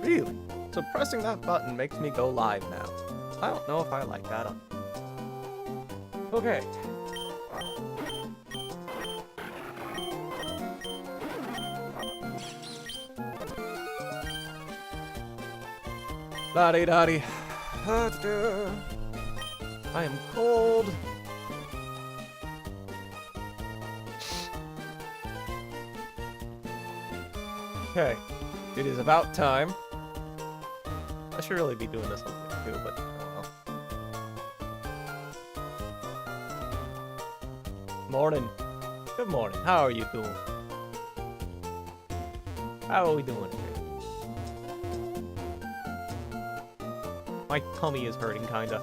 really? So pressing that button makes me go live now. I don't know if I like that. Okay. La-di-da-di. I am cold. Okay. It is about time. I should really be doing this one too, but oh well. Morning. Good morning. How are you doing? How are we doing here? My tummy is hurting, kinda.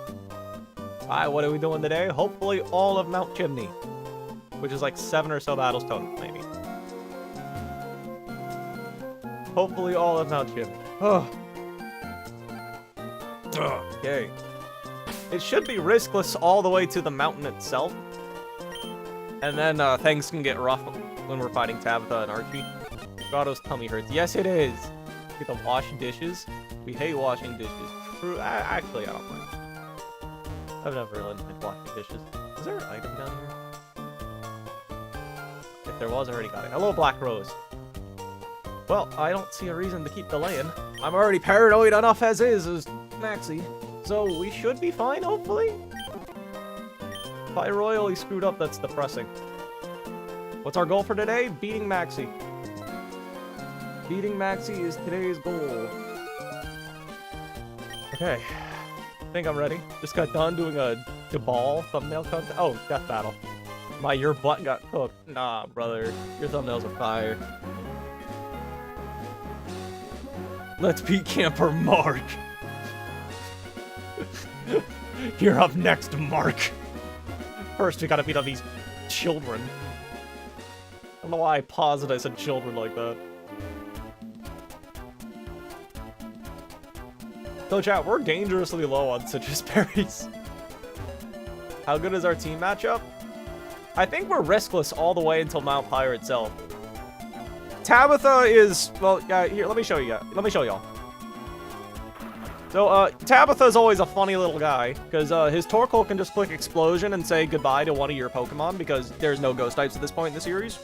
Alright, what are we doing today? Hopefully all of Mount Chimney. Which is like 7 or so battles total, maybe. Hopefully all of Mount Chimney. Oh. Okay. It should be riskless all the way to the mountain itself. And then things can get rough when we're fighting Tabitha and Archie. Grotto's tummy hurts. Yes, it is. Get to wash dishes. We hate washing dishes. True. Actually, I don't mind. I've never really liked washing dishes. Is there an item down here? If there was, I already got it. Hello, Black Rose. Well, I don't see a reason to keep delaying. I'm already paranoid enough as Maxi. So we should be fine, hopefully? If I royally screwed up, that's depressing. What's our goal for today? Beating Maxi. Beating Maxi is today's goal. Okay. I think I'm ready. Just got done doing a Jabal thumbnail contest. Oh, death battle. Your butt got cooked. Nah, brother. Your thumbnails are fire. Let's beat Camper Mark. You're up next, Mark. First, we gotta beat up these children. I don't know why I paused and I said children like that. So chat, we're dangerously low on citrus berries. How good is our team matchup? I think we're riskless all the way until Mount Pyre itself. Tabitha is, well, yeah, here, let me show you. Let me show y'all. So, Tabitha's always a funny little guy, because his Torkoal can just click Explosion and say goodbye to one of your Pokemon, because there's no Ghost types at this point in the series.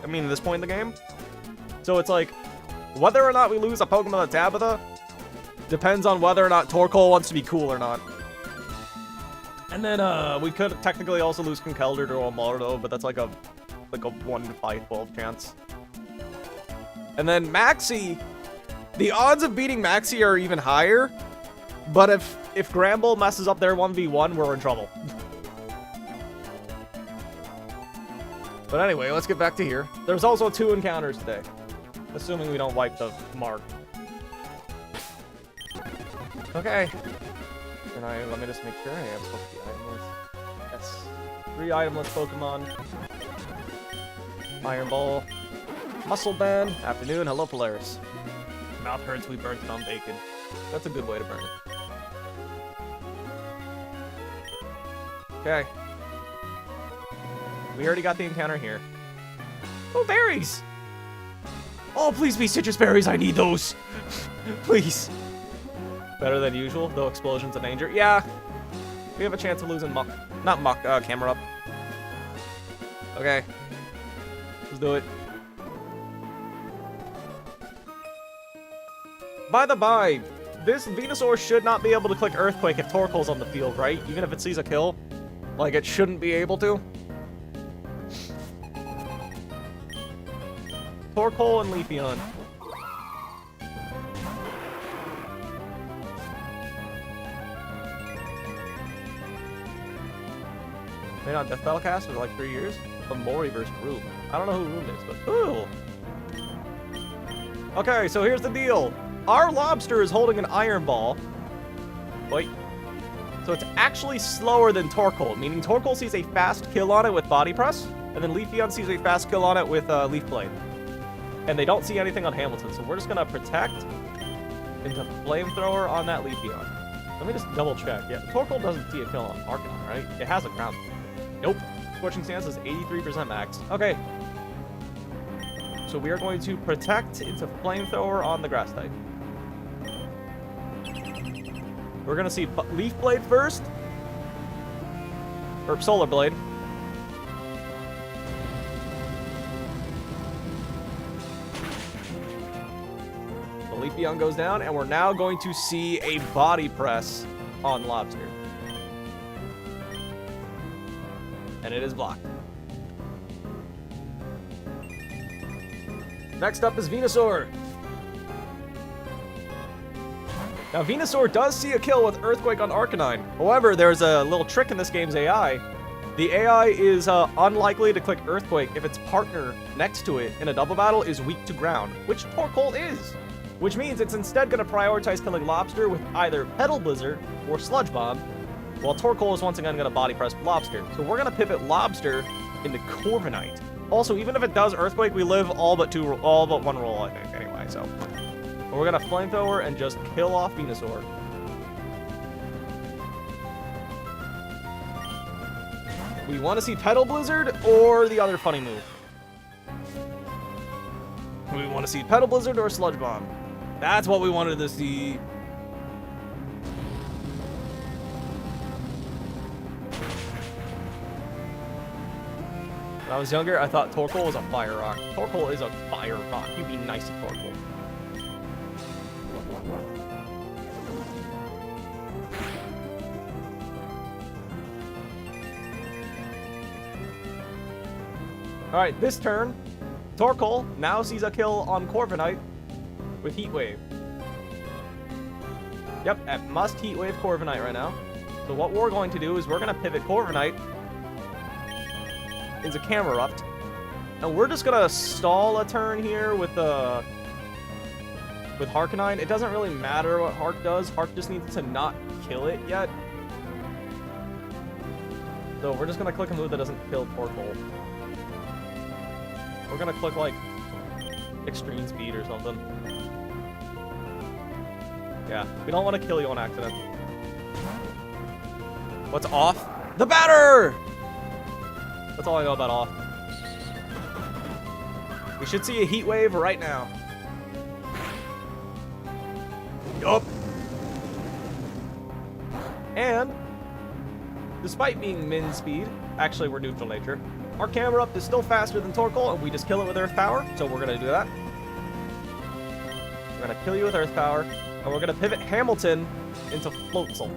I mean, at this point in the game. So it's like, whether or not we lose a Pokemon to Tabitha, depends on whether or not Torkoal wants to be cool or not. And then, we could technically also lose Conkeldurr to Omardo, but that's like a 1 in 5/12 chance. And then Maxi, the odds of beating Maxi are even higher, but if Gramble messes up their 1v1, we're in trouble. But anyway, let's get back to here. There's also 2 encounters today, assuming we don't wipe the mark. Okay. Let me just make sure I am supposed to be itemless. Yes. 3 itemless Pokemon. Iron Ball. Muscle Band. Afternoon. Hello, Polaris. Mouth hurts, we burnt it on bacon. That's a good way to burn it. Okay. We already got the encounter here. Oh, berries! Oh, please be citrus berries. I need those. Please. Better than usual, though explosion's a danger. Yeah. We have a chance of losing Muck. Not Muck, Camera Up. Okay. Let's do it. By the by, this Venusaur should not be able to click Earthquake if Torkoal's on the field, right? Even if it sees a kill. Like, it shouldn't be able to. Torkoal and Leafeon. Been on Death Battle Cast for like 3 years. From Mori versus Room. I don't know who Room is, but ooh. Okay, so here's the deal. Our lobster is holding an Iron Ball. Wait. So it's actually slower than Torkoal, meaning Torkoal sees a fast kill on it with Body Press, and then Leafeon sees a fast kill on it with Leaf Blade. And they don't see anything on Hamilton, so we're just gonna protect into Flamethrower on that Leafeon. Let me just double check. Yeah, Torkoal doesn't see a kill on Arcanine, right? It has a ground. Nope. Scorching Stance is 83% max. Okay. So we are going to protect into Flamethrower on the Grass type. We're gonna see Leaf Blade first. Or Solar Blade. The Leafeon goes down, and we're now going to see a body press on Lobster. And it is blocked. Next up is Venusaur. Now, Venusaur does see a kill with Earthquake on Arcanine. However, there's a little trick in this game's AI. The AI is unlikely to click Earthquake if its partner next to it in a double battle is weak to ground, which Torkoal is. Which means it's instead going to prioritize killing Lobster with either Petal Blizzard or Sludge Bomb, while Torkoal is once again going to body press Lobster. So we're going to pivot Lobster into Corviknight. Also, even if it does Earthquake, we live all but one roll, I think, anyway, so. But we're going to Flamethrower and just kill off Venusaur. We want to see Petal Blizzard or the other funny move. We want to see Petal Blizzard or Sludge Bomb. That's what we wanted to see. When I was younger, I thought Torkoal was a fire rock. Torkoal is a fire rock. You'd be nice to Torkoal. Alright, this turn, Torkoal now sees a kill on Corviknight with Heat Wave. Yep, I must Heat Wave Corviknight right now. So what we're going to do is we're going to pivot Corviknight into Camerupt. And we're just going to stall a turn here with Harkonine. It doesn't really matter what Hark does. Hark just needs to not kill it yet. So we're just going to click a move that doesn't kill Torkoal. We're gonna click, like, Extreme Speed or something. Yeah, we don't want to kill you on accident. What's off? The batter! That's all I know about off. We should see a Heat Wave right now. Yup. And, despite being min speed, actually we're neutral nature, our Camerupt is still faster than Torkoal, and we just kill it with Earth Power, so we're going to do that. We're going to kill you with Earth Power, and we're going to pivot Hamilton into Floatzel.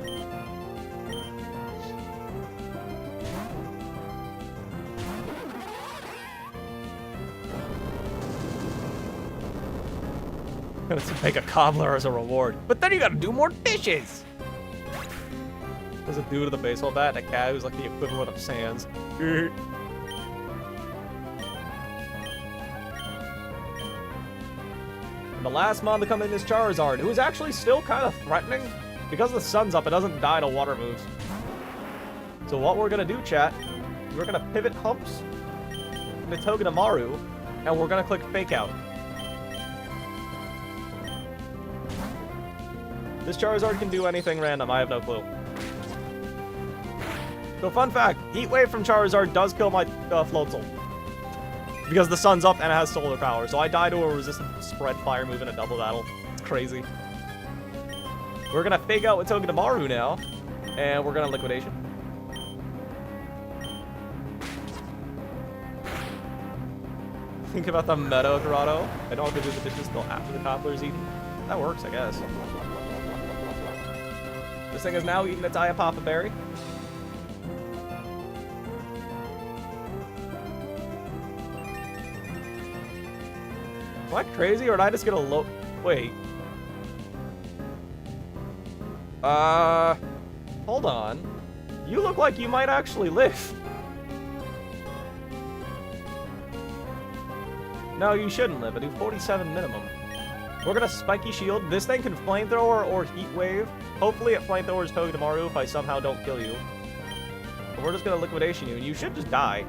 Gonna make a cobbler as a reward, but then you gotta do more dishes! There's a dude with a baseball bat and a cat who's like the equivalent of Sans. And the last mon to come in is Charizard, who is actually still kind of threatening. Because the sun's up, it doesn't die to water moves. So what we're gonna do, chat, we're gonna pivot Humps into Togedemaru, and we're gonna click Fake Out. This Charizard can do anything random, I have no clue. So fun fact, Heat Wave from Charizard does kill my Floatzel. Because the sun's up and it has solar power, so I die to a resistant spread fire move in a double battle. It's crazy. We're gonna Fake Out with Togedemaru now, and we're gonna Liquidation. Think about the meta, Grotto. I don't have to do the dishes until after the cobbler's eaten. That works, I guess. This thing is now eating its Iapapa berry. Am I crazy, or did I just get a low... Wait. Hold on. You look like you might actually live. No, you shouldn't live. I do 47 minimum. We're gonna Spiky Shield. This thing can Flamethrower or Heat Wave. Hopefully it Flamethrowers Togedemaru if I somehow don't kill you. But we're just gonna Liquidation you, and you should just die.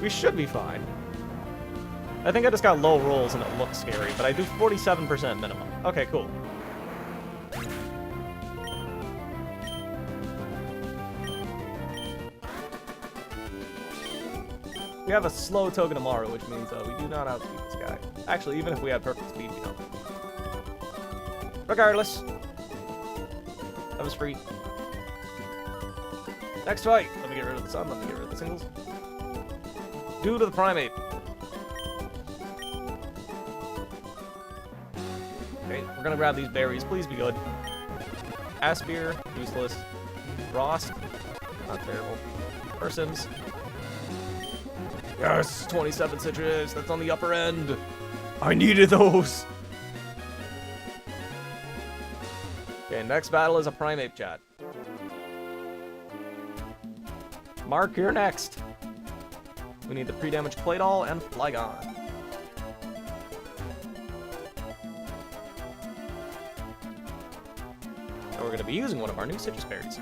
We should be fine. I think I just got low rolls and it looks scary, but I do 47% minimum. Okay, cool. We have a slow Togedemaru, which means we do not outspeed this guy. Actually, even if we had perfect speed, we don't. Regardless. That was free. Next fight. Let me get rid of the sun. Let me get rid of the singles. Due to the primate. Okay, we're gonna grab these berries. Please be good. Aspir, useless. Frost, not terrible. Persons. Yes, 27 citrus. That's on the upper end. I needed those. Okay, next battle is a primate chat. Mark, you're next. We need the pre-damage Claydol and Flygon. And we're going to be using one of our new citrus berries.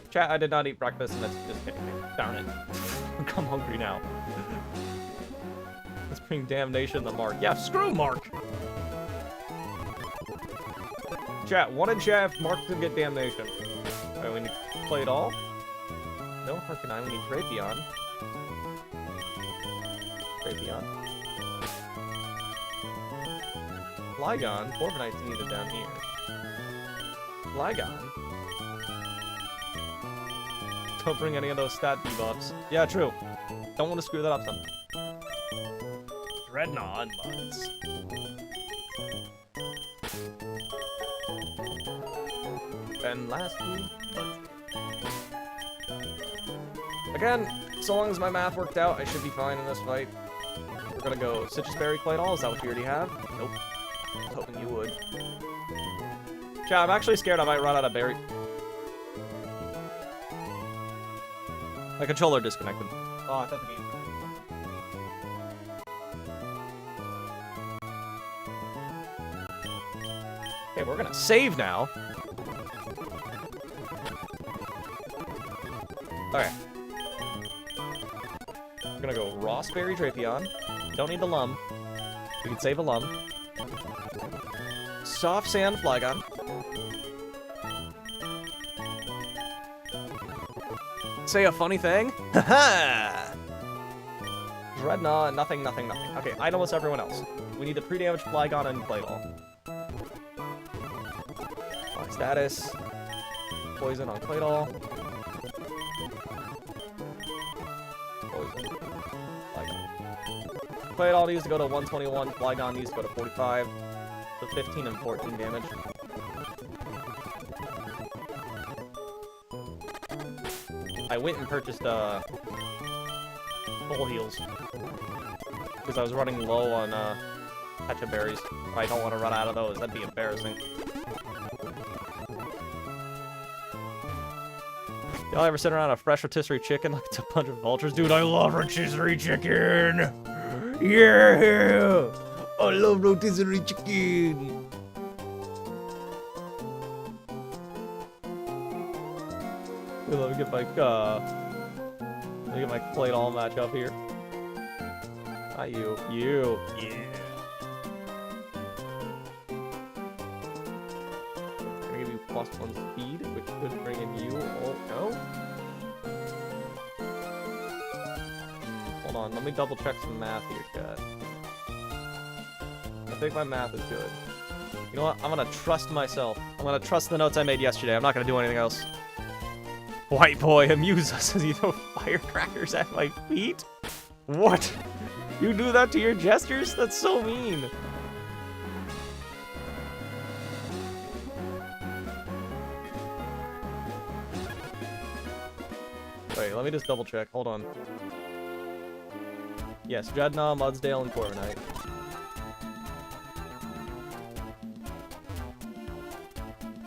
Chat, I did not eat breakfast, and that's just kidding me. Darn it. I'm hungry now. Let's bring damnation to Mark. Yeah, screw Mark! Chat, 1 in chat if Mark can get damnation. Alright, we need to play it all. No, Harkanine, we need Drapion. Drapion. Flygon, Corviknight's needed down here. Flygon. Don't bring any of those stat debuffs. Yeah, true. Don't want to screw that up son. Dreadnought Buds. And lastly, again, so long as my math worked out, I should be fine in this fight. We're gonna go Citrus Berry Claydol. Is that what you already have? Nope. I was hoping you would. Chat, I'm actually scared I might run out of berry. My controller disconnected. Oh, I thought the game. Okay, we're gonna save now. Okay. We're gonna go Raw Berry Drapion. Don't need the Lum. We can save a Lum. Soft Sand Flygon. Say a funny thing? Haha! Dreadnought, nothing. Okay, itemless everyone else. We need the pre-damage Flygon and Claydol. On status. Poison on Claydol. Poison. Flygon. Claydol needs to go to 121, Flygon needs to go to 45. So 15 and 14 damage. I went and purchased full heals because I was running low on Pecha berries. I don't want to run out of those. That'd be embarrassing. Y'all ever sit around a fresh rotisserie chicken like it's a bunch of vultures? Dude, I love rotisserie chicken! Yeah! I love rotisserie chicken! Let me get my Claydol match up here. Not you. You. Yeah. I'm gonna give you +1 speed, which could bring in you. Oh, no. Hold on, let me double check some math here, chat. I think my math is good. You know what? I'm gonna trust myself. I'm gonna trust the notes I made yesterday. I'm not gonna do anything else. White boy, amuse us as you throw firecrackers at my feet? What? You do that to your gestures? That's so mean. Wait, let me just double check. Hold on. Yes, Dreadnought, Mudsdale, and Corviknight.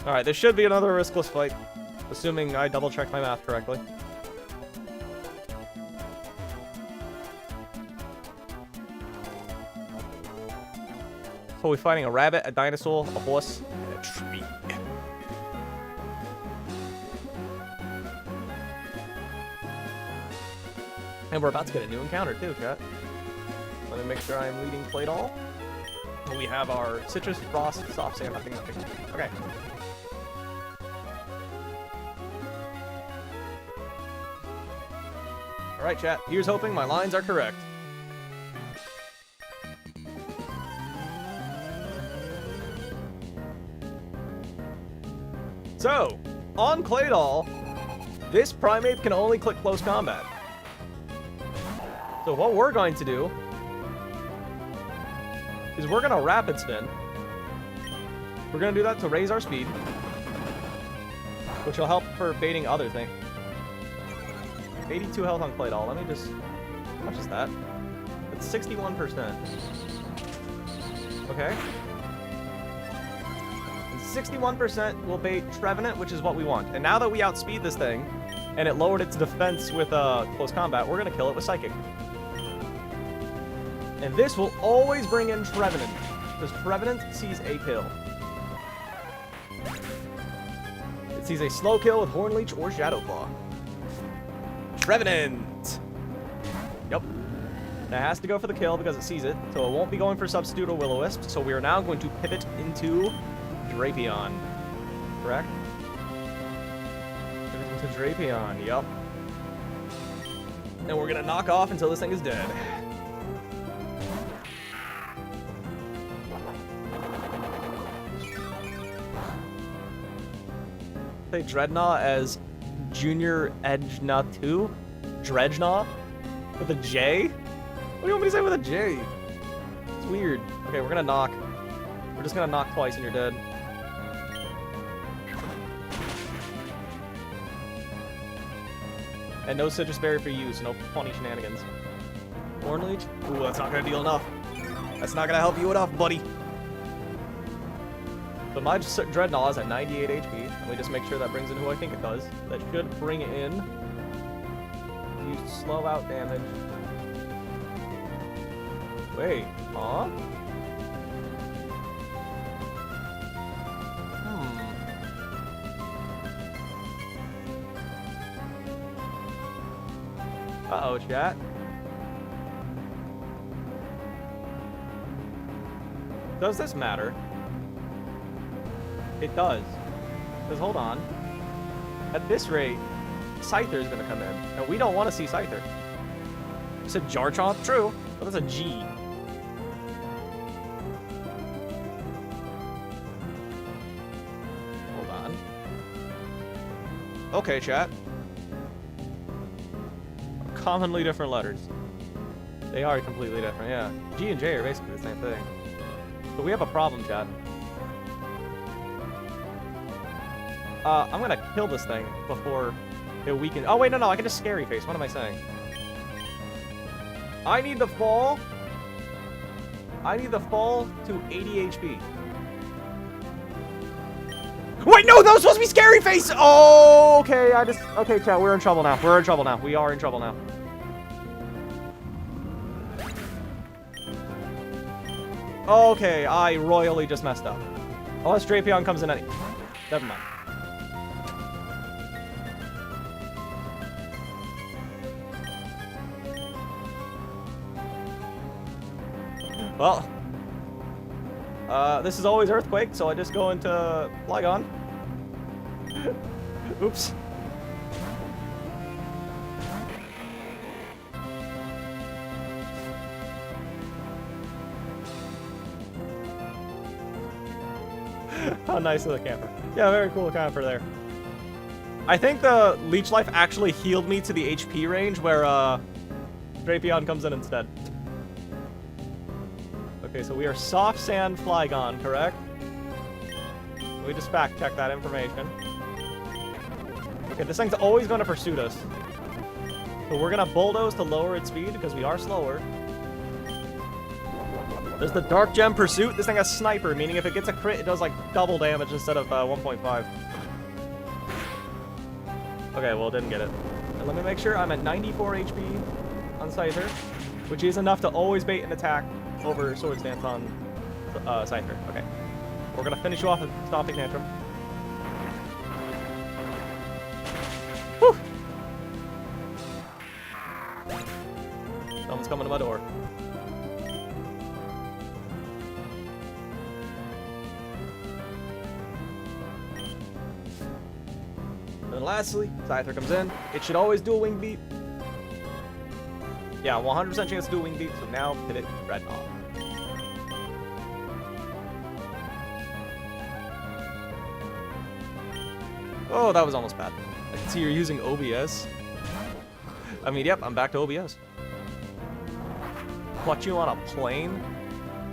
Alright, this should be another riskless fight. Assuming I double-checked my math correctly. So we're fighting a rabbit, a dinosaur, a horse, and a tree. And we're about to get a new encounter too, chat. Let me make sure I'm leading Claydol. We have our Citrus, Frost, Soft Sand, I think. Okay. Alright, chat. Here's hoping my lines are correct. So, on Claydol, this Primeape can only click close combat. So what we're going to do is we're going to Rapid Spin. We're going to do that to raise our speed, which will help for baiting other things. 82 health on Claydol. Let me just... How much is that? It's 61%. Okay. 61% will bait Trevenant, which is what we want. And now that we outspeed this thing, and it lowered its defense with close combat, we're going to kill it with Psychic. And this will always bring in Trevenant, because Trevenant sees a kill. It sees a slow kill with Horn Leech or Shadow Claw. Trevenant! Yep. That has to go for the kill because it sees it, so it won't be going for Substitute or Will-O-Wisp, so we are now going to pivot into Drapion. Correct? Pivot into Drapion, yep. And we're gonna knock off until this thing is dead. Play Dreadnought as Junior Edgena 2? Dredgnaw? With a J? What do you want me to say with a J? It's weird. Okay, we're gonna knock. We're just gonna knock twice and you're dead. And no Citrus Berry for you, so no funny shenanigans. Horn Leech? Ooh, that's not gonna deal enough. That's not gonna help you enough, buddy. But my Dreadnought is at 98 HP, and we just make sure that brings in who I think it does. That should bring in... You slow out damage. Wait, huh? Uh-oh, chat. Does this matter? It does. Because hold on. At this rate, Scyther is going to come in. And we don't want to see Scyther. You said Jarchomp? True. But that's a G. Hold on. Okay, chat. Commonly different letters. They are completely different, yeah. G and J are basically the same thing. But we have a problem, chat. I'm gonna kill this thing before it weakens. Oh, wait, no, I can just Scary Face. What am I saying? I need the fall. I need the fall to 80 HP. Wait, no, that was supposed to be Scary Face! Oh, okay, okay, chat, we're in trouble now. We're in trouble now. We are in trouble now. Okay, I royally just messed up. Unless Drapion comes in any... Never mind. Well, this is always Earthquake, so I just go into Flygon. Oops. How nice of the camper. Yeah, very cool camper there. I think the Leech Life actually healed me to the HP range where Drapion comes in instead. Okay, so we are Soft Sand Flygon, correct? We just fact check that information. Okay, this thing's always going to pursue us. So we're going to Bulldoze to lower its speed because we are slower. There's the Dark Gem Pursuit. This thing has Sniper, meaning if it gets a crit, it does like double damage instead of 1.5. Okay, well, it didn't get it. And let me make sure I'm at 94 HP on Scyther, which is enough to always bait an attack over Swords Dance on Scyther. Okay. We're going to finish you off with Stomping Tantrum. Whew! Someone's coming to my door. And lastly, Scyther comes in. It should always do a Wing Beat. Yeah, 100% chance to do a wing beat, so now pivot red off. Oh, that was almost bad. I can see you're using OBS. I mean, yep, I'm back to OBS. Clutch you on a plane?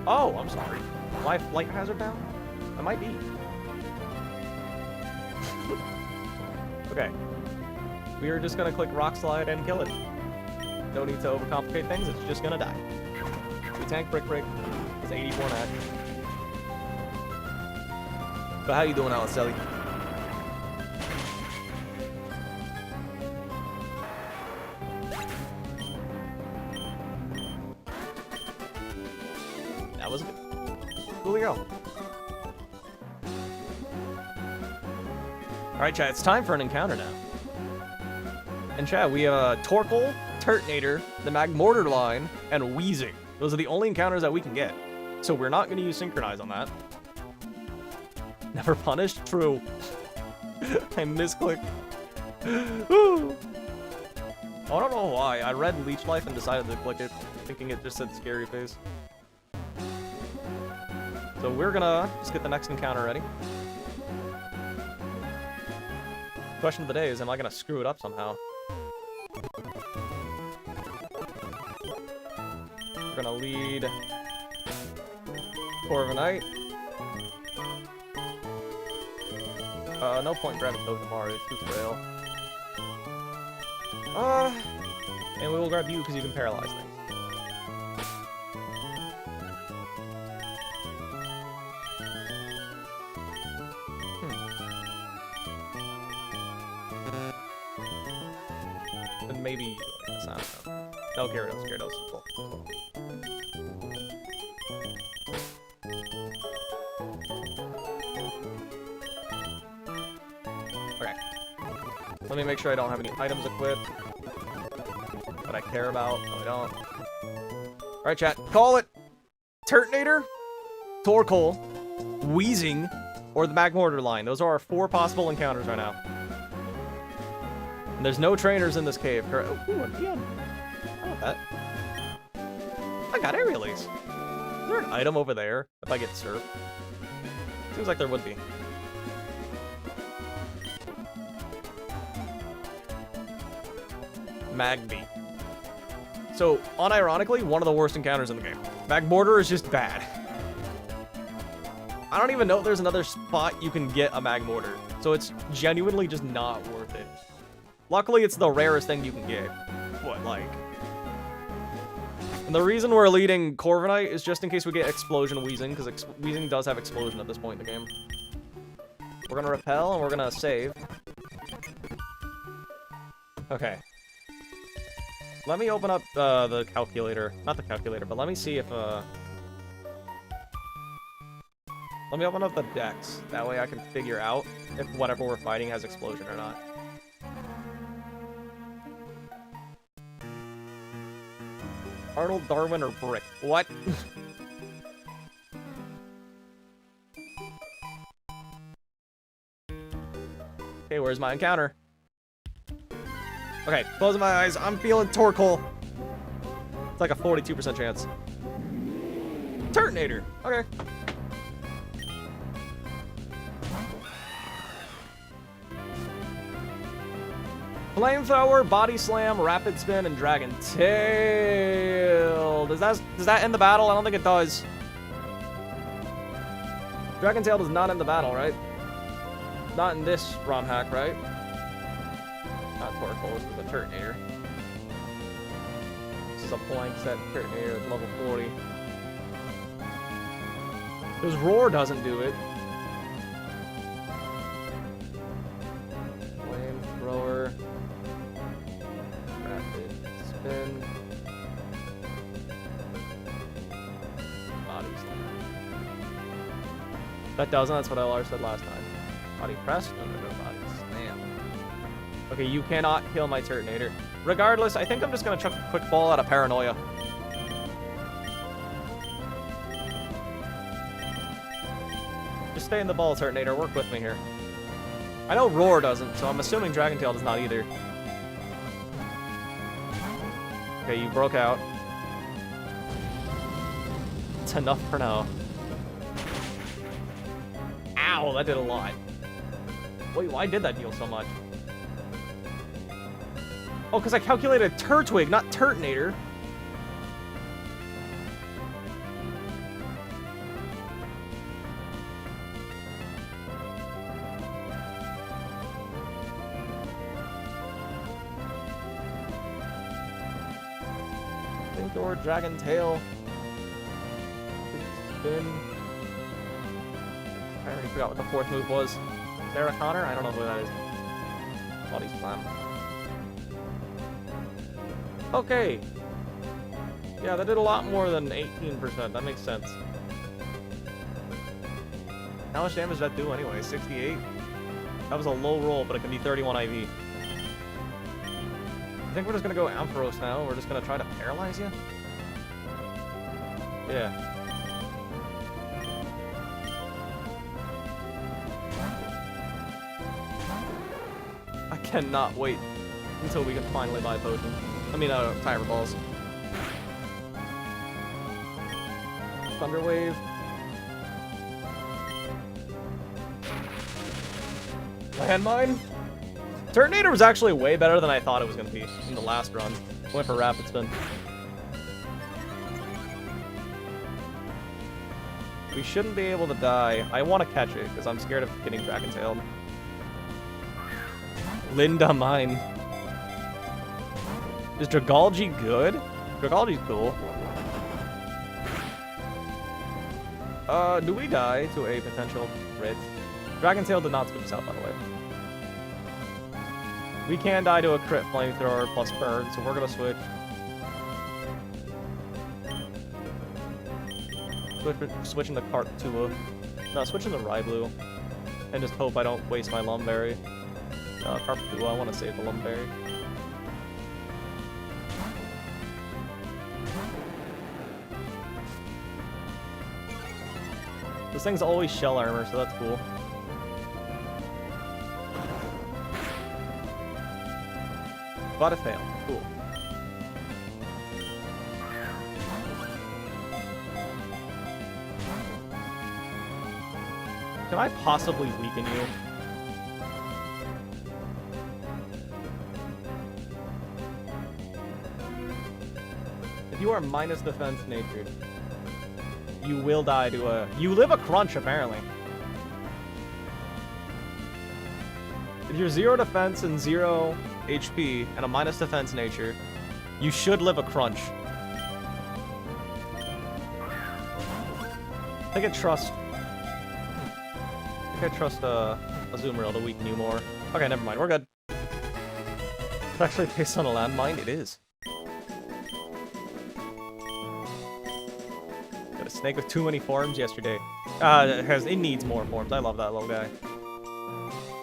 Oh, I'm sorry. My flight hazard down? I might be. Okay. We are just gonna click Rock Slide and kill it. No need to overcomplicate things, it's just gonna die. We tank Brick Break. It's 84 match. But how you doing, Alicelli? That was good. Here we go. Alright, chat, it's time for an encounter now. And chat, we have Torkoal, Turtonator, the Magmortar line, and Wheezing. Those are the only encounters that we can get. So we're not going to use Synchronize on that. Never punished? True. I misclicked. I don't know why. I read Leech Life and decided to click it, thinking it just said Scary Face. So we're gonna just get the next encounter ready. Question of the day is, am I gonna screw it up somehow? We're gonna lead Corviknight. No point in grabbing Togedemaru, it's too frail. And we will grab you because you can paralyze things. And maybe that's not no Gyarados. Gyarados is cool. Okay. Let me make sure I don't have any items equipped that I care about. No, I don't. Alright, chat. Call it! Turtonator, Torkoal, Wheezing, or the Magmortar line. Those are our 4 possible encounters right now. And there's no trainers in this cave. Ooh, a DM. I want that. I got Aerial Ace. Is there an item over there if I get Surf? Seems like there would be. Magby. So, unironically, one of the worst encounters in the game. Magmortar is just bad. I don't even know if there's another spot you can get a Magmortar. So it's genuinely just not worth it. Luckily, it's the rarest thing you can get. What, like... And the reason we're leading Corviknight is just in case we get Explosion Wheezing, because Wheezing does have Explosion at this point in the game. We're gonna Repel, and we're gonna save. Okay. Let me open up the calculator. Not the calculator, but let me see if... Let me open up the decks. That way I can figure out if whatever we're fighting has Explosion or not. Arnold, Darwin, or Brick? What? Okay, where's my encounter? Okay, closing my eyes. I'm feeling Torkoal. It's like a 42% chance. Turtonator. Okay. Flamethrower, Body Slam, Rapid Spin, and Dragon Tail. Does that end the battle? I don't think it does. Dragon Tail does not end the battle, right? Not in this ROM hack, right? Not Torkoal, this is a Turtonator. This is a blank set Turtonator at level 40. Because Roar doesn't do it. Flamethrower. Rapid Spin. Body Slam. That doesn't, that's what I said last time. Body Press? No, Body Slam. Okay, you cannot kill my Turtonator. Regardless, I think I'm just gonna chuck a quick ball out of Paranoia. Just stay in the ball, Turtonator. Work with me here. I know Roar doesn't, so I'm assuming Dragon Tail does not either. Okay, you broke out. It's enough for now. Ow, that did a lot. Wait, why did that deal so much? Oh, because I calculated Turtwig, not Turtonator. Or Dragon Tail. Spin. I already forgot what the fourth move was. Sarah Connor? I don't know who that is. Body Slam. Okay. Yeah, that did a lot more than 18%. That makes sense. How much damage did that do anyway? 68? That was a low roll, but it can be 31 IV. I think we're just gonna go Ampharos now. We're just gonna try to paralyze you. Yeah. I cannot wait until we can finally buy a potion. I mean, Timer Balls. Thunder Wave. Landmine? Turtonator was actually way better than I thought it was going to be in the last run. Went for Rapid Spin. We shouldn't be able to die. I want to catch it, because I'm scared of getting Dragon Tailed. Linda Mine. Is Dragalge good? Dragalge's cool. Do we die to a potential crit? Dragon Tail did not scoop us out, by the way. We can die to a crit flamethrower plus burn, so we're gonna switch. Switching the cart to no, switching the Ryblu, and just hope I don't waste my Lumberry. Carpatula, I want to save the Lumberry. This thing's always shell armor, so that's cool. But a fail. Cool. Can I possibly weaken you? If you are minus defense natured, you will die to a... You live a crunch, apparently. If you're 0 defense and 0 HP and a minus defense nature, you should live a crunch. I think I trust Azumarill to weaken you more. Okay, never mind, we're good. It's actually based on a landmine? It is. Got a snake with too many forms yesterday. It needs more forms. I love that little guy.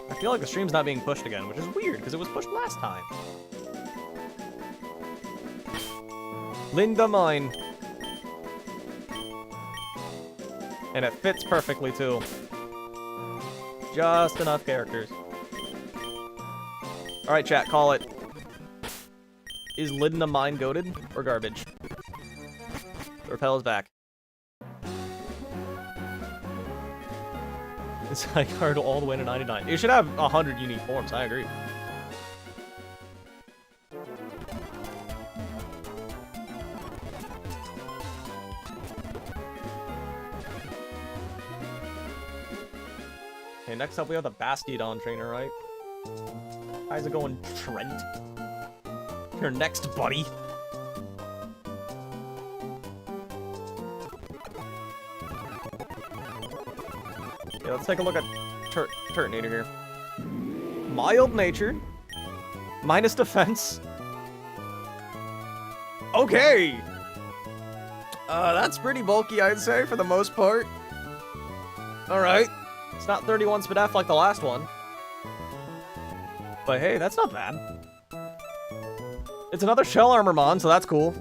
I feel like the stream's not being pushed again, which is weird, because it was pushed last time. Linda Mine. And it fits perfectly, too. Just enough characters. Alright, chat, call it. Is Linda Mine goated or garbage? The repel is back. It's like hard all the way to 99. It should have 100 unique forms, I agree. Okay, next up we have the Bastiodon trainer, right? How's it going, Trent? You're next, buddy. Yeah, let's take a look at Turtonator here. Mild nature. Minus defense. Okay! That's pretty bulky, I'd say, for the most part. Alright. It's not 31 Spadaf like the last one. But hey, that's not bad. It's another Shell Armormon, so that's cool.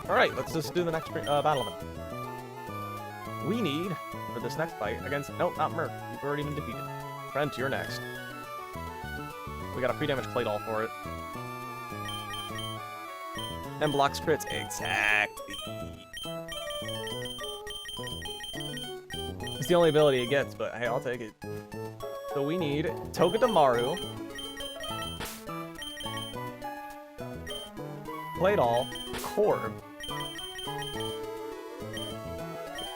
Alright, let's just do the next battle event. We need, for this next fight, against... Nope, not Merc. You've already been defeated. Trent, you're next. We got a pre-damage plate all for it. And blocks crits. Exactly. It's the only ability it gets, but hey, I'll take it. So we need Togedemaru, Plate All, Corb.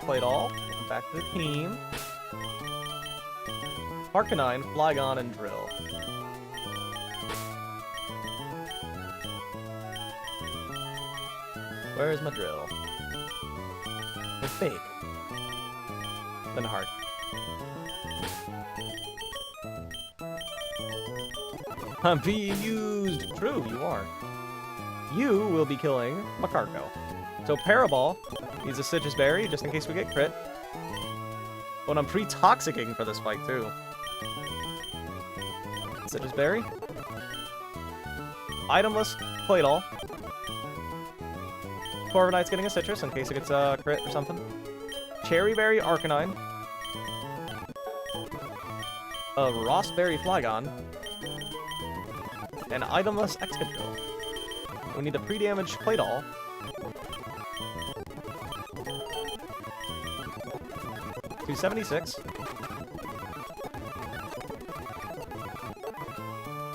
Plate All. Welcome back to the team. Arcanine, Flygon, and Drill. Where is my Drill? It's fake. Then Heart. I'm being used! True, you are. You will be killing Macarco. So Paraball needs a Citrus Berry, just in case we get crit. But I'm pre-toxicking for this fight, too. Citrus Berry. Itemless Plate All. Corviknight's getting a Citrus, in case it gets a crit or something. Cherry Berry Arcanine. A Rossberry Flygon. And itemless Excadrill. We need a pre-damage Plate All. $276.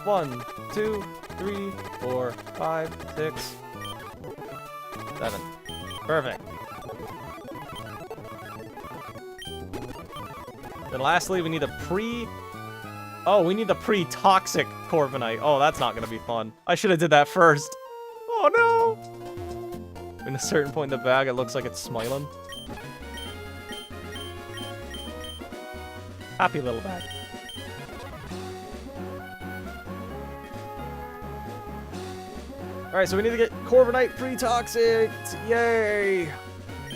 1, 2, 3, 4, 5, 6, 7. Perfect. Then lastly, we need a we need the pre-toxic Corviknight. Oh, that's not gonna be fun. I should have did that first. Oh no! In a certain point in the bag, it looks like it's smiling. Happy little bag. Alright, so we need to get Corviknight pre-toxic. Yay!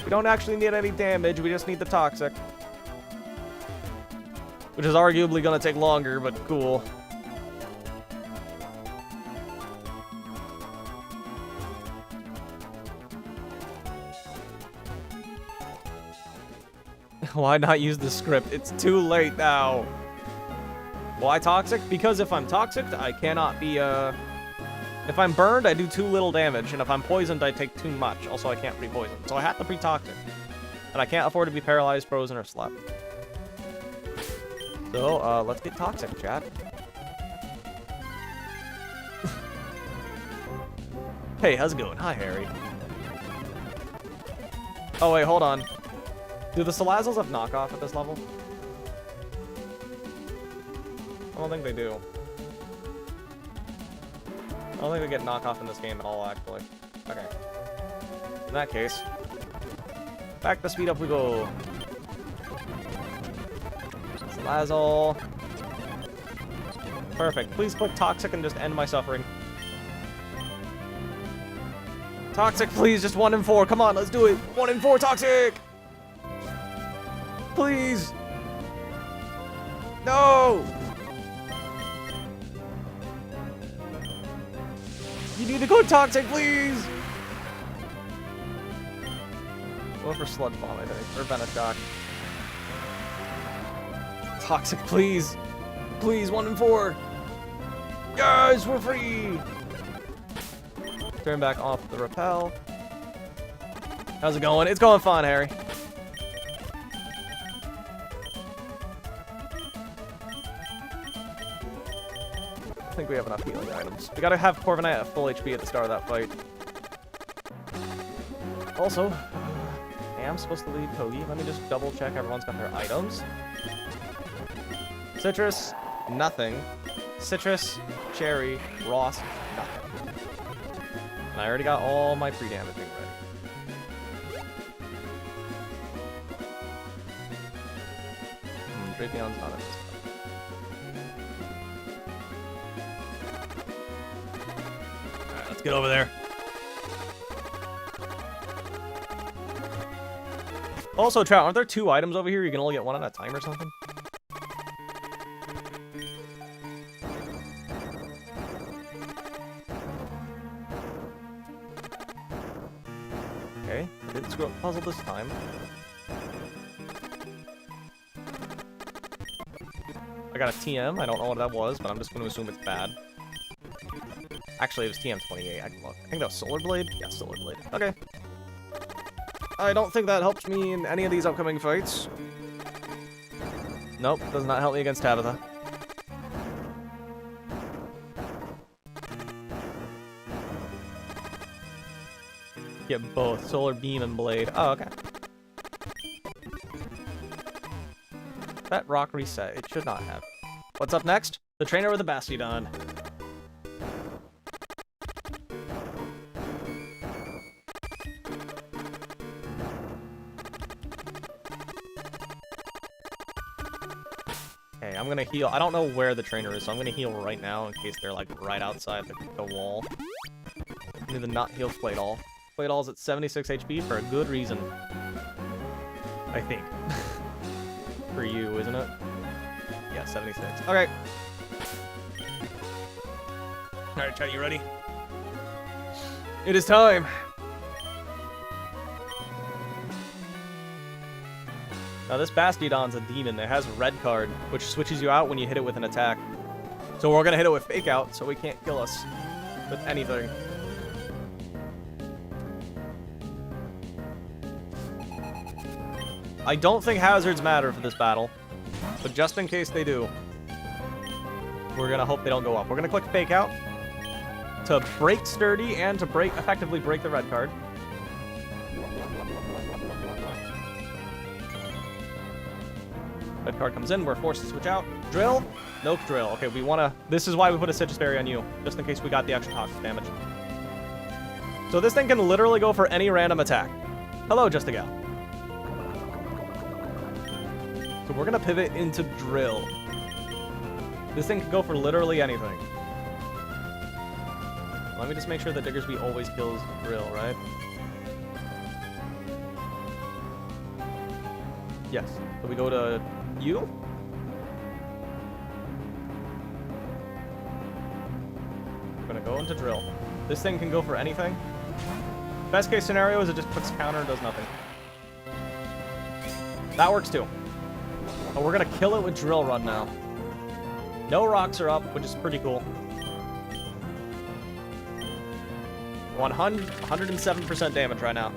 We don't actually need any damage, we just need the toxic. Which is arguably gonna take longer, but cool. Why not use the script? It's too late now. Why toxic? Because if I'm toxic, I cannot be, if I'm burned, I do too little damage, and if I'm poisoned, I take too much. Also, I can't pre-poison, so I have to pre-toxic. And I can't afford to be paralyzed, frozen, or slept. So, let's get toxic, chat. Hey, how's it going? Hi, Harry. Oh, wait, hold on. Do the Salazzles have knockoff at this level? I don't think they do. I don't think they get knockoff in this game at all, actually. Okay. In that case, back to speed up we go. Salazzle. Perfect. Please click Toxic and just end my suffering. Toxic, please, just 1 in 4. Come on, let's do it. 1 in 4 Toxic! Please! No! You need to go Toxic, please! Go for Sludge Bomb, I think. Or Venoshock. Toxic, please! Please, 1 in 4! Yes, we're free! Turn back off the repel. How's it going? It's going fine, Harry. I think we have enough healing items. We gotta have Corviknight at full HP at the start of that fight. Also, I am supposed to leave Togi. Let me just double check everyone's got their items. Citrus, nothing. Citrus, Cherry, Ross, nothing. And I already got all my pre-damaging ready. Drapion's not in this. Alright, let's get over there. Also, Trout, aren't there 2 items over here? You can only get 1 at a time or something? Okay, I didn't screw up puzzle this time. I got a TM. I don't know what that was, but I'm just going to assume it's bad. Actually, it was TM28. I can look. I think that was Solar Blade? Yeah, Solar Blade. Okay. I don't think that helps me in any of these upcoming fights. Nope, does not help me against Tabitha. Get both Solar Beam and Blade. Oh, okay. That rock reset. It should not have. What's up next? The trainer with the Bastiodon. Okay, I'm gonna heal. I don't know where the trainer is, so I'm gonna heal right now in case they're like right outside the wall. I need to not heal Claydol. Claydol's at 76 HP for a good reason. I think. For you, isn't it? Yeah, 76. Okay. Alright, chat, you ready? It is time! Now this Bastiodon's a demon. It has a red card, which switches you out when you hit it with an attack. So we're gonna hit it with Fake Out, so it can't kill us with anything. I don't think hazards matter for this battle, but just in case they do, we're gonna hope they don't go up. We're gonna click Fake Out to break Sturdy and to effectively break the red card. Red card comes in, we're forced to switch out. Drill? Nope, Drill. Okay, we wanna... This is why we put a Citrus Berry on you, just in case we got the extra toxic damage. So this thing can literally go for any random attack. Hello, Just a Gal. So we're gonna pivot into Drill. This thing can go for literally anything. Let me just make sure that Diggersby always kills Drill, right? Yes. So we go to you? We're gonna go into Drill. This thing can go for anything. Best case scenario is it just puts counter and does nothing. That works too. But we're gonna kill it with Drill Run now. No rocks are up, which is pretty cool. 107% damage right now.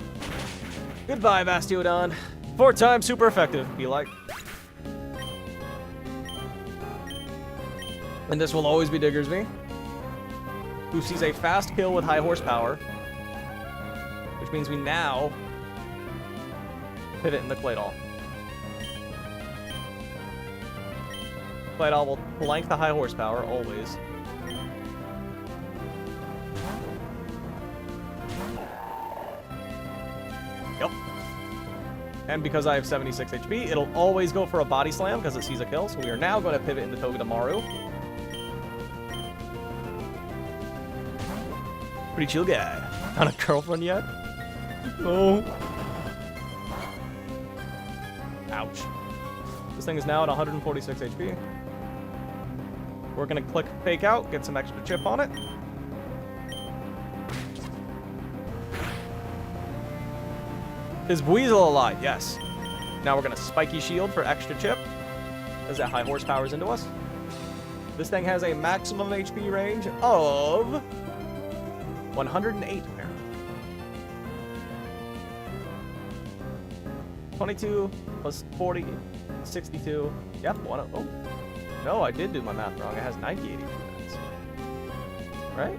Goodbye, Bastiodon. 4 times super effective, be like. And this will always be Diggersby, who sees a fast kill with high horsepower, which means we now pivot into Claydol. Claydol will blank the high horsepower, always. Yep. And because I have 76 HP, it'll always go for a body slam because it sees a kill, so we are now going to pivot into Togedemaru. Pretty chill guy. Not a girlfriend yet? No. Ouch. This thing is now at 146 HP. We're gonna click Fake Out, get some extra chip on it. Is Weasel alive? Yes. Now we're gonna Spiky Shield for extra chip, as that high horsepower's into us. This thing has a maximum HP range of 108 apparently. 22 plus 40, 62. Yep, oh. No, I did do my math wrong. It has 90 HP minutes. Right?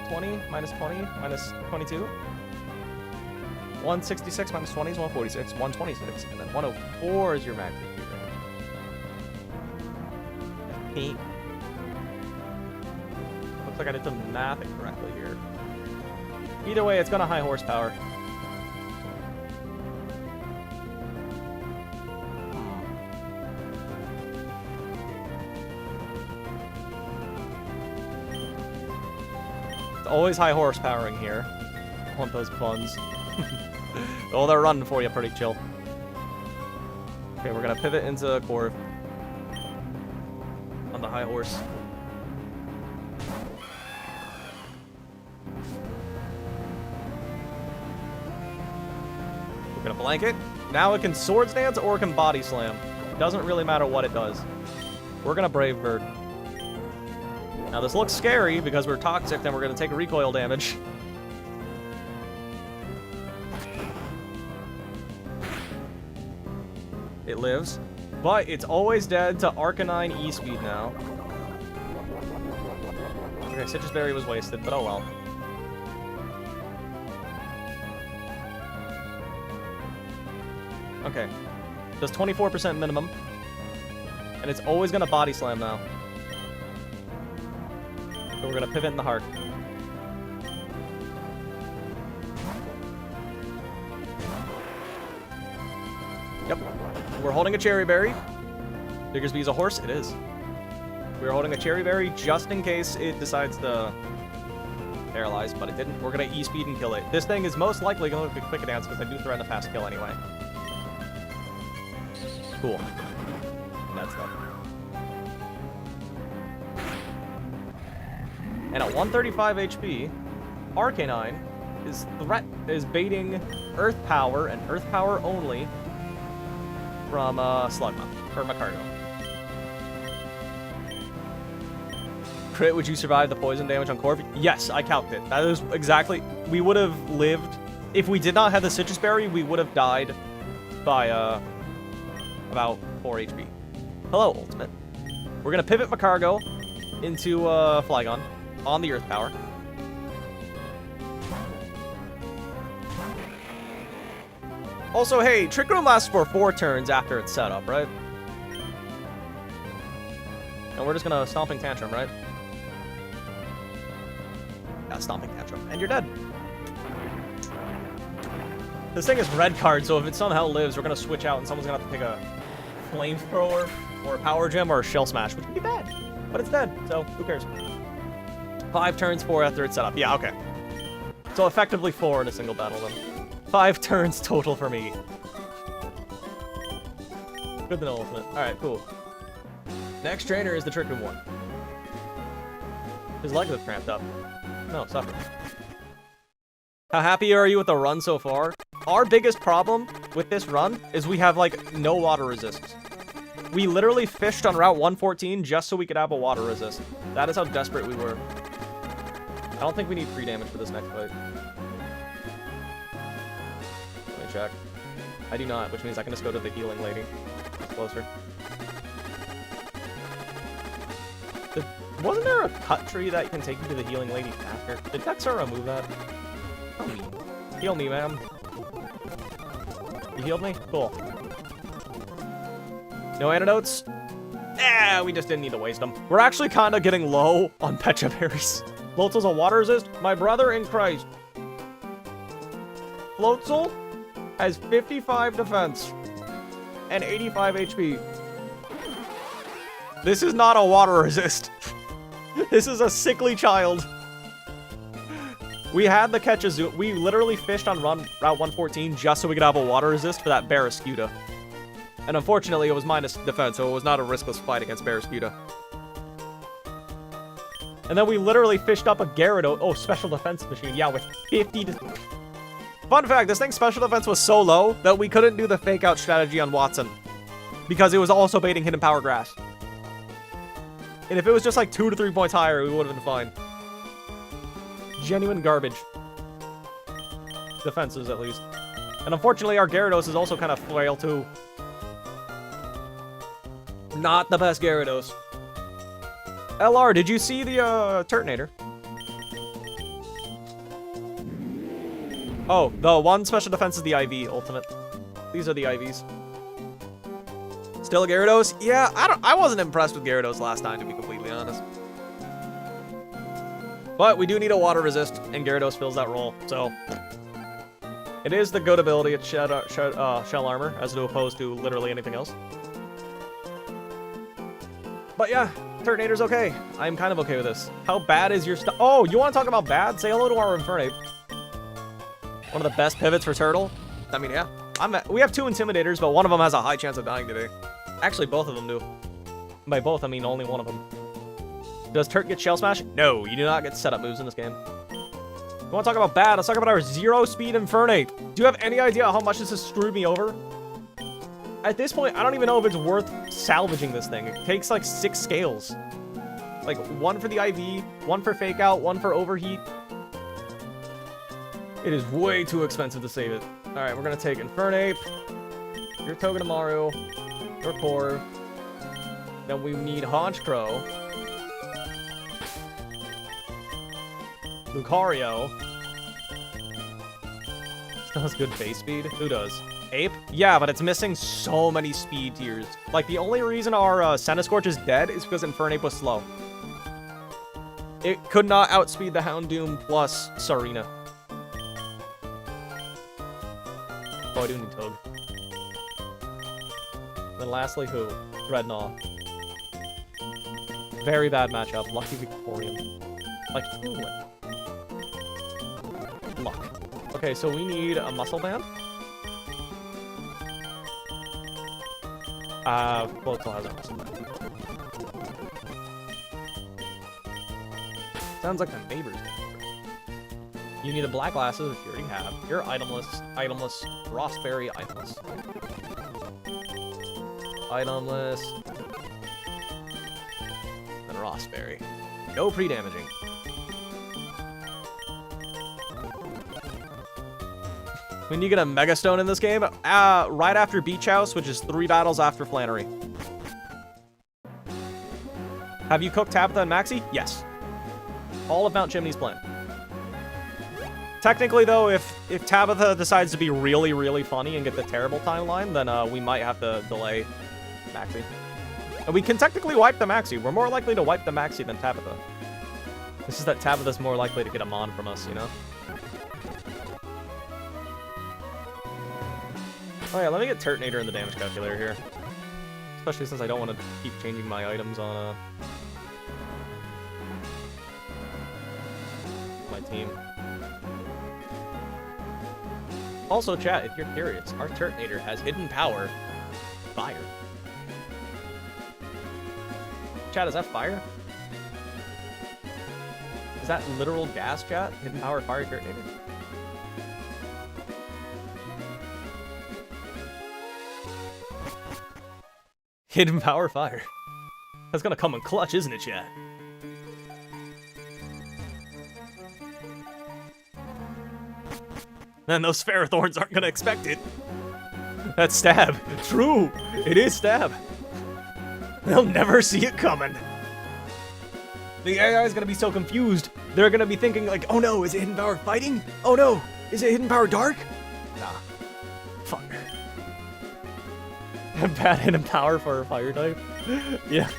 20 minus 20 minus 22. 166 minus 20 is 146. 126. And then 104 is your max HP range. Looks like I did the math incorrectly here. Either way, it's gonna high horsepower. It's always high horsepowering here. I want those buns. Oh, they're running for you pretty chill. Okay, we're gonna pivot into Corv on the high horse. We're gonna blank it. Now it can Swords Dance or it can Body Slam. Doesn't really matter what it does. We're gonna Brave Bird. Now this looks scary because we're toxic, then we're gonna take recoil damage. It lives, but it's always dead to Arcanine E-Speed now. Okay, Citrus Berry was wasted, but oh well. Okay. Does 24% minimum. And it's always gonna Body Slam now. So we're gonna pivot in the heart. Yep. We're holding a Cherry Berry. Diggersby's a horse? It is. We're holding a Cherry Berry just in case it decides to paralyze, but it didn't. We're gonna E-Speed and kill it. This thing is most likely gonna be Quick Dance because I do threaten a fast kill anyway. Cool. And that's done. And at 135 HP, Arcanine is baiting Earth Power and Earth Power only from Slugma or Magcargo. Crit, would you survive the poison damage on Corv? Yes, I calced it. That is exactly. We would have lived if we did not have the Citrus Berry. We would have died by about 4 HP. Hello, Ultimate. We're gonna pivot Magcargo into Flygon on the Earth Power. Also, hey, Trick Room lasts for 4 turns after it's set up, right? And we're just gonna Stomping Tantrum, right? Yeah, Stomping Tantrum. And you're dead. This thing is red card, so if it somehow lives, we're gonna switch out and someone's gonna have to pick a Flamethrower or a Power Gem or a Shell Smash, which would be bad. But it's dead, so who cares? 5 turns, 4 after it's set up. Yeah, okay. So effectively 4 in a single battle then. 5 turns total for me. Good to know, Ultimate. Alright, cool. Next trainer is the Trick Room one. His leg was cramped up. No, suffer. How happy are you with the run so far? Our biggest problem with this run is we have, like, no water resists. We literally fished on Route 114 just so we could have a water resist. That is how desperate we were. I don't think we need free damage for this next fight. Let me check. I do not, which means I can just go to the healing lady. It's closer. Wasn't there a cut tree that can take you to the healing lady faster? Did Dexter remove that? Oh, me. Heal me, ma'am. You healed me? Cool. No antidotes? Eh, we just didn't need to waste them. We're actually kind of getting low on Pecha Berries. Floatzel's a water resist? My brother in Christ. Floatzel has 55 defense and 85 HP. This is not a water resist. This is a sickly child. We had the Ketchazoo. We literally fished on Route 114 just so we could have a water resist for that Barraskewda. And unfortunately, it was minus defense, so it was not a riskless fight against Barraskewda. And then we literally fished up a Gyarados. Oh, special defense machine. Yeah, with 50 to... Fun fact, this thing's special defense was so low that we couldn't do the fake out strategy on Watson. Because it was also baiting Hidden Power Grass. And if it was just like 2 to 3 points higher, we would have been fine. Genuine garbage. Defenses, at least. And unfortunately, our Gyarados is also kind of frail, too. Not the best Gyarados. LR, did you see the, Turtonator? Oh, the one special defense is the IV, Ultimate. These are the IVs. Still a Gyarados? Yeah, I wasn't impressed with Gyarados last time, to be completely honest. But we do need a water resist, and Gyarados fills that role, so... It is the good ability at Shell Armor, as opposed to literally anything else. But yeah, Turtonator's okay. I'm kind of okay with this. How bad is your stuff? Oh, you want to talk about bad? Say hello to our Infernape. One of the best pivots for Turtle. I mean, yeah. We have 2 Intimidators, but one of them has a high chance of dying today. Actually, both of them do. By both, I mean only one of them. Does Turt get Shell Smash? No, you do not get setup moves in this game. You want to talk about bad? Let's talk about our 0-speed Infernape. Do you have any idea how much this has screwed me over? At this point, I don't even know if it's worth salvaging this thing. It takes like 6 scales. Like, 1 for the IV, 1 for fake out, 1 for overheat. It is way too expensive to save it. Alright, we're gonna take Infernape, your Togedemaru, your Corv. Then we need Honchkrow, Lucario. Still has good base speed. Who does? Ape? Yeah, but it's missing so many speed tiers. Like, the only reason our Centiskorch is dead is because Infernape was slow. It could not outspeed the Houndoom plus Sarina. Oh, I do need Toad. Then lastly, who? Dreadnought. Very bad matchup. Lucky Victorian. Like, win. Luck. Okay, so we need a Muscle Band. Well, it still has a Muscle Band. Sounds like the neighbor's name. You need a Black Glasses, which you already have. You're itemless, Frostberry, itemless. Itemless. And Frostberry. No pre-damaging. When you get a Mega Stone in this game, right after Beach House, which is 3 battles after Flannery. Have you cooked Tabitha and Maxi? Yes. All of Mount Chimney's plan. Technically, though, if Tabitha decides to be really, really funny and get the terrible timeline, then we might have to delay Maxi. And we can technically wipe the Maxi. We're more likely to wipe the Maxi than Tabitha. It's just that Tabitha's more likely to get a Mon from us, you know? Oh yeah, let me get Turtonator in the damage calculator here. Especially since I don't want to keep changing my items on my team. Also, chat, if you're curious, our Turtonator has hidden power, fire. Chat, is that fire? Is that literal gas, chat? Hidden power, fire, Turtonator? Hidden power, fire. That's gonna come in clutch, isn't it, chat? And those Ferrothorns aren't gonna expect it. That's stab. True, it is stab. They'll never see it coming. The AI is gonna be so confused. They're gonna be thinking like, oh no, is it hidden power fighting? Oh no, is it hidden power dark? Nah, fire. Bad hidden power for a fire type. Yeah.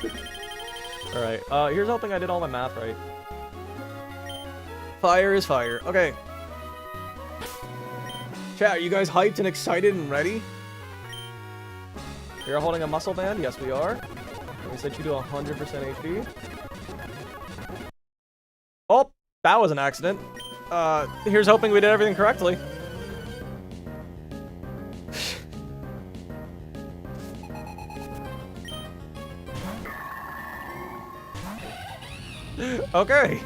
Alright, here's hoping I did all my math right. Fire is fire. Okay. Chat, are you guys hyped and excited and ready? You're holding a muscle band? Yes, we are. We set you to 100% HP. Oh, that was an accident. Here's hoping we did everything correctly. Okay.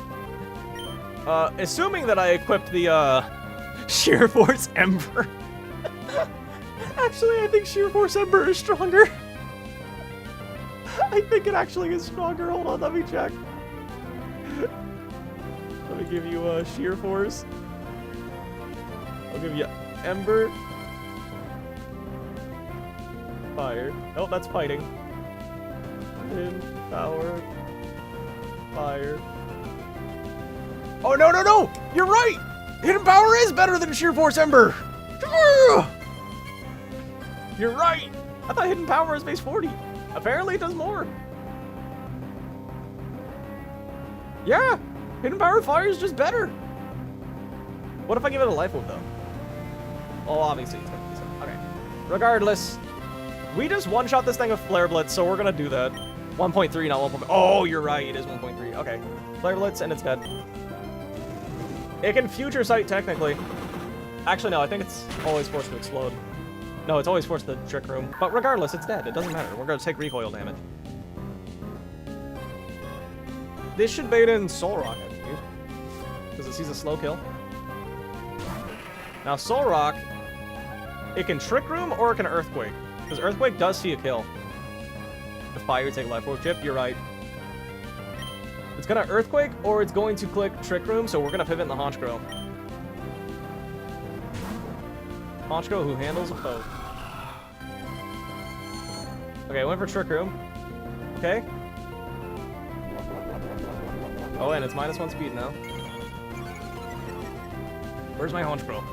Assuming that I equipped the, Sheer Force Ember. Actually, I think Sheer Force Ember is stronger. I think it actually is stronger. Hold on, let me check. Let me give you Sheer Force. I'll give you Ember. Fire. Oh, that's fighting. In power. Fire. Oh, no, no, no! You're right! Hidden power is better than Sheer Force Ember! You're right! I thought hidden power is base 40. Apparently it does more. Yeah! Hidden power fire is just better. What if I give it a life orb, though? Oh, obviously it's gonna be so. Okay. Regardless, we just one-shot this thing with Flare Blitz, so we're gonna do that. 1.3, not 1.5. Oh, you're right. It is 1.3. Okay. Flare Blitz, and it's dead. It can Future Sight, technically. Actually, no. I think it's always forced to explode. No, it's always forced to Trick Room. But regardless, it's dead. It doesn't matter. We're going to take recoil damage. This should bait in Soul Rock, I believe. Because it sees a slow kill. Now, Soul Rock, it can Trick Room or it can Earthquake. Because Earthquake does see a kill. The fire take life orb chip, you're right. It's gonna Earthquake or it's going to click Trick Room, so we're gonna pivot in the Honchkrow. Honchkrow who handles a foe. Okay, I went for Trick Room. Okay. Oh, and it's -1 speed now. Where's my Honchkrow?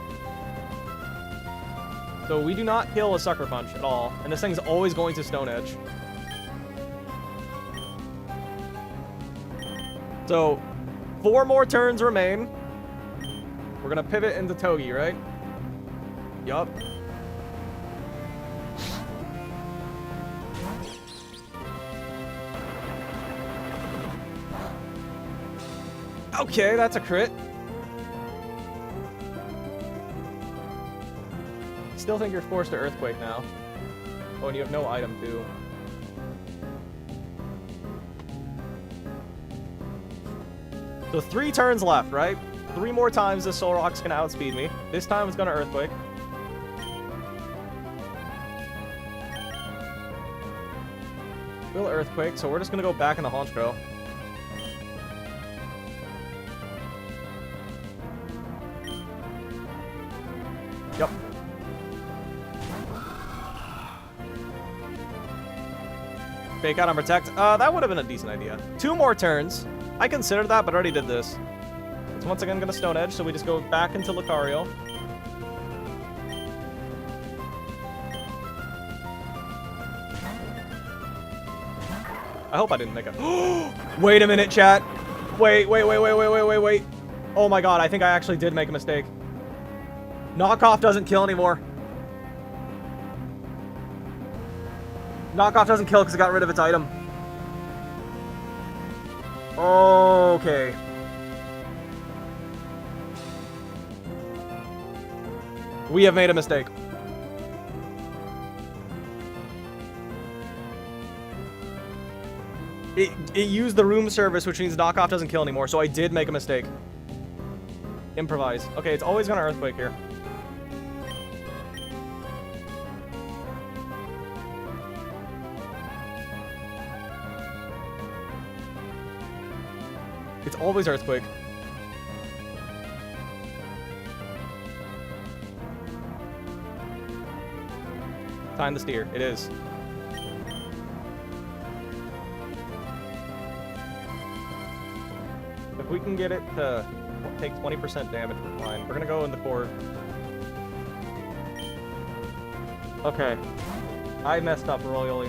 So we do not kill a Sucker Punch at all, and this thing's always going to Stone Edge. So, 4 more turns remain. We're gonna pivot into Togi, right? Yup. Okay, that's a crit. Still think you're forced to Earthquake now. Oh, and you have no item too. So 3 turns left, right? 3 more times this Solrock's gonna outspeed me. This time it's gonna Earthquake. Will Earthquake, so we're just gonna go back in the Honchkrow. Yep. Fake out on Protect. That would have been a decent idea. 2 more turns. I considered that, but I already did this. It's once again gonna Stone Edge, so we just go back into Lucario. I hope I didn't make a... Wait a minute, chat. Wait. Oh my god, I think I actually did make a mistake. Knockoff doesn't kill anymore. Knockoff doesn't kill because it got rid of its item. Okay. We have made a mistake. It used the room service, which means knockoff doesn't kill anymore, so I did make a mistake. Improvise. Okay, it's always gonna Earthquake here. It's always Earthquake. Time to steer. It is. If we can get it to take 20% damage, we're fine. We're gonna go in the core. Okay. I messed up royally.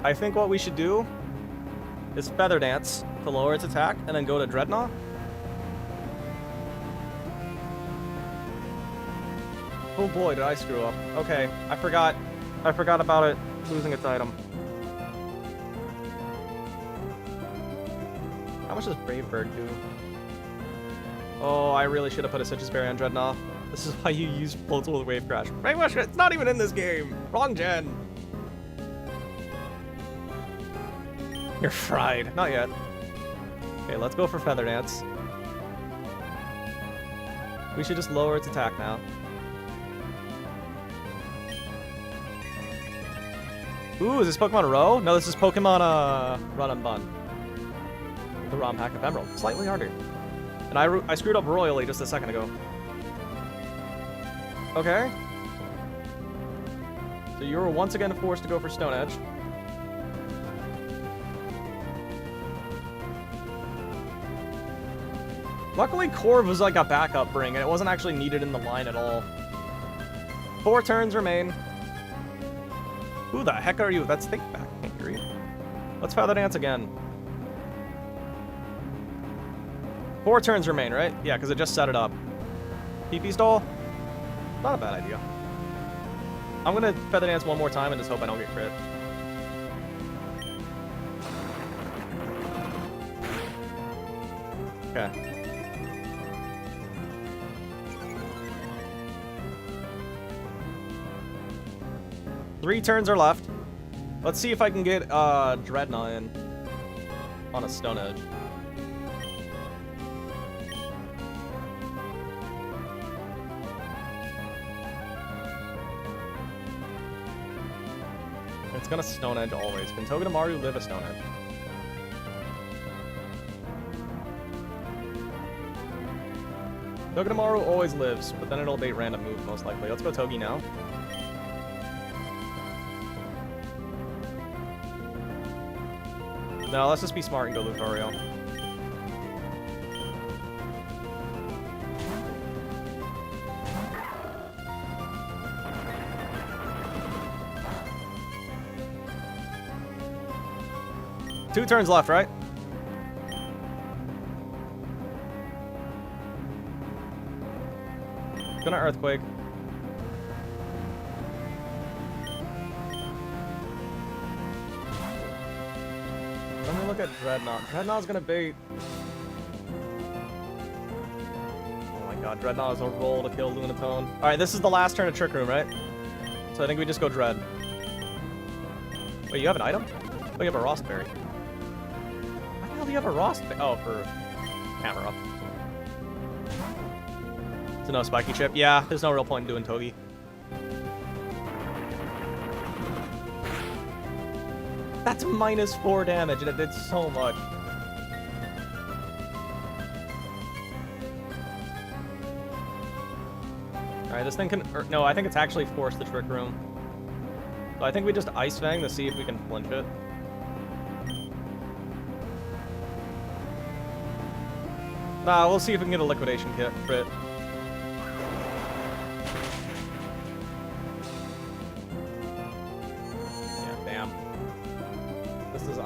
I think what we should do is Feather Dance to lower its attack, and then go to Dreadnought. Oh boy, did I screw up. Okay, I forgot about it losing its item. How much does Brave Bird do? Oh, I really should have put a Citrus Berry on Dreadnought. This is why you use Floatzel with Wave Crash. Brainwash, it's not even in this game! Wrong gen! You're fried. Not yet. Okay, let's go for Feather Dance. We should just lower its attack now. Ooh, is this Pokemon Row? No, this is Pokemon Run and Bun. The ROM hack of Emerald. Slightly harder. And I screwed up royally just a second ago. Okay. So you were once again forced to go for Stone Edge. Luckily, Corv was like a backup bring, and it wasn't actually needed in the line at all. 4 turns remain. Who the heck are you? That's Think Back. Can't hear you. Let's Feather Dance again. 4 turns remain, right? Yeah, because it just set it up. PP stall? Not a bad idea. I'm gonna Feather Dance one more time and just hope I don't get crit. Okay. Three turns are left. Let's see if I can get Dreadnought in. on a Stone Edge. It's gonna Stone Edge always. Can Togedemaru live a Stone Edge? Togedemaru always lives, but then it'll bait random moves most likely. Let's go Togi now. No, let's just be smart and go Lucario. Two turns left, right? Gonna Earthquake. Let me look at Dreadnought. Dreadnought's gonna bait. Oh my god, Dreadnought is a roll to kill Lunatone. Alright, this is the last turn of Trick Room, right? So I think we just go Dread. Wait, you have an item? Oh, you have a Rostberry. Why the hell do you have a Rostberry? Oh, for camera. So no Spiky Chip. Yeah, there's no real point in doing Togi. That's -4 damage, and it did so much. Alright, this thing can... no, I think it's actually forced the Trick Room. So I think we just Ice Fang to see if we can flinch it. Nah, we'll see if we can get a Liquidation Kit for it.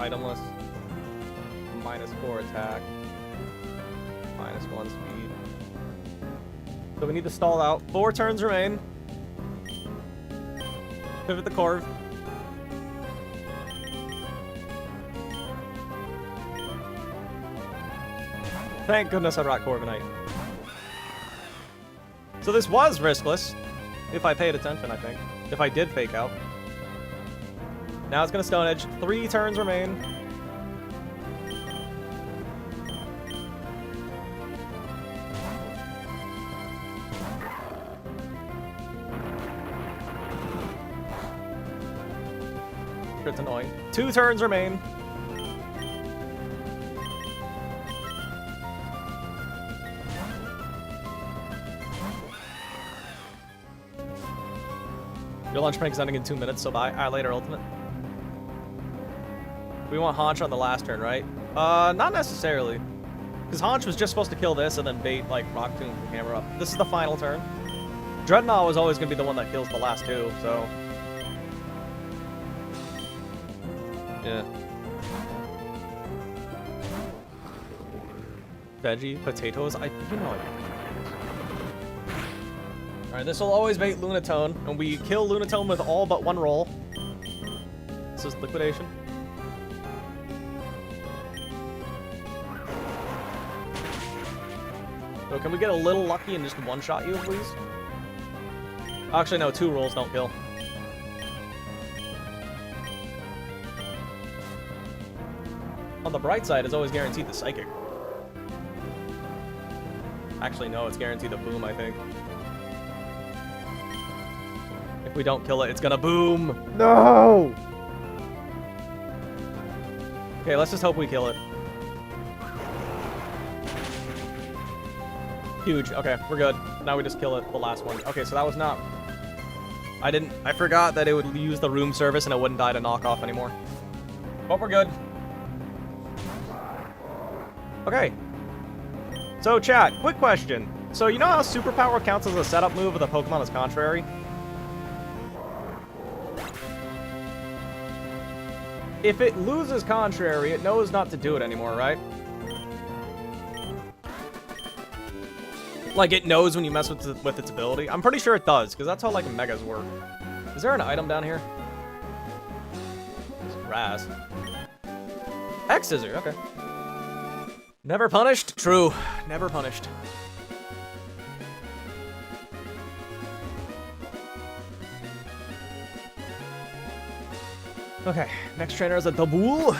Itemless. -4 attack. -1 speed. So we need to stall out. 4 turns remain. Pivot the Corv. Thank goodness I brought Corviknight. So this was riskless. If I paid attention, I think. If I did fake out. Now it's gonna Stone Edge. 3 turns remain. It's annoying. 2 turns remain. Your lunch break is ending in 2 minutes, so bye. Alright, later, Ultimate. We want Haunch on the last turn, right? Not necessarily. Because Haunch was just supposed to kill this and then bait, like, Rock Tomb from camera up. This is the final turn. Dreadnought was always going to be the one that kills the last 2, so... yeah. Veggie, potatoes, you know it. Alright, this will always bait Lunatone, and we kill Lunatone with all but 1 roll. This is Liquidation. So can we get a little lucky and just one-shot you, please? Actually, no, 2 rolls don't kill. On the bright side, it's always guaranteed the Psychic. Actually, no, it's guaranteed the Boom, I think. If we don't kill it, it's gonna Boom! No! Okay, let's just hope we kill it. Huge. Okay, we're good. Now we just kill it, the last one. Okay, so that was not... I forgot that it would use the room service and it wouldn't die to knockoff anymore. But we're good. Okay. So, chat, quick question. So, you know how Superpower counts as a setup move if the Pokemon is contrary? If it loses contrary, it knows not to do it anymore, right? Like, it knows when you mess with its ability. I'm pretty sure it does, because that's how, like, Megas work. Is there an item down here? It's grass. X-Scissor, okay. Never punished? True. Never punished. Okay, next trainer is a Daboul.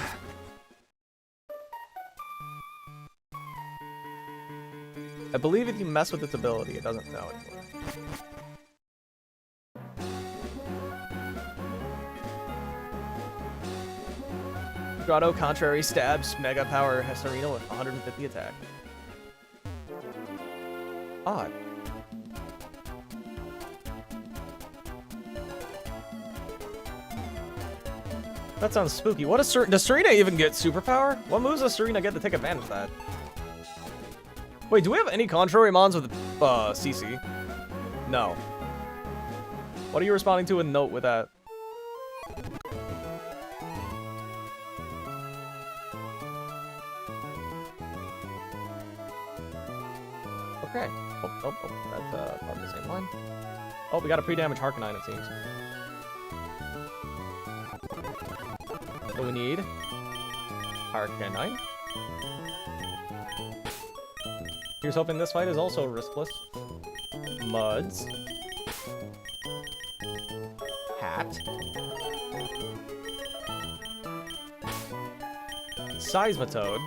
believe if you mess with its ability, it doesn't know anymore. Grotto contrary stabs Mega Power Hesperino with 150 attack. Odd. That sounds spooky. What does Serena even get superpower? What moves does Serena get to take advantage of that? Wait, do we have any contrary mons with CC? No. What are you responding to a note with that? Okay. Oh, that's part of the same line. Oh, we got a pre-damage Harkonine, it seems. So we need Harkonine. Here's hoping this fight is also riskless. Muds. Hat. Seismitoad.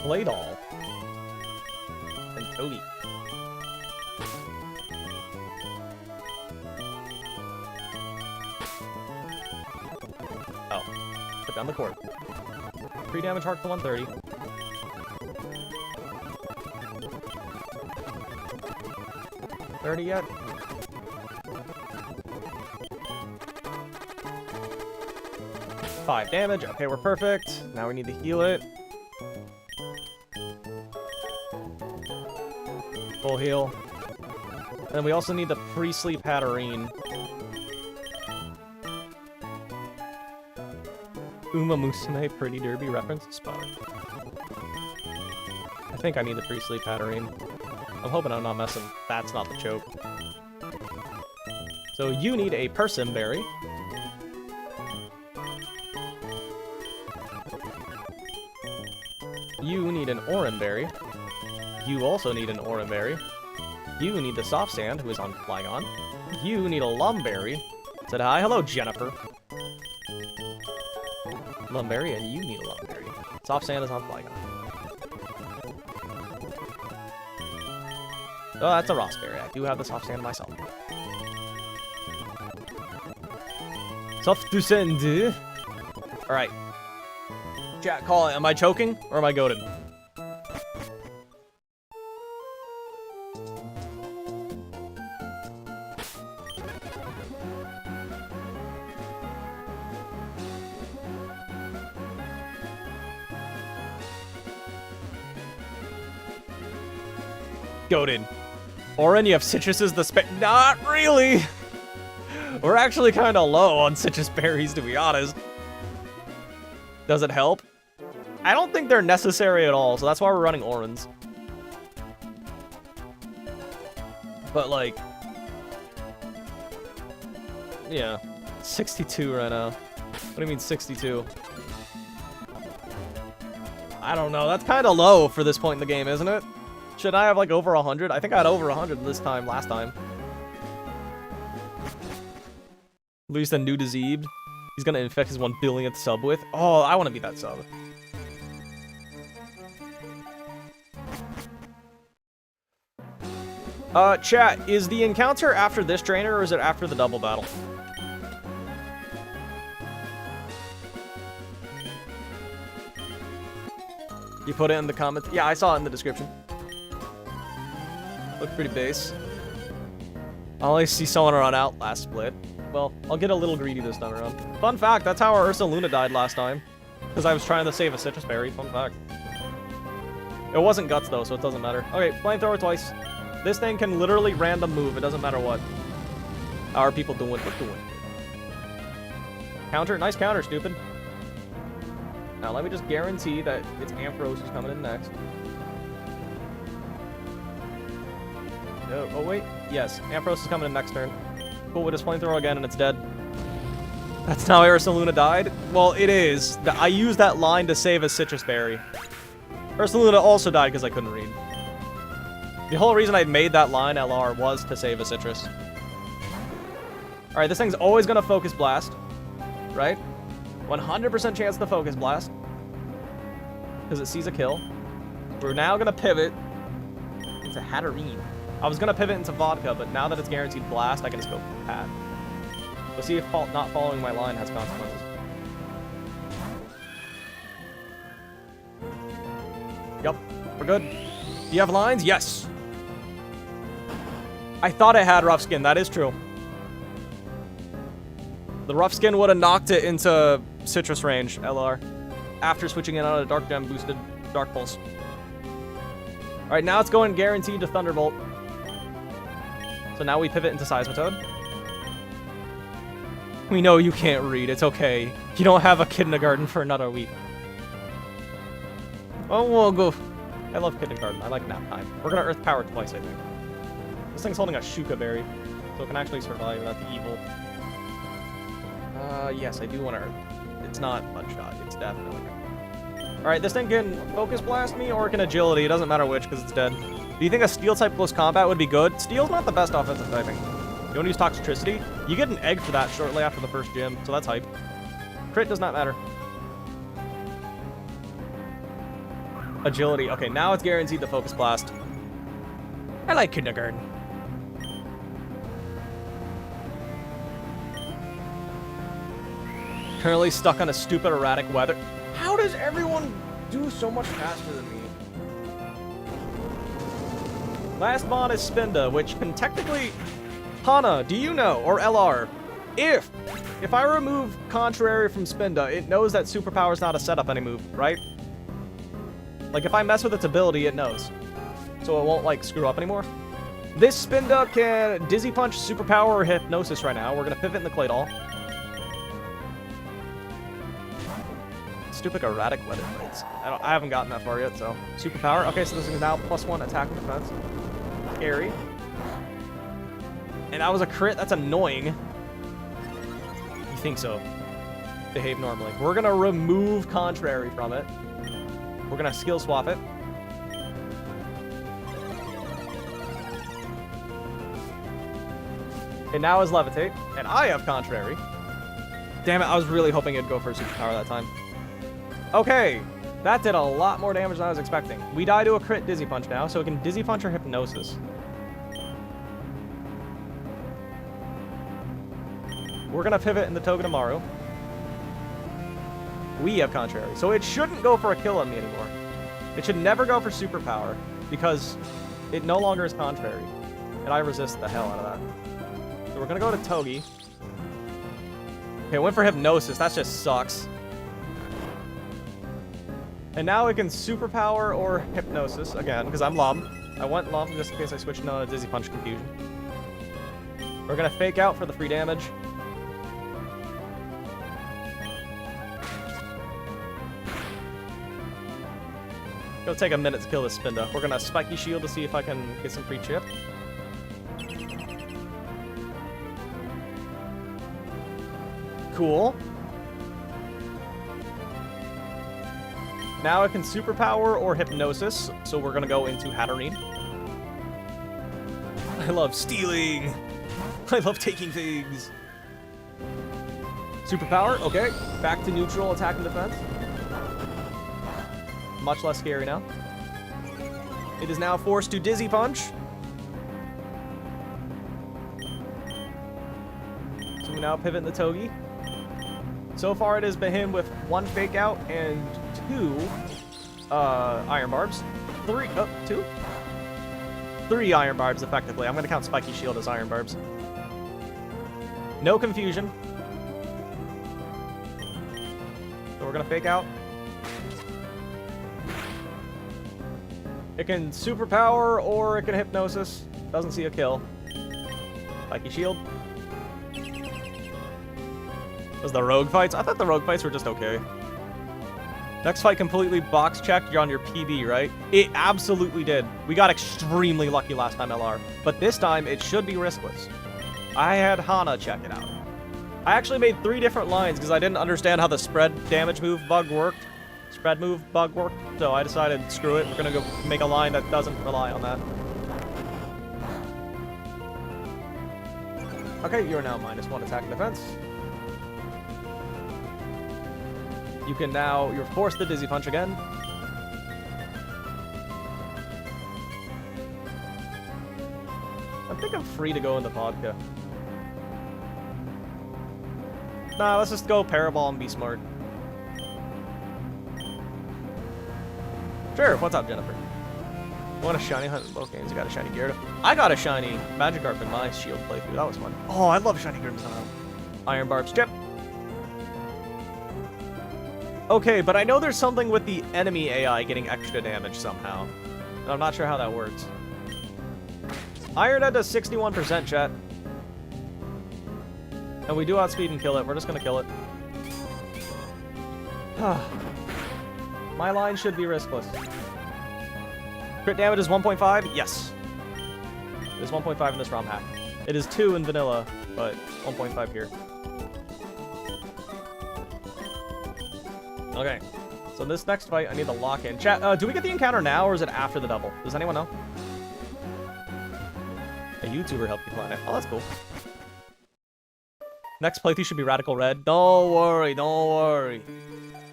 Claydol. And Toady. Oh. Put down the cord. 3 damage Hark to 130. Yet? Five damage. Okay, we're perfect. Now we need to heal it. Full heal. And we also need the pre-sleep Hatterene. Uma Musume Pretty Derby reference spot. I think I need the pre-sleep Hatterene. I'm hoping I'm not messing. That's not the choke. So you need a Persim Berry. You need an Oran Berry. You also need an Oran Berry. You need the Soft Sand, who is on Flygon. You need a Lumberry. Said hi. Hello, Jennifer. Lumberry, and you need a Lumberry. Soft Sand is on Flygon. Oh, that's a Rossberry. I do have the Soft Sand myself. Soft to send. Alright. Chat, call it. Am I choking or am I goated? Goated. Oren, you have citruses the Not really! We're actually kind of low on citrus berries, to be honest. Does it help? I don't think they're necessary at all, so that's why we're running Orens. But, like... yeah. 62 right now. What do you mean 62? I don't know. That's kind of low for this point in the game, isn't it? Should I have, like, over 100? I think I had over 100 this time, last time. Lose the new Dzeeb. He's gonna infect his 1 billionth sub with. Oh, I want to be that sub. Chat, is the encounter after this trainer, or is it after the double battle? You put it in the comments? Yeah, I saw it in the description. Looked pretty base. I only see someone run out last split. Well, I'll get a little greedy this time around. Fun fact, that's how our Ursaluna died last time. Because I was trying to save a citrus berry. Fun fact. It wasn't guts though, so it doesn't matter. Okay, flamethrower twice. This thing can literally random move. It doesn't matter what. How are people doing? We're doing. Counter. Nice counter, stupid. Now let me just guarantee that it's Ampharos who's coming in next. Oh wait. Yes, Ampharos is coming in next turn. Cool, with his flamethrower again and it's dead. That's not how Ursaluna died? Well, it is. I used that line to save a citrus berry. Ursaluna also died because I couldn't read. The whole reason I made that line LR was to save a citrus. Alright, this thing's always gonna focus blast. Right? 100% chance to focus blast. because it sees a kill. We're now going to pivot into Hatterene. I was going to pivot into Vodka, but now that it's guaranteed Blast, I can just go Hat. We'll see if not following my line has consequences. Yup, we're good. Do you have lines? Yes. I thought it had Rough Skin. That is true. The Rough Skin would have knocked it into Citrus range, LR, after switching it on a Dark Gem boosted Dark Pulse. Alright, now it's going guaranteed to Thunderbolt. So now we pivot into Seismitoad. We know you can't read. It's okay. You don't have a kindergarten for another week. Oh, we'll go. I love kindergarten. I like nap time. We're going to Earth Power twice, I think. This thing's holding a Shuka Berry, so it can actually survive without the evil. Yes, I do want to Earth. It's not Mudshot. It's definitely. Alright, this thing can Focus Blast me or it can Agility. It doesn't matter which because it's dead. Do you think a Steel type close combat would be good? Steel's not the best offensive typing. You want to use Toxtricity? You get an egg for that shortly after the first gym, so that's hype. Crit does not matter. Agility. Okay, now it's guaranteed the Focus Blast. I like kindergarten. Currently stuck on a stupid erratic weather. How does everyone do so much faster than me? Last Mon is Spinda, which can technically... Hana, do you know, or LR, if I remove Contrary from Spinda, it knows that Superpower is not a setup any move, right? Like, if I mess with its ability, it knows. So it won't, like, screw up anymore. This Spinda can Dizzy Punch, Superpower, or Hypnosis right now. We're going to pivot in the Claydol. Stupid erratic weather plates. I haven't gotten that far yet, so. Superpower. Okay, so this is now +1 attack and defense. Scary. And that was a crit. That's annoying. You think so? Behave normally. We're going to remove Contrary from it. We're going to skill swap it. And now is Levitate. And I have Contrary. Damn it, I was really hoping it'd go for a Superpower that time. Okay. That did a lot more damage than I was expecting. We die to a crit Dizzy Punch now, so it can Dizzy Punch or Hypnosis. We're going to pivot in the Togedemaru. We have Contrary. So it shouldn't go for a kill on me anymore. It should never go for Superpower because it no longer is Contrary. And I resist the hell out of that. So we're going to go to Togi. Okay, went for Hypnosis. That just sucks. And now it can Superpower or Hypnosis again because I'm Lum. I went Lum just in case I switched to Dizzy Punch Confusion. We're going to Fake Out for the free damage. It'll take a minute to kill this Spinda. We're gonna Spiky Shield to see if I can get some free chip. Cool. Now it can Superpower or Hypnosis, so we're gonna go into Hatterene. I love stealing. I love taking things. Superpower, okay. Back to neutral attack and defense. Much less scary now. It is now forced to Dizzy Punch. So we now pivot in the Togi. So far it has been him with 1 Fake Out and 2 Iron Barbs. 2? 3 Iron Barbs effectively. I'm going to count Spiky Shield as Iron Barbs. No confusion. So we're going to Fake Out. It can Superpower or it can Hypnosis. Doesn't see a kill. Spiky Shield. Does the Rogue fights? I thought the Rogue fights were just okay. Next fight completely box checked. You're on your PB, right? It absolutely did. We got extremely lucky last time, LR. But this time, it should be riskless. I had Hana check it out. I actually made 3 different lines because I didn't understand how the spread damage move bug worked. Spread move bug worked, so I decided, screw it, we're gonna go make a line that doesn't rely on that. Okay, you're now -1 attack and defense. You can now, you're forced to Dizzy Punch again. think I'm free to go in the vodka. Nah, let's just go Parabol and be smart. Sure, what's up, Jennifer? You want a shiny hunt in both games? You got a shiny Gyarados. I got a shiny Magikarp in my Shield playthrough. That was fun. Oh, I love shiny Gyarados somehow. Iron Barbs. Chip. Okay, but I know there's something with the enemy AI getting extra damage somehow. And I'm not sure how that works. Iron Head does 61%, chat. And we do outspeed and kill it. We're just gonna kill it. My line should be riskless. Crit damage is 1.5? Yes. It is 1.5 in this ROM hack. It is 2 in vanilla, but 1.5 here. Okay. So this next fight, I need to lock in. Chat, do we get the encounter now, or is it after the double? Does anyone know? A YouTuber helped you plan it. Oh, that's cool. Next playthrough should be Radical Red. Don't worry, don't worry.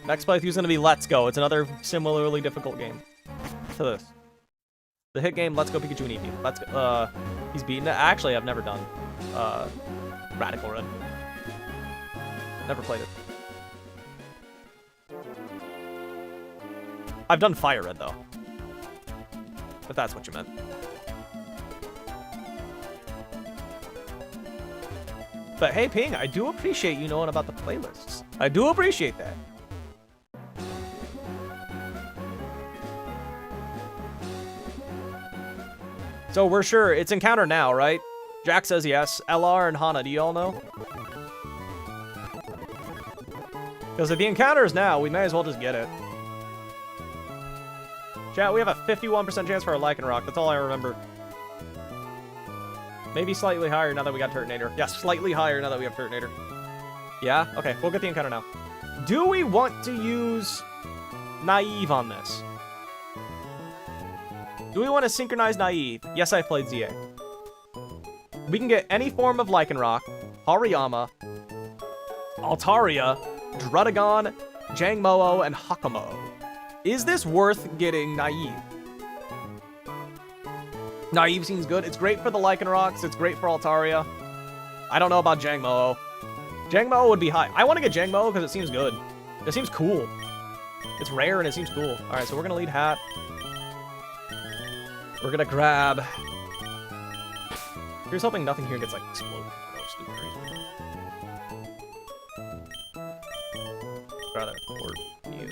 Next playthrough is going to be Let's Go. It's another similarly difficult game to this. The hit game, Let's Go Pikachu and Eevee. Let's go. He's beaten it. Actually, I've never done Radical Red. Never played it. I've done Fire Red, though. But that's what you meant. But hey, Ping, I do appreciate you knowing about the playlists. I do appreciate that. So we're sure it's encounter now, right? Jack says yes. LR and Hana, do you all know? Because if the encounter is now, we may as well just get it. Chat, we have a 51% chance for a Lycanroc. That's all I remember. Maybe slightly higher now that we got Turtonator. Yeah, slightly higher now that we have Turtonator. Yeah? Okay, we'll get the encounter now. Do we want to use Naive on this? Do we want to synchronize Naive? Yes, I've played ZA. We can get any form of Lycanroc, Hariyama, Altaria, Druddigon, Jangmo-o, and Hakamo. Is this worth getting Naive? Naive seems good. It's great for the Lycanrocs. It's great for Altaria. I don't know about Jangmo-o. Jangmo-o would be high. I want to get Jangmo-o because it seems good. It seems cool. It's rare and it seems cool. All right, so we're going to lead Hat. We're going to grab... Here's hoping nothing here gets, like, exploded. No stupid reason. Rather, or you.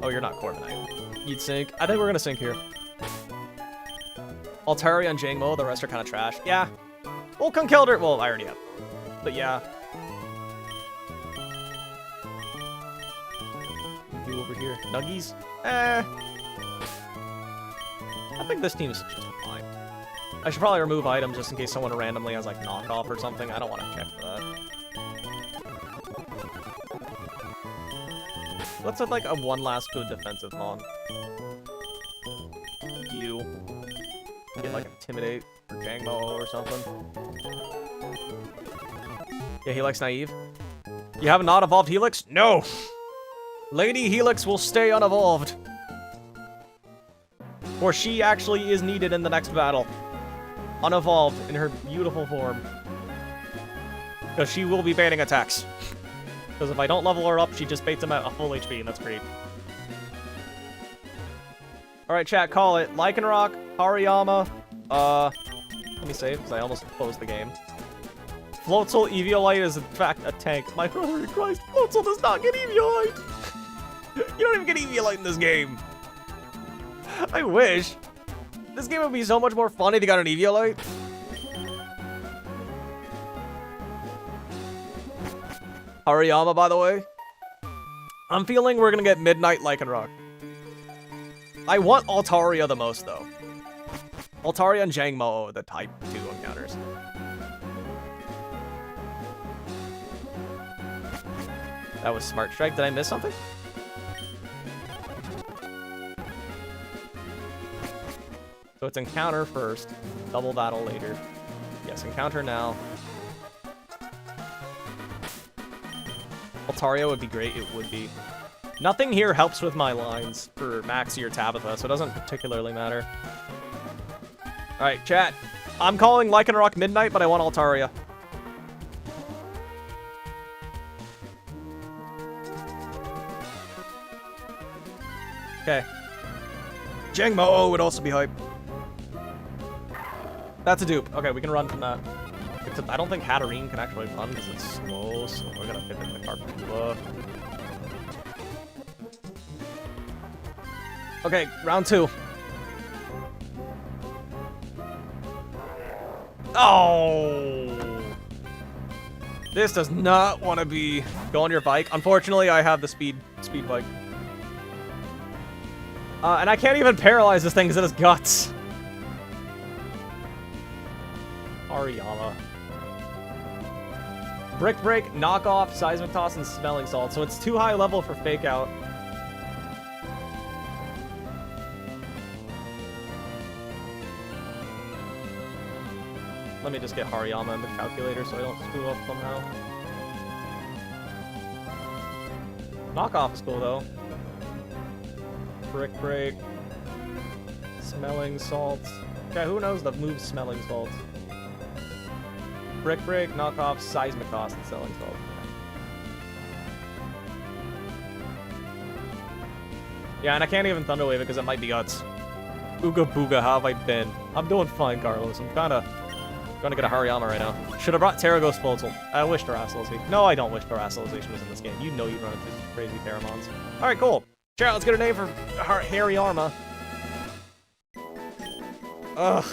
Oh, you're not Corviknight. You'd sink. I think we're gonna sink here. Altaria and Jangmo, the rest are kind of trash. Yeah. Well, Conkeldurr. Well, I already have. But yeah. Do over here. Nuggies? I think this team is just fine. I should probably remove items just in case someone randomly has, like, knockoff or something. I don't want to check for that. Let's have, like, a one last good defensive Mon. You. Get, like, Intimidate or Jangmo or something. Yeah, he likes Naive. You have a not evolved Helix? No! Lady Helix will stay unevolved. For she actually is needed in the next battle. Unevolved in her beautiful form. Because she will be banning attacks. Because if I don't level her up, she just baits him at a full HP, and that's great. Alright, chat, call it. Lycanroc, Hariyama, let me save, because I almost closed the game. Floatzel Eviolite is, in fact, a tank. My brother in Christ, Floatzel does not get Eviolite! You don't even get Eviolite in this game! I wish. This game would be so much more fun if you got an Eviolite. Hariyama, by the way. I'm feeling we're gonna get Midnight Lycanroc. I want Altaria the most, though. Altaria and Jangmo-o are the type 2 encounters. That was Smart Strike. Did I miss something? So it's encounter first, double battle later. Yes, encounter now. Altaria would be great, it would be. Nothing here helps with my lines for Maxi or Tabitha, so it doesn't particularly matter. Alright, chat. I'm calling Lycanroc Midnight, but I want Altaria. Okay. Jangmo would also be hype. That's a dupe. Okay, we can run from that. Except I don't think Hatterene can actually run because it's slow, so we're gonna pivot the Carpula. Okay, round 2. Oh! This does not want to be... Go on your bike. Unfortunately, I have the speed bike. And I can't even paralyze this thing because it has guts. Hariyama. Brick Break, Knock Off, Seismic Toss, and Smelling Salt. So it's too high level for Fake Out. Let me just get Hariyama in the calculator so I don't screw up somehow. Knock Off is cool though. Brick Break. Smelling Salt. Okay, who knows the move Smelling Salt? Brick Break, Knock Off, Seismic Toss, and Smelling Salt. Yeah, and I can't even Thunder Wave it because it might be guts. Ooga Booga, how have I been? I'm doing fine, Carlos. I'm kinda gonna get a Hariyama right now. Should have brought Terraghost Voltal. I wish Terrasolization. No, I don't wish Terrasolization was in this game. You know you'd run into these crazy Pheromones. Alright, cool. Chat, let's get a name for Hariyama. Ugh.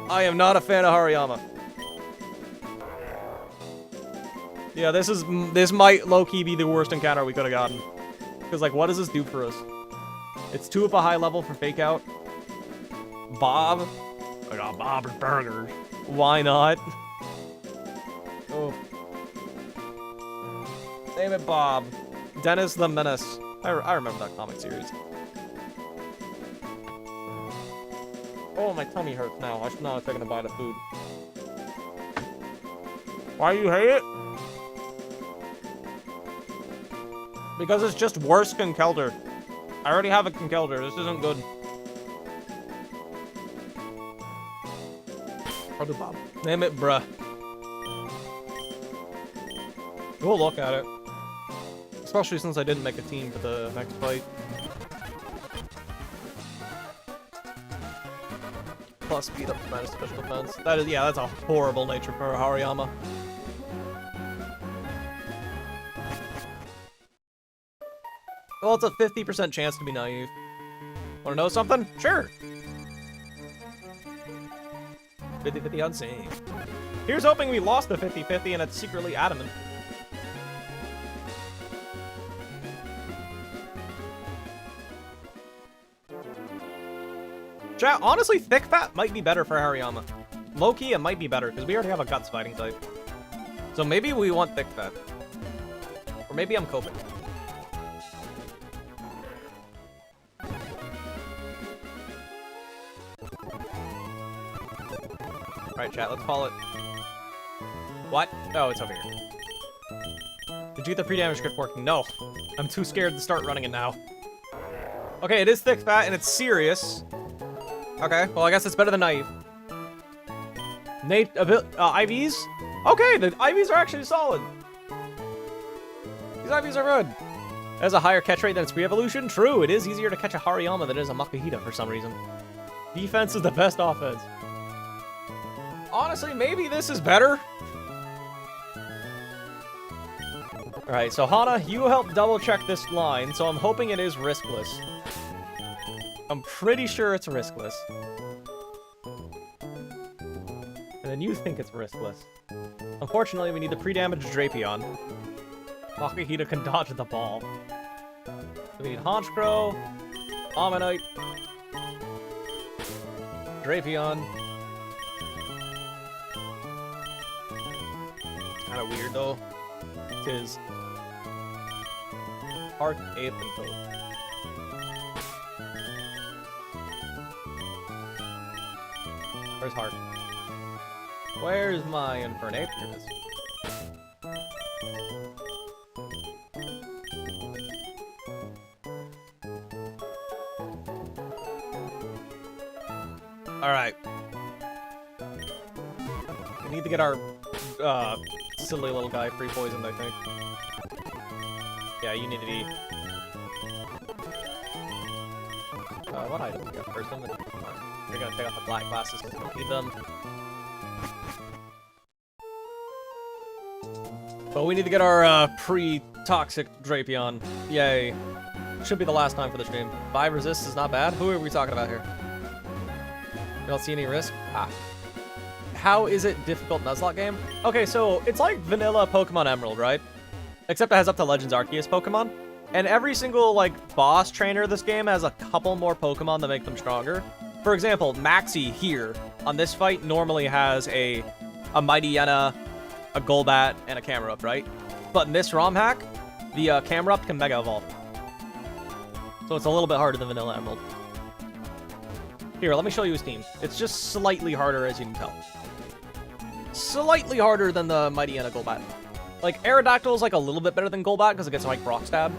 I am not a fan of Hariyama. Yeah, this might low-key be the worst encounter we could have gotten. Because, like, what does this do for us? It's 2 up a high level for Fake Out. Bob. I got Bob's Burgers. Why not? Oh. Name it Bob. Dennis the Menace. I remember that comic series. Oh, my tummy hurts now. I should not have taken a bite of food. Why do you hate it? Because it's just worse than Conkeldurr. I already have a Conkeldurr. This isn't good. I'll do Bob. Name it bruh. We'll look at it. Especially since I didn't make a team for the next fight. Plus speed up to minus special defense. That is, yeah, that's a horrible nature for Hariyama. Well, it's a 50% chance to be naive. Wanna know something? Sure. 50-50 on save. Here's hoping we lost the 50-50 and it's secretly adamant. Chat, honestly, Thick Fat might be better for Hariyama. Low-key, it might be better, because we already have a Guts fighting type. So maybe we want Thick Fat. Or maybe I'm coping. Alright, chat, let's call it. What? Oh, it's over here. Did you get the pre-damage script working? No. I'm too scared to start running it now. Okay, it is Thick Fat, and it's serious. Okay, well, I guess it's better than Naive. IVs? Okay, the IVs are actually solid. These IVs are good. It has a higher catch rate than its pre-evolution. True, it is easier to catch a Hariyama than it is a Makuhita for some reason. Defense is the best offense. Honestly, maybe this is better. Alright, so Hana, you helped double-check this line, so I'm hoping it is riskless. I'm pretty sure it's riskless. And then you think it's riskless. Unfortunately, we need the pre-damage Drapion. Makuhita can dodge the ball. So we need Honchkrow, Ammonite, Drapion. It's kind of weird though, because Arc, Ape, and Toad. Where's Heart? Where's my Infernape? Here it is. Alright. We need to get our, silly little guy free poisoned, I think. Yeah, you need to be... what items we got first? You're gonna take off the black glasses because we don't need them. But we need to get our, pre-toxic Drapion. Yay. Should be the last time for the stream. 5 resists is not bad. Who are we talking about here? You don't see any risk? Ah. How is it difficult Nuzlocke game? Okay, so it's like vanilla Pokemon Emerald, right? Except it has up to Legends Arceus Pokemon. And every single, like, boss trainer of this game has a couple more Pokemon that make them stronger. For example, Maxi here on this fight normally has a Mighty Yena, a Golbat, and a Camerupt, right? But in this ROM hack, the Camerupt can Mega Evolve. So it's a little bit harder than Vanilla Emerald. Here, let me show you his team. It's just slightly harder, as you can tell. Slightly harder than the Mighty Yena Golbat. Like, Aerodactyl is like a little bit better than Golbat because it gets like Rock Stab.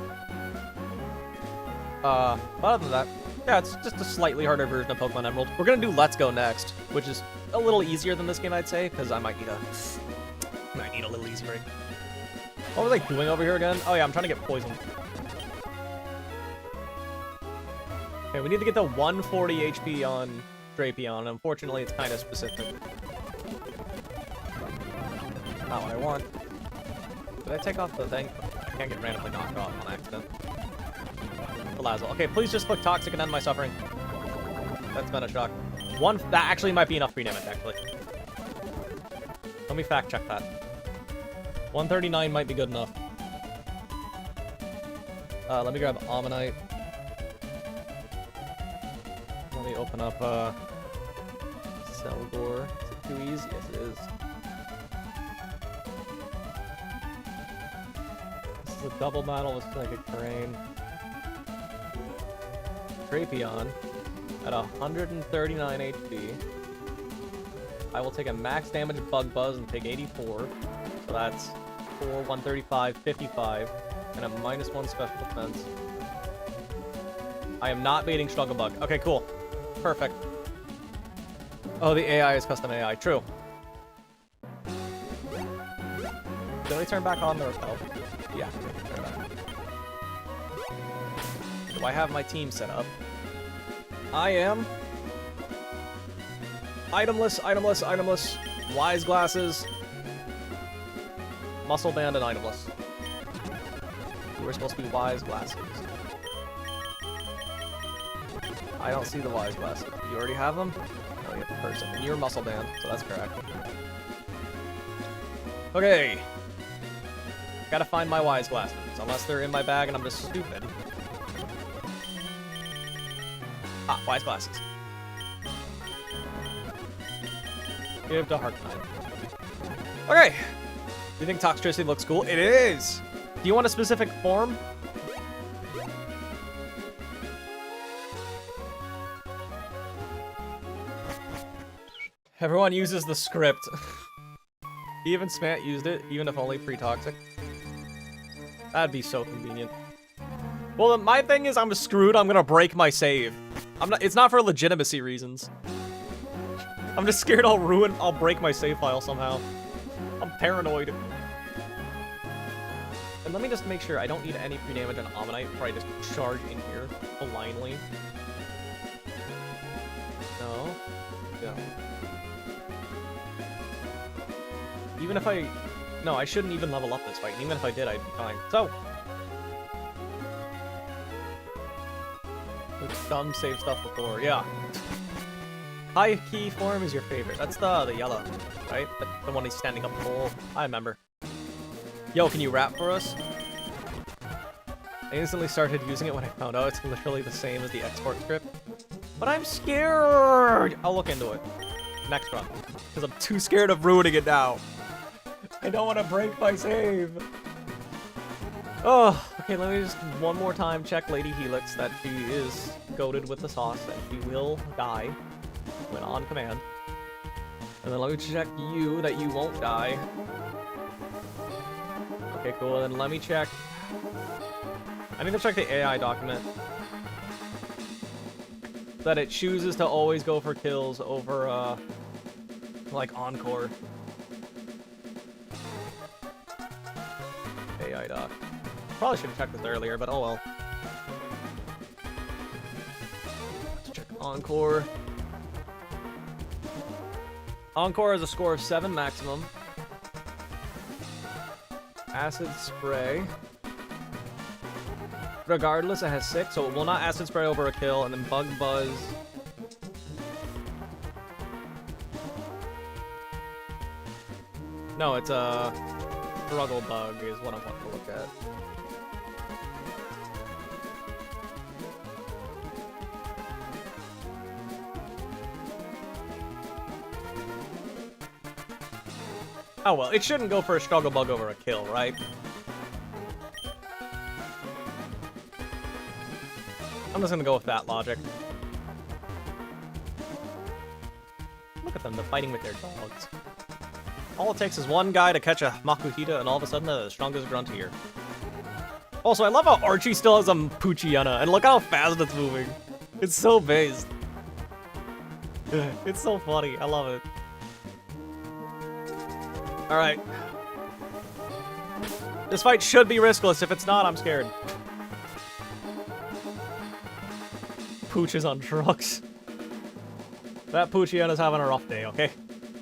But other than that, yeah, it's just a slightly harder version of Pokemon Emerald. We're gonna do Let's Go next, which is a little easier than this game, I'd say, because I might need a little easy break. What was I doing over here again? Oh yeah, I'm trying to get poisoned. Okay, we need to get the 140 HP on Drapion. Unfortunately, it's kind of specific. Not what I want. Did I take off the thing? I can't get randomly knocked off on accident. Palazzle. Okay, please just click Toxic and end my suffering. That's been a shock. That actually might be enough free damage, actually. Let me fact check that. 139 might be good enough. Let me grab Ammonite. Let me open up, Selgor. Is it too easy? Yes, it is. This is a double battle with Psychic Terrain. Drapion at 139 HP. I will take a max damage Bug Buzz and take 84. So that's 4, 135, 55, and a -1 special defense. I am not baiting Struggle Bug. Okay, cool. Perfect. Oh, the AI is custom AI. True. Did I turn back on the repel? Yeah. Turn back. Do I have my team set up? I am. Itemless, itemless, itemless. Wise Glasses. Muscle Band and itemless. We're supposed to be Wise Glasses. I don't see the Wise Glasses. You already have them? Oh, you have the person. And you're Muscle Band, so that's correct. Okay. Gotta find my Wise Glasses, unless they're in my bag and I'm just stupid. Ah, Wise Glasses. Give to Harknine. Okay. Do you think Toxtricity looks cool? It is! Do you want a specific form? Everyone uses the script. Even Smant used it, even if only pre-toxic. That'd be so convenient. Well, my thing is I'm screwed. I'm gonna break my save. It's not for legitimacy reasons. I'm just scared I'll break my save file somehow. I'm paranoid. And let me just make sure I don't need any pre-damage on Ammonite before I just charge in here blindly. No. No. Even if no, I shouldn't even level up this fight. Even if I did, I'd be fine. So. We've done save stuff before, yeah. High key form is your favorite. That's the yellow, right? The one he's standing up full. I remember. Yo, can you rap for us? I instantly started using it when I found out it's literally the same as the export script. But I'm scared! I'll look into it. Next run. Because I'm too scared of ruining it now. I don't want to break my save. Oh, okay, let me just one more time check Lady Helix that she is goated with the sauce and she will die when on command. And then let me check you that you won't die. Okay, cool. Then let me check. I need to check the AI document. that it chooses to always go for kills over, like, Encore. AI doc. Probably should have checked this earlier, but oh well. Let's check Encore. Encore has a score of 7 maximum. Acid Spray. Regardless, it has 6, so it will not Acid Spray over a kill, and then Bug Buzz. No, it's a Struggle Bug is what I want to look at. Oh well, it shouldn't go for a Struggle Bug over a kill, right? I'm just gonna go with that logic. Look at them, they're fighting with their dogs. All it takes is one guy to catch a Makuhita, and all of a sudden they're the strongest grunt here. Also, I love how Archie still has a Poochyena, and look how fast it's moving. It's so based. It's so funny, I love it. Alright. This fight should be riskless. If it's not, I'm scared. Pooch is on drugs. That Poochyena's having a rough day, okay?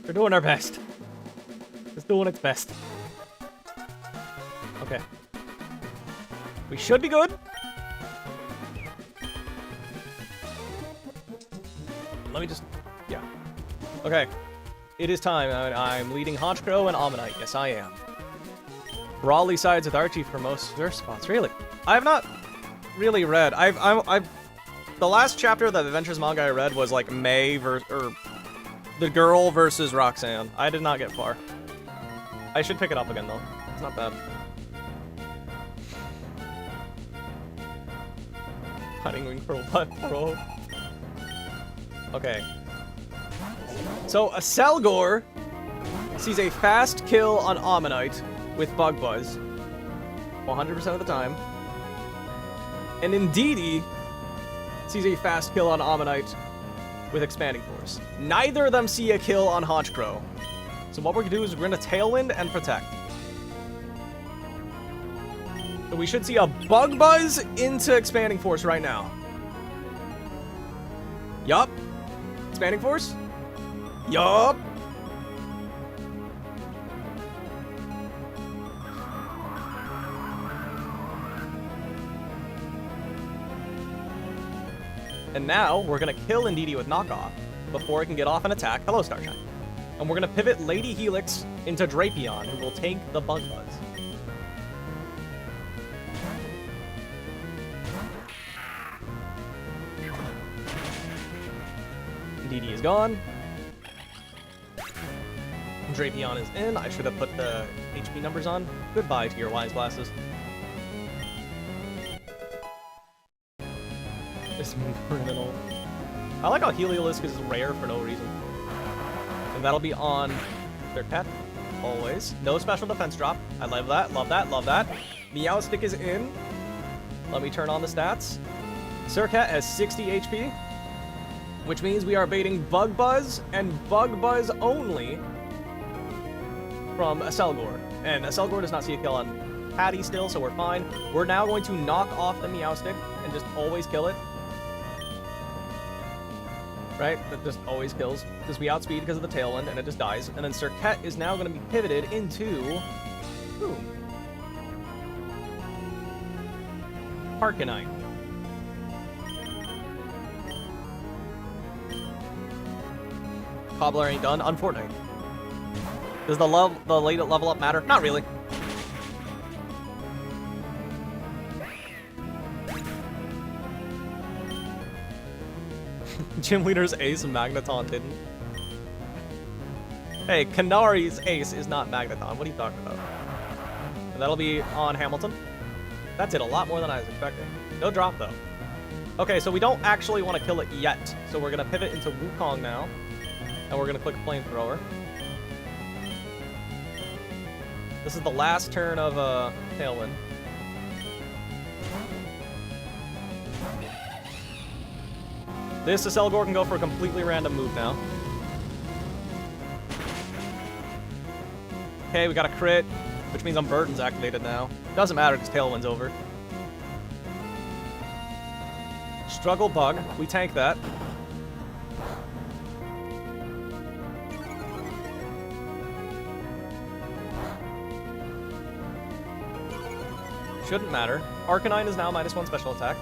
We're doing our best. It's doing its best. Okay. We should be good. Let me just... yeah. Okay. It is time. I'm leading Honchkrow and Ammonite. Yes, I am. Brawly sides with Archie for most their spots. Really? I have not really read. I've the last chapter of the Adventures manga I read was like May or the girl versus Roxanne. I did not get far. I should pick it up again though. It's not bad. Cutting wing for what, bro? Okay. So, a Selgor sees a fast kill on Ammonite with Bug Buzz 100% of the time. And Indeedee sees a fast kill on Ammonite with Expanding Force. Neither of them see a kill on Honchkrow. So what we're going to do is we're going to Tailwind and Protect. So we should see a Bug Buzz into Expanding Force right now. Yup. Expanding Force? Yup. And now we're gonna kill Indeedee with Knockoff before it can get off and attack. Hello, Starshine. And we're gonna pivot Lady Helix into Drapion, who will take the Bug Buzz. Indeedee is gone. Drapion is in. I should have put the HP numbers on. Goodbye to your wise glasses. This criminal. I like how Heliolisk is rare for no reason. And that'll be on their pet. Always. No special defense drop. I love that, love that, love that. Meowstic is in. Let me turn on the stats. Surcat has 60 HP, which means we are baiting Bug Buzz and Bug Buzz only from a Selgor. And a Selgor does not see a kill on Patty still, so we're fine. We're now going to knock off the Meowstic and just always kill it. Right? That just always kills, because we outspeed because of the Tailwind, and it just dies. And then Surcat is now going to be pivoted into... Ooh. Arcanine. Cobbler ain't done. Unfortunate. Does the late level up matter? Not really. Gym Leader's ace and Magneton didn't. Hey, Canari's ace is not Magneton. What are you talking about? And that'll be on Hamilton. That did a lot more than I was expecting. No drop, though. Okay, so we don't actually want to kill it yet. So we're going to pivot into Wukong now. And we're going to click Flamethrower. This is the last turn of Tailwind. This Aselgor can go for a completely random move now. Okay, we got a crit, which means Unburden's activated now. Doesn't matter because Tailwind's over. Struggle Bug. We tank that. Shouldn't matter. Arcanine is now -1 special attack.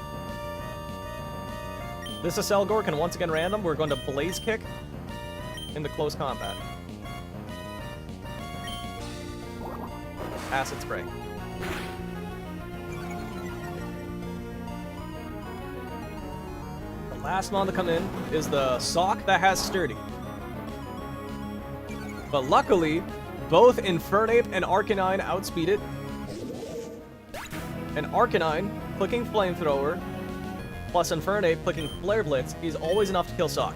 This Aselgor can once again random. We're going to Blaze Kick into close combat. Acid Spray. The last mon to come in is the Sock that has Sturdy. But luckily, both Infernape and Arcanine outspeed it. And Arcanine clicking Flamethrower plus Infernape clicking Flare Blitz is always enough to kill Sock.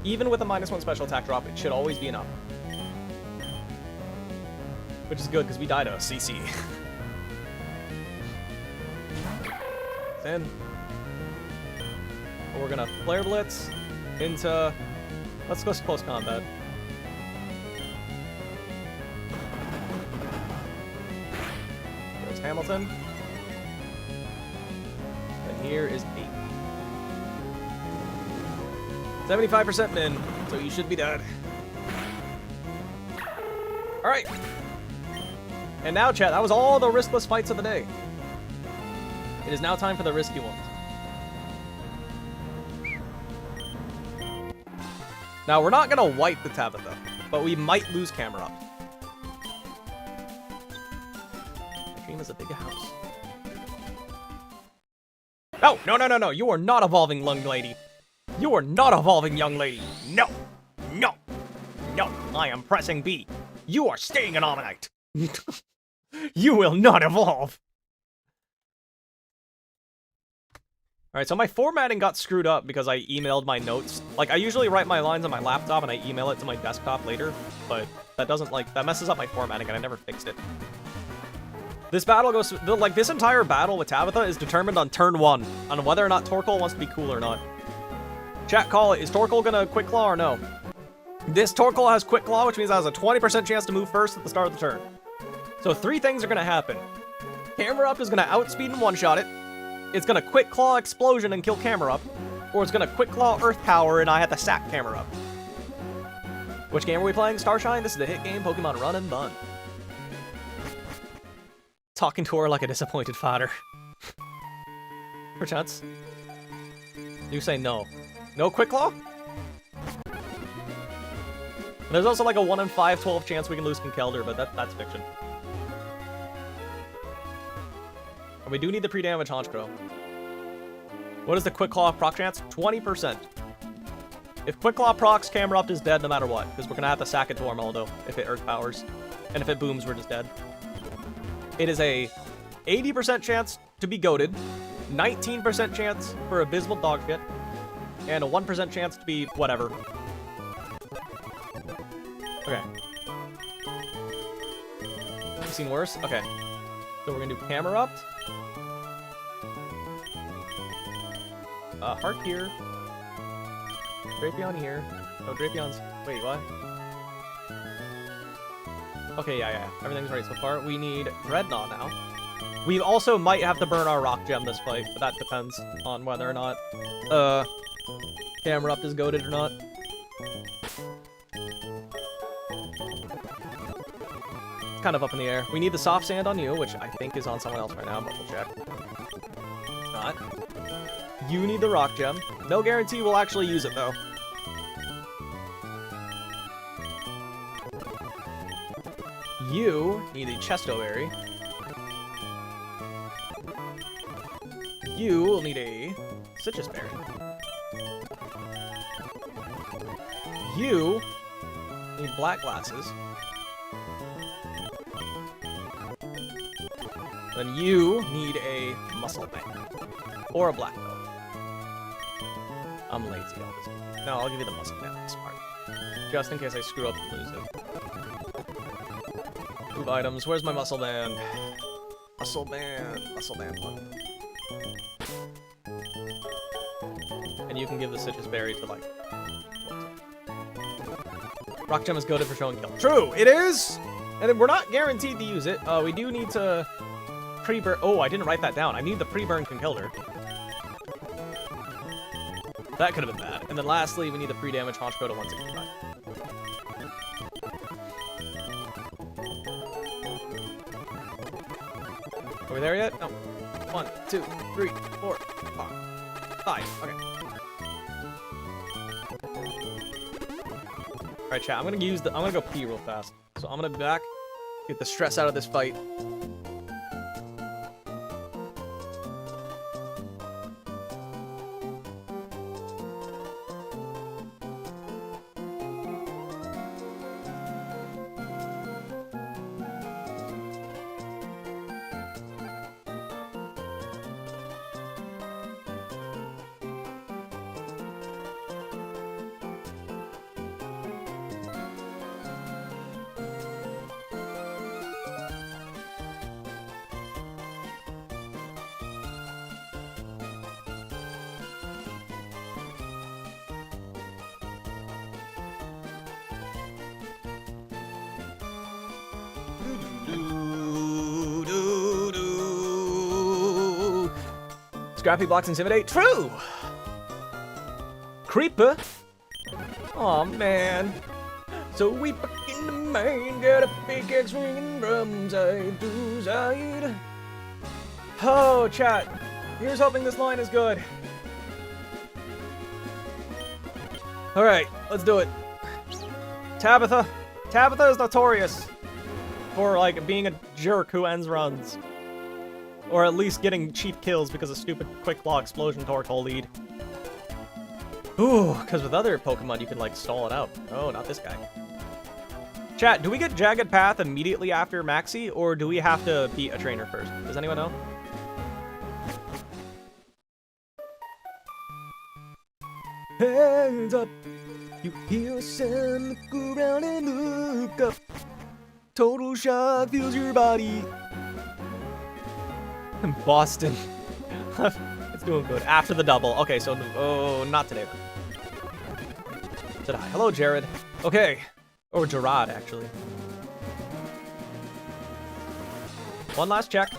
Even with a -1 special attack drop, it should always be enough. Which is good, because we died to a CC. Then we're gonna Flare Blitz into... Let's go close combat. There's Hamilton. And here is 8. 75% min, so you should be dead. Alright. And now, chat, that was all the riskless fights of the day. It is now time for the risky ones. Now, we're not gonna wipe the Tabitha, but we might lose camera up. My dream is a big house. Oh, no, no, no, no. You are not evolving, young lady. You are not evolving, young lady. No. No. No. I am pressing B. You are staying an Ammonite. You will not evolve. Alright, so my formatting got screwed up because I emailed my notes. Like, I usually write my lines on my laptop and I email it to my desktop later, but that doesn't, like, that messes up my formatting and I never fixed it. This battle goes, like, this entire battle with Tabitha is determined on turn 1, on whether or not Torkoal wants to be cool or not. Chat, call it. Is Torkoal gonna Quick Claw or no? This Torkoal has Quick Claw, which means it has a 20% chance to move first at the start of the turn. So 3 things are gonna happen. Camera Up is gonna outspeed and one-shot it. It's gonna Quick Claw Explosion and kill Camera Up. Or it's gonna Quick Claw Earth Power and I have to sack Camera Up. Which game are we playing? Starshine? This is the hit game, Pokemon Run and Bun. Talking to her like a disappointed father. Perchance. You say no. No Quick Claw? There's also like a 1 in 5/12 chance we can lose Conkeldurr, but that's fiction. And we do need the pre-damage Honchkrow. What is the Quick Claw proc chance? 20%. If Quick Claw procs, Camera Up is dead no matter what, because we're gonna have to sack it to Armaldo if it Earth Powers. And if it booms, we're just dead. It is a 80% chance to be goated, 19% chance for abysmal dogshit, and a 1% chance to be whatever. Okay. You've seen worse? Okay. So we're gonna do Camera Up. Heart here. Drapion here. No, Drapion's... Wait, what? Okay, yeah. Everything's right so far. We need Dreadnought now. We also might have to burn our Rock Gem this fight, but that depends on whether or not Camera Up is goated or not. It's kind of up in the air. We need the Soft Sand on you, which I think is on someone else right now, but we'll check. It's not. You need the Rock Gem. No guarantee we'll actually use it, though. You need a Chesto Berry. You will need a Citrus Berry. You need Black Glasses. Then you need a Muscle Band. Or a Black Belt. I'm lazy all this. No, I'll give you the Muscle Band. That's smart. Just in case I screw up and lose it. Move items. Where's my Muscle Band? Muscle Band. Muscle Band one. And you can give the Citrus Berry to, like... Rock Gem is goated for showing kill. True, it is! And we're not guaranteed to use it. We do need to pre-burn... Oh, I didn't write that down. I need the pre-burn Conkeldurr. That could have been bad. And then lastly, we need the pre-damage Haunch Coat at 165. Are we there yet? No. 1, 2, 3, 4, 5. Okay. Alright, chat. I'm gonna go pee real fast. So I'm gonna be back, get the stress out of this fight. Scrappy blocks Intimidate. True! Creeper. Oh man. So we fucking the man got a pickaxe ringing from side to side. Oh, chat. Here's hoping this line is good. Alright, let's do it. Tabitha. Tabitha is notorious for, like, being a jerk who ends runs. Or at least getting cheap kills because of stupid Quick Claw Explosion Torkoal lead. Ooh, because with other Pokemon you can, like, stall it out. Oh, not this guy. Chat, do we get Jagged Path immediately after Maxi, or do we have to beat a trainer first? Does anyone know? Hands up, you hear a sound, look around and look up. Total shock fills your body. Boston. It's doing good. After the double. Okay, so, oh, not today. Did I? Hello, Jared. Okay. Or Gerard, actually. One last check.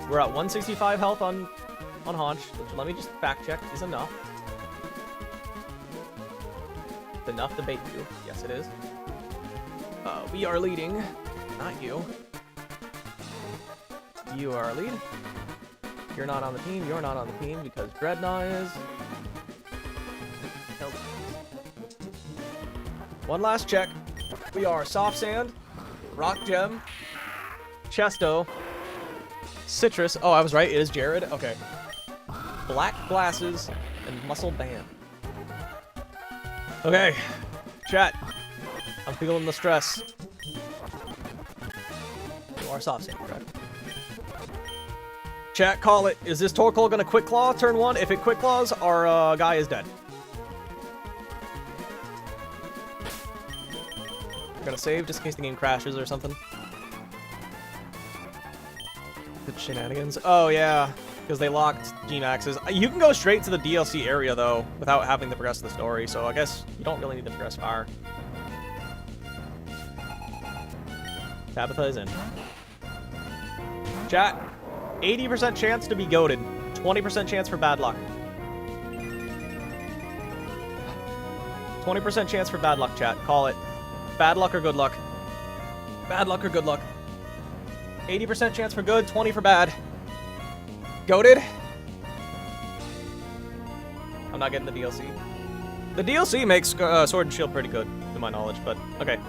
We're at 165 health on Haunch, which, let me just fact check, is enough. It's enough to bait you. Yes, it is. We are leading. Not you. You are lead. You're not on the team. You're not on the team because Dreadnought is. One last check. We are Soft Sand, Rock Gem, Chesto, Citrus. Oh, I was right. It is Jared. Okay. Black Glasses and Muscle Band. Okay. Chat. I'm feeling the stress. You are Soft Sand, correct? Chat, call it. Is this Torkoal gonna Quick Claw turn 1? If it Quick Claws, our guy is dead. I'm gonna save just in case the game crashes or something. The shenanigans. Oh yeah, because they locked G-Maxes. You can go straight to the DLC area though, without having to progress the story. So I guess you don't really need to progress far. Tabitha is in. Chat. 80% chance to be goated. 20% chance for bad luck. 20% chance for bad luck, chat. Call it. Bad luck or good luck. Bad luck or good luck. 80% chance for good, 20 for bad. Goated? I'm not getting the DLC. The DLC makes Sword and Shield pretty good, to my knowledge, but okay.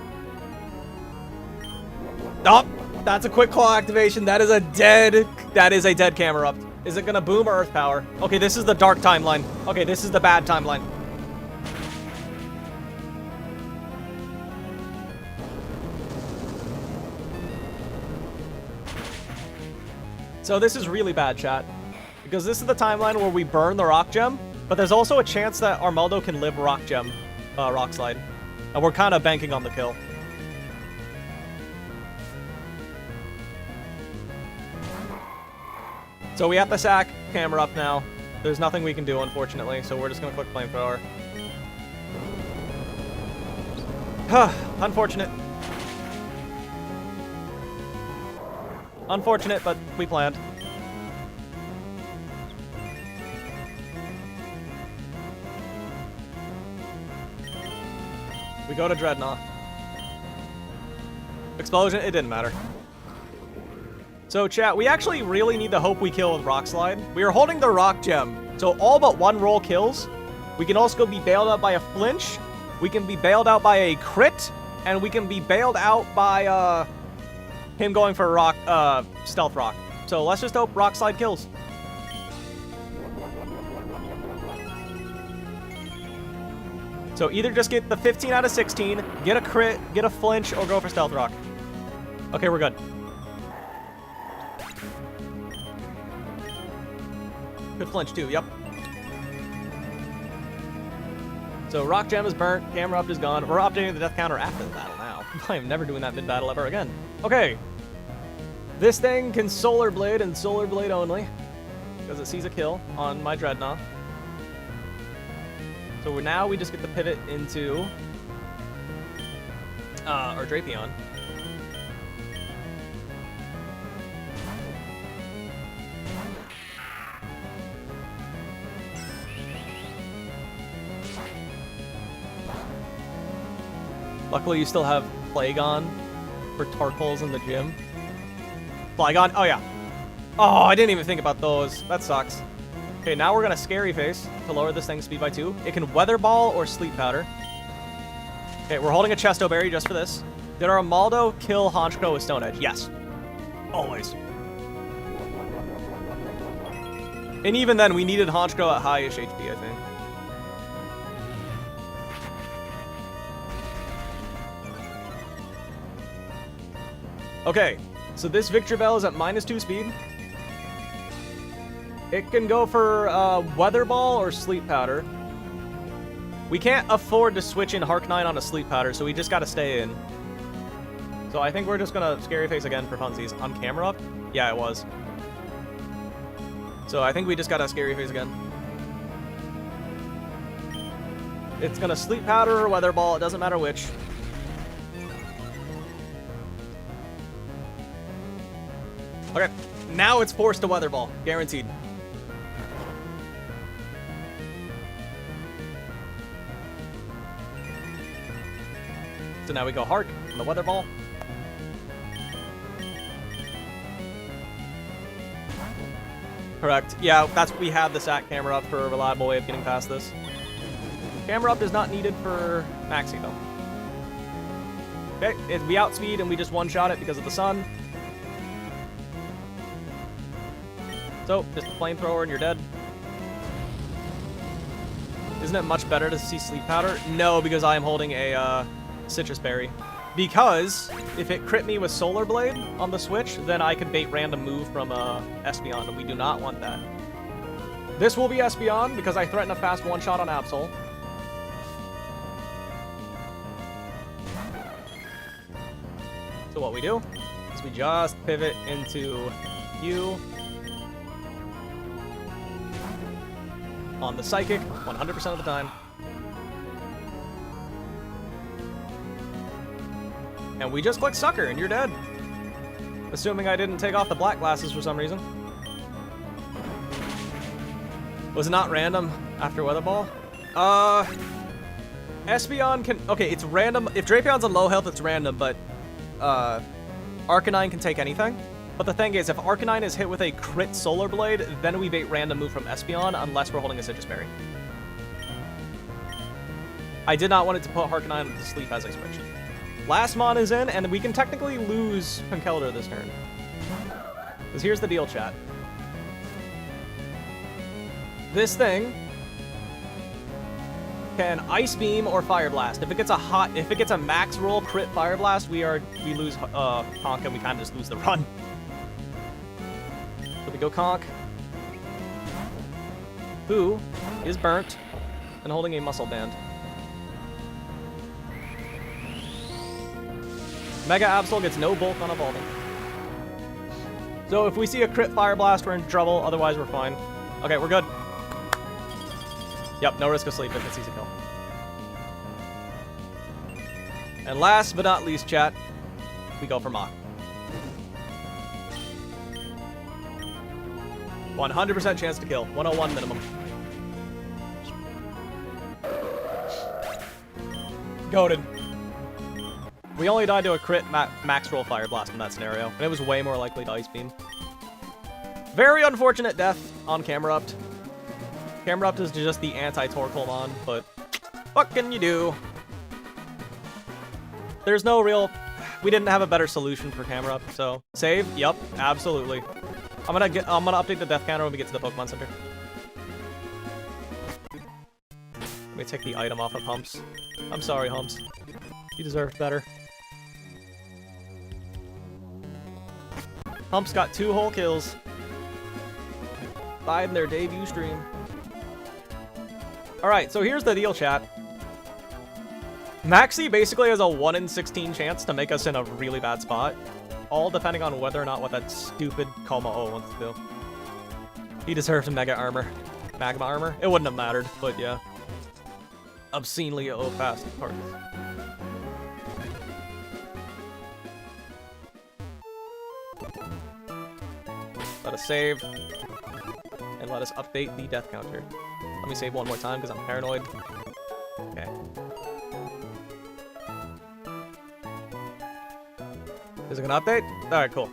Oh! That's a Quick Claw activation. That is a dead camera up. Is it gonna boom or Earth Power? Okay, this is the dark timeline. Okay, this is the bad timeline. So this is really bad, chat. Because this is the timeline where we burn the Rock Gem, but there's also a chance that Armaldo can live Rock Gem, Rock Slide. And we're kind of banking on the kill. So we have the sack camera up now. There's nothing we can do, unfortunately, so we're just gonna click flamethrower. Unfortunate. Unfortunate, but we planned. We go to Dreadnought. Explosion, it didn't matter. So chat, we actually really need the hope we kill with Rock Slide. We are holding the Rock Gem, so all but one roll kills. We can also be bailed out by a flinch, we can be bailed out by a crit, and we can be bailed out by him going for rock, Stealth Rock. So let's just hope Rock Slide kills. So either just get the 15 out of 16, get a crit, get a flinch, or go for Stealth Rock. Okay, we're good. Good flinch too, yep. So Rock Gem is burnt, camera up is gone. We're updating the death counter after the battle now. I am never doing that mid-battle ever again. Okay. This thing can Solar Blade and Solar Blade only, because it sees a kill on my Dreadnought. So now we just get to pivot into our Drapion. Luckily, you still have Flagon for Torkoals in the gym. Flagon? Oh, yeah. Oh, I didn't even think about those. That sucks. Okay, now we're gonna Scary Face to lower this thing's speed by 2. It can Weather Ball or Sleep Powder. Okay, we're holding a Chesto Berry just for this. Did our Amaldo kill Honchkrow with Stone Edge? Yes. Always. And even then, we needed Honchkrow at high-ish HP, I think. Okay, so this Victreebel is at -2 speed. It can go for Weather Ball or Sleep Powder. We can't afford to switch in Harknine on a Sleep Powder, so we just gotta stay in. So I think we're just gonna Scary Face again for funsies. On camera up? Yeah, it was. So I think we just gotta Scary Face again. It's gonna Sleep Powder or Weather Ball, it doesn't matter which. Okay, now it's forced to Weather Ball, guaranteed. So now we go Hark on the Weather Ball. Correct. Yeah, that's what we have the SAT camera up for a reliable way of getting past this. Camera up is not needed for Maxi, though. Okay, we outspeed and we just one-shot it because of the sun. So, just a flamethrower and you're dead. Isn't it much better to see Sleep Powder? No, because I am holding a Citrus Berry. Because if it crit me with Solar Blade on the switch, then I could bait random move from Espeon, and we do not want that. This will be Espeon because I threaten a fast one-shot on Absol. So what we do is we just pivot into you. On the Psychic, 100% of the time. And we just click Sucker, and you're dead. Assuming I didn't take off the black glasses for some reason. Was it not random after Weather Ball? Espeon can... Okay, it's random. If Drapion's on low health, it's random, but... Arcanine can take anything. But the thing is, if Arcanine is hit with a crit Solar Blade, then we bait random move from Espeon, unless we're holding a Citrus Berry. I did not want it to put Arcanine to sleep as I switched. Last Mon is in, and we can technically lose Punkeldor this turn. Because here's the deal, chat. This thing can Ice Beam or Fire Blast. If it gets a max roll crit Fire Blast, we lose Conk and we kind of just lose the run. So we go Conk, who is burnt and holding a Muscle Band. Mega Absol gets no bulk on evolving. So if we see a crit Fire Blast, we're in trouble. Otherwise, we're fine. Okay, we're good. Yep, no risk of sleep if it's easy kill. And last but not least, chat, we go for Mach. 100% chance to kill. 101 minimum. Goated. We only died to a crit max roll fire blast in that scenario, and it was way more likely to ice beam. Very unfortunate death on Camerupt. Camerupt is just the anti-Torkoalmon, but what can you do? There's no real... We didn't have a better solution for Camerupt, so... Save? Yup, absolutely. I'm gonna update the death counter when we get to the Pokemon Center. Let me take the item off of Humps. I'm sorry, Humps. You deserved better. Humps got 2 whole kills. 5 in their debut stream. Alright, so here's the deal, chat. Maxi basically has a 1 in 16 chance to make us in a really bad spot. All depending on whether or not what that stupid Como-O wants to do. He deserved Mega Armor. Magma Armor? It wouldn't have mattered, but yeah. Obscenely fast targets. Let us save. And let us update the death counter. Let me save one more time because I'm paranoid. Okay. Is it gonna update? Alright, cool.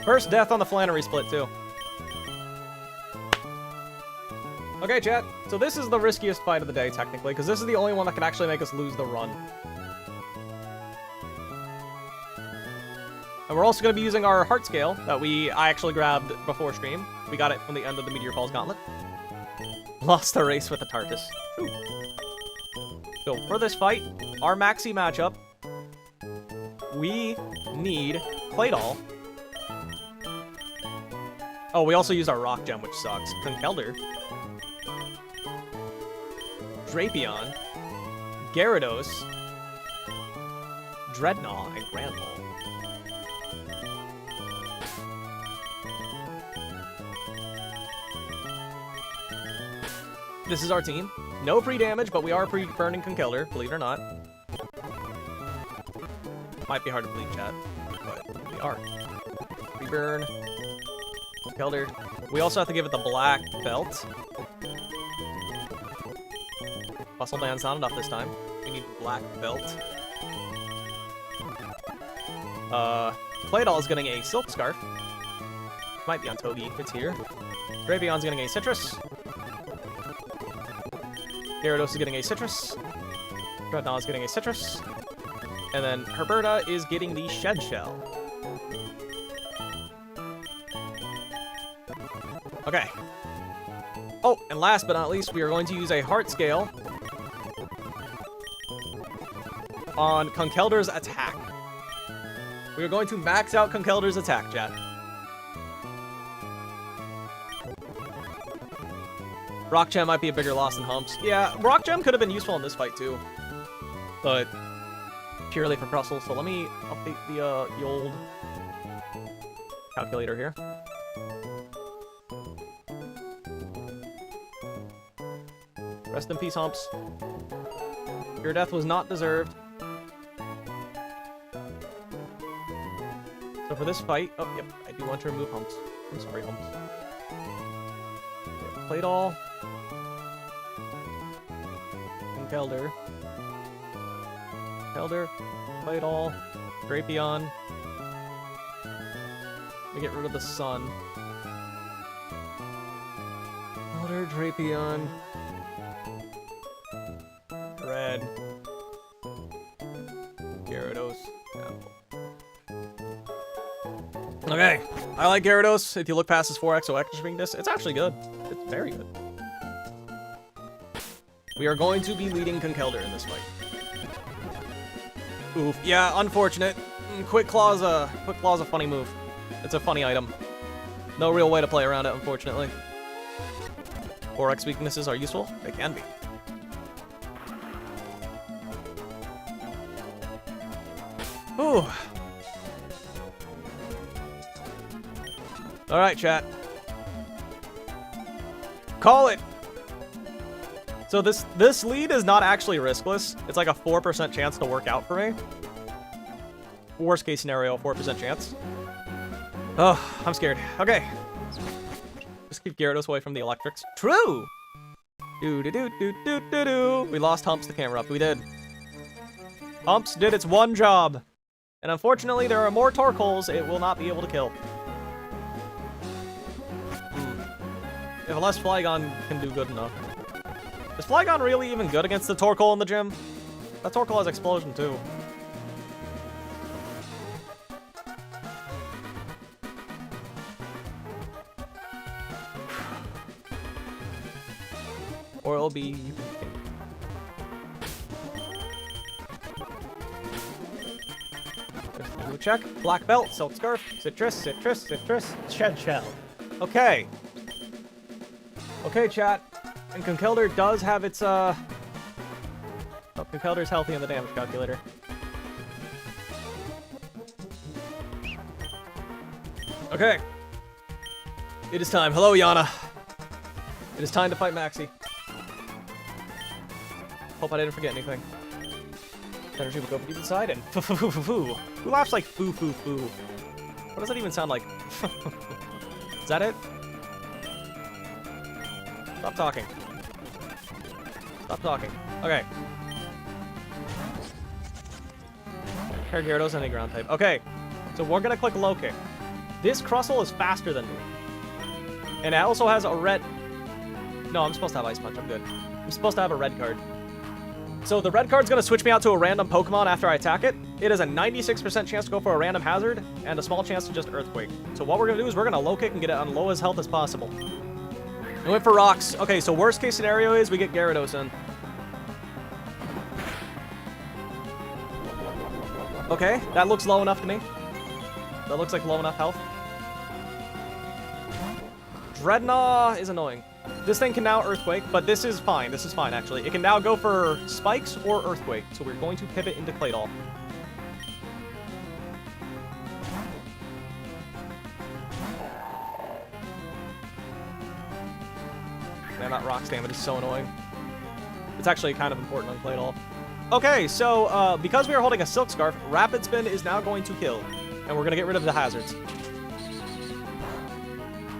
First death on the Flannery split, too. Okay, chat. So this is the riskiest fight of the day, technically, because this is the only one that can actually make us lose the run. And we're also going to be using our heart scale that I actually grabbed before stream. We got it from the end of the Meteor Falls Gauntlet. Lost the race with the Tartus. Ooh. So for this fight, our Maxi matchup, we need Claydol. Oh, we also used our Rock Gem, which sucks. Conkeldurr. Drapion. Gyarados. Dreadnought, and Granbull. This is our team. No pre-damage, but we are pre-burning Conkeldurr, believe it or not. Might be hard to believe, chat, but we are. Pre-burn. Conkeldurr. We also have to give it the black belt. Muscle Band's not enough this time. We need the black belt. Claydol is getting a Silk Scarf. Might be on Togi. It's here. Drapion's getting a Citrus. Gyarados is getting a Citrus. Dreadnought is getting a Citrus. And then Herberta is getting the Shed Shell. Okay. Oh, and last but not least, we are going to use a Heart Scale on Conkeldurr's attack. We are going to max out Conkeldurr's attack, chat. Rock Gem might be a bigger loss than Humps. Yeah, Rock Gem could have been useful in this fight too, but purely for Crustle. So let me update the old calculator here. Rest in peace, Humps. Your death was not deserved. So for this fight, oh yep, I do want to remove Humps. I'm sorry, Humps. Claydol. Conkeldurr. Conkeldurr. Claydol. Drapion. Let me get rid of the sun. Conkeldurr, Drapion. Red. Gyarados. Okay, I like Gyarados. If you look past his 4XO extra swing disc, it's actually good. It's very good. We are going to be leading Conkeldurr in this fight. Oof. Yeah, unfortunate. Quick Claw's a funny move. It's a funny item. No real way to play around it, unfortunately. 4X weaknesses are useful? They can be. Ooh. Alright, chat. call it. So this lead is not actually riskless. It's like a 4% chance to work out for me. Worst case scenario, 4% chance. Oh, I'm scared. Okay. Just keep Gyarados away from the electrics. True! Do-do-do-do-do-do-do. We lost Humps to camera up. We did. Humps did its one job. And unfortunately, there are more Torkoals it will not be able to kill. If a less Flygon can do good enough. Is Flygon really even good against the Torkoal in the gym? That Torkoal has Explosion, too. Or it'll be... Check. Black Belt, Silk Scarf, Citrus, Shell. Okay. Okay, chat. And Conkeldurr does have its, Oh, Conkeldurr's healthy in the damage calculator. Okay. It is time. Hello, Yana. It is time to fight Maxi. Hope I didn't forget anything. Energy will go deep inside and foo-foo-foo-foo. Who laughs like foo-foo-foo? What does that even sound like? Is that it? Stop talking. Stop talking. Okay. Pair Gyarados any ground type. Okay. So we're gonna click low kick. This Crustle is faster than me. And it also has a red... No, I'm supposed to have Ice Punch. I'm good. I'm supposed to have a red card. So the red card's going to switch me out to a random Pokemon after I attack it. It has a 96% chance to go for a random hazard, and a small chance to just Earthquake. So what we're going to do is we're going to low kick and get it on low as health as possible. I went for rocks. Okay, so worst case scenario is we get Gyarados in. Okay, that looks low enough to me. That looks like low enough health. Dreadnought is annoying. This thing can now Earthquake, but this is fine. This is fine, actually. It can now go for Spikes or Earthquake, so we're going to pivot into Claydol. Man, that Rock Stamina is so annoying. It's actually kind of important on Claydol. Okay, so because we are holding a Silk Scarf, Rapid Spin is now going to kill, and we're going to get rid of the hazards.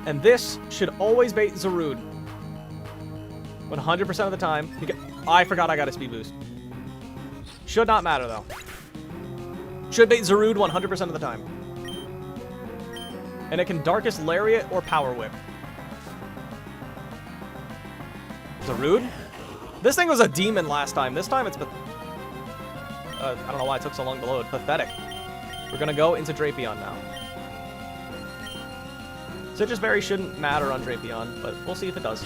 And this should always bait Zarude. 100% of the time. I forgot I got a speed boost. Should not matter, though. Should bait Zarude 100% of the time. And it can Darkest Lariat or Power Whip. Zarude? This thing was a demon last time. This time it's... I don't know why it took so long to load. Pathetic. We're going to go into Drapion now. Citrus Berry shouldn't matter on Drapion, but we'll see if it does.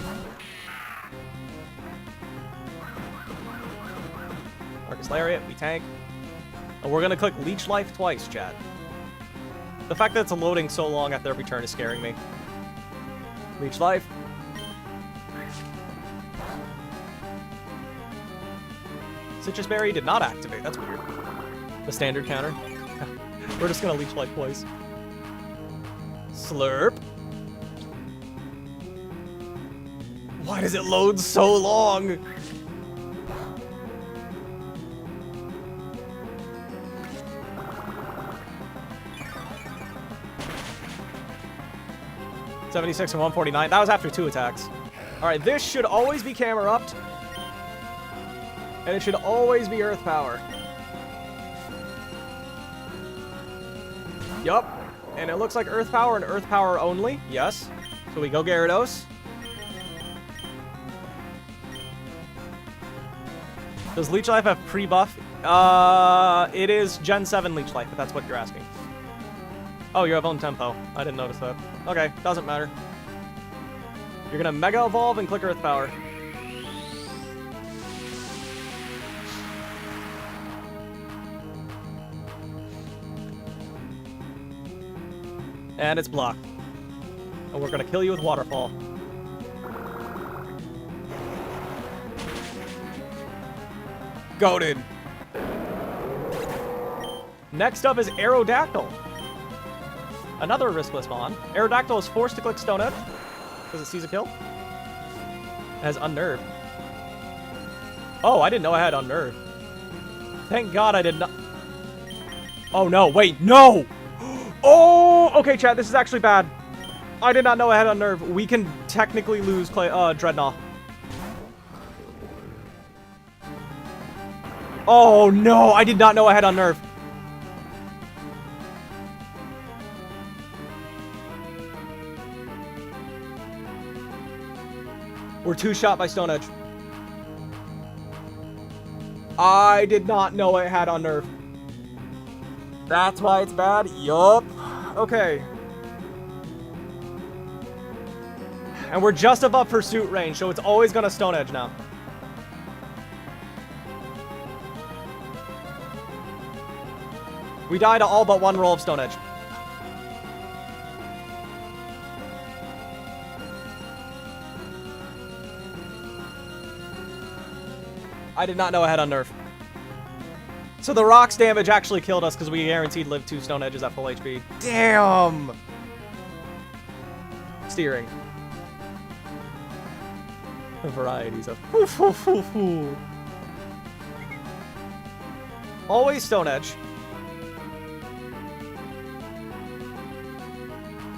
Darkest Lariat, we tank. And we're going to click Leech Life twice, chat. The fact that it's loading so long after every turn is scaring me. Leech Life. Citrus Berry did not activate. That's weird. The standard counter. We're just going to Leech Life twice. Slurp. Why does it load so long? $76 and 149. That was after 2 attacks. Alright, this should always be camera-upped. And it should always be Earth Power. Yup. And it looks like Earth Power and Earth Power only. Yes. So we go Gyarados. Does Leech Life have pre-buff? It is Gen 7 Leech Life, if that's what you're asking. Oh, you have own tempo. I didn't notice that. Okay, doesn't matter. You're gonna Mega Evolve and click Earth Power. And it's blocked. And we're gonna kill you with Waterfall. Goated. Next up is Aerodactyl. Another riskless Mon. Aerodactyl is forced to click Stone Edge because it sees a kill. Has Unnerve. Oh, I didn't know I had Unnerve. Thank God I did not. Oh, no. Wait. No! Oh! Okay, chat. This is actually bad. I did not know I had Unnerve. We can technically lose Dreadnought. Oh, no. I did not know I had Unnerve. We're 2-shot by Stone Edge. I did not know it had Unnerve. That's why it's bad? Yup. Okay. And we're just above pursuit range, so it's always gonna Stone Edge now. We die to all but one roll of Stone Edge. I did not know I had Unnerve. So the rocks damage actually killed us because we guaranteed live 2 Stone Edges at full HP. Damn! Steering. The varieties of... Always Stone Edge.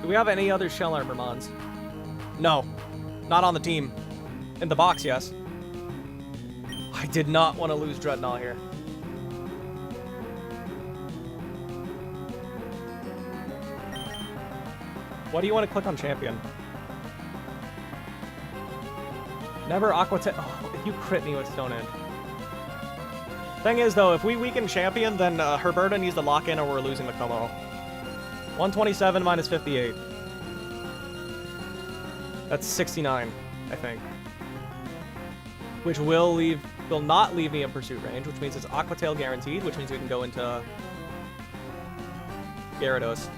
Do we have any other Shell Armor Mons? No. Not on the team. In the box, yes. I did not want to lose Dreadnought here. Why do you want to click on Champion? Never Aqua... Oh, if you crit me with Stone Edge. Thing is, though, if we weaken Champion, then Herberta needs to lock in or we're losing the Como. 127 minus 58. That's 69, I think. Which will not leave me in pursuit range, which means it's Aqua Tail guaranteed, which means we can go into Gyarados.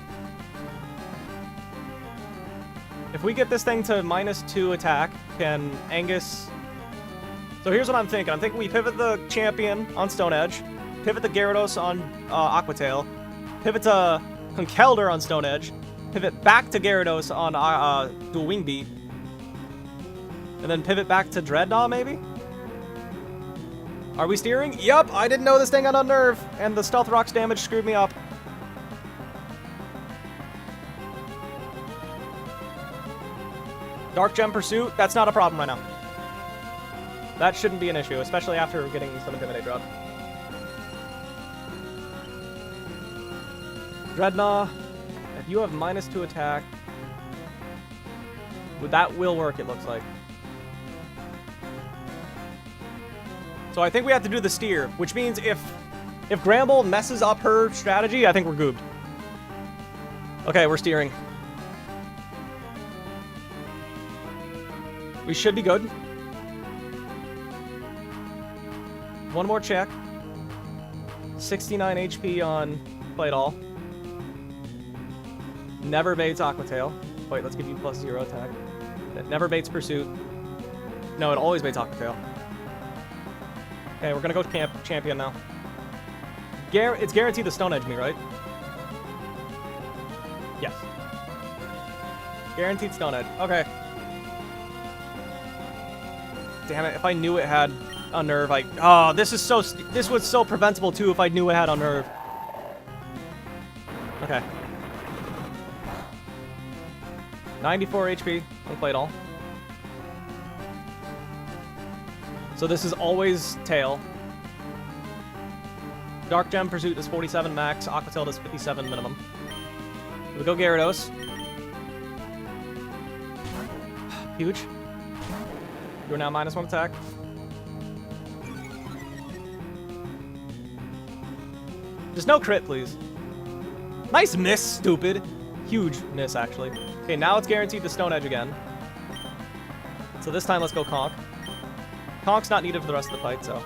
If we get this thing to -2 attack, can Angus... So here's what I'm thinking. I'm thinking we pivot the Champion on Stone Edge, pivot the Gyarados on Aqua Tail, pivot to Conkeldurr on Stone Edge, pivot back to Gyarados on Dual Wing Beat, and then pivot back to Dreadnought, maybe? Are we steering? Yup, I didn't know this thing had Unnerve, and the Stealth Rocks damage screwed me up. Dark Gem Pursuit, that's not a problem right now. That shouldn't be an issue, especially after getting some Intimidate drop. Dreadnought, if you have -2 attack, that will work, it looks like. So I think we have to do the steer, which means if Gramble messes up her strategy, I think we're goobed. Okay, we're steering. We should be good. One more check. 69 HP on Playdoll. Never baits Aqua Tail. Wait, let's give you +0 attack. It never baits Pursuit. No, it always baits Aqua Tail. Okay, we're gonna go Champion now. It's guaranteed to Stone Edge me, right? Yes. Guaranteed Stone Edge. Okay. Damn it, if I knew it had Unnerve, oh, this was so preventable too if I knew it had Unnerve. Okay. 94 HP on Playdoll. So this is always Tail. Dark Gem Pursuit does 47 max, Aqua Tail does 57 minimum. We go Gyarados. Huge. You're now -1 attack. Just no crit, please. Nice miss, stupid. Huge miss, actually. Okay, now it's guaranteed to Stone Edge again. So this time, let's go Conk. Conk's not needed for the rest of the fight, so...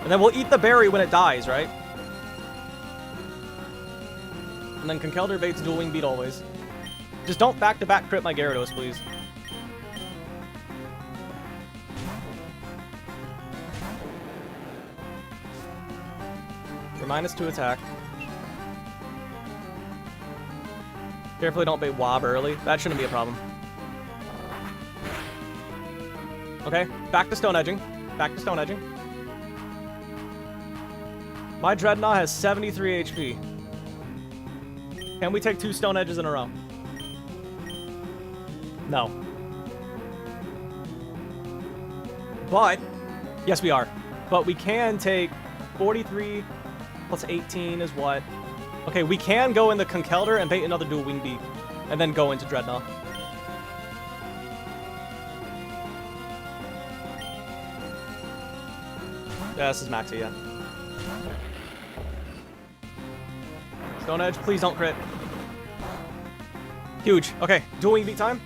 And then we'll eat the berry when it dies, right? And then Conkeldurr baits Dual Wing Beat always. Just don't back-to-back crit my Gyarados, please. You're -2 attack. Carefully don't bait Wob early. That shouldn't be a problem. Okay, back to stone edging. Back to stone edging. My Dreadnought has 73 HP. Can we take 2 stone edges in a row? No. But, yes we are. But we can take 43 plus 18 is what? Okay, we can go in the Conkeldurr and bait another dual wing beat. And then go into Dreadnought. Yeah, this is Maxi, yeah. Stone Edge, please don't crit. Huge. Okay, dual wing beat time.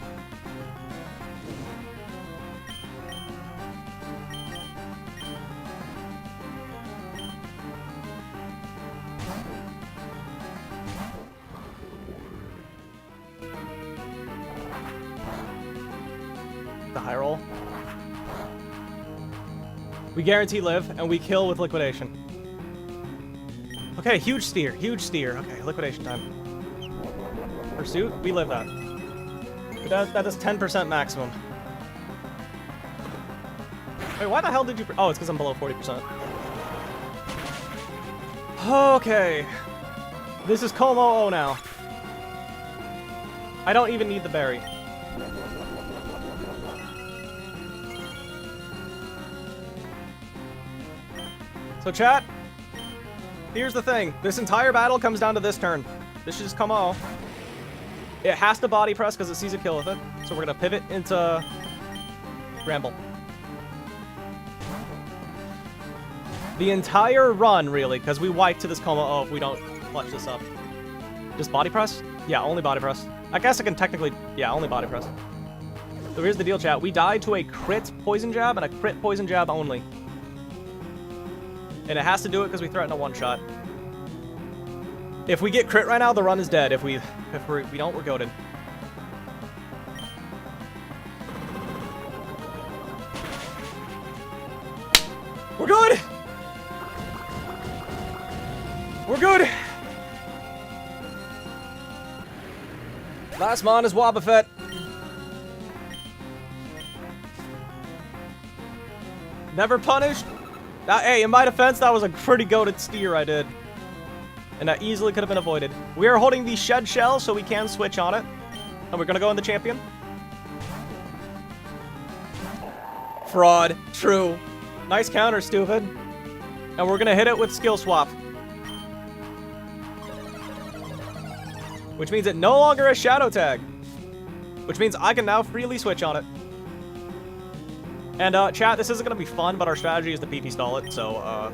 The high roll. We guarantee live, and we kill with liquidation. Okay, huge steer, huge steer. Okay, liquidation time. Pursuit, we live that. That is 10% maximum. Wait, why the hell did you... Oh, it's because I'm below 40%. Okay. This is Como-O now. I don't even need the berry. So chat, here's the thing. This entire battle comes down to this turn. This is Como. It has to body press because it sees a kill with it. So we're going to pivot into Ramble. The entire run, really, because we wipe to this Como if we don't clutch this up. Just body press? Yeah, only body press. I guess I can technically... Yeah, only body press. So here's the deal, chat. We died to a crit poison jab and a crit poison jab only. And it has to do it because we threaten a one-shot. If we get crit right now, the run is dead. If we don't, we're goated. We're good! We're good! Last mon is Wobbuffet. Never punished. Hey, in my defense, that was a pretty goated steer I did. And that easily could have been avoided. We are holding the Shed Shell, so we can switch on it. And we're going to go in the champion. Fraud. True. Nice counter, stupid. And we're going to hit it with Skill Swap. Which means it no longer has Shadow Tag. Which means I can now freely switch on it. And, chat, this isn't going to be fun, but our strategy is to PP stall it, so,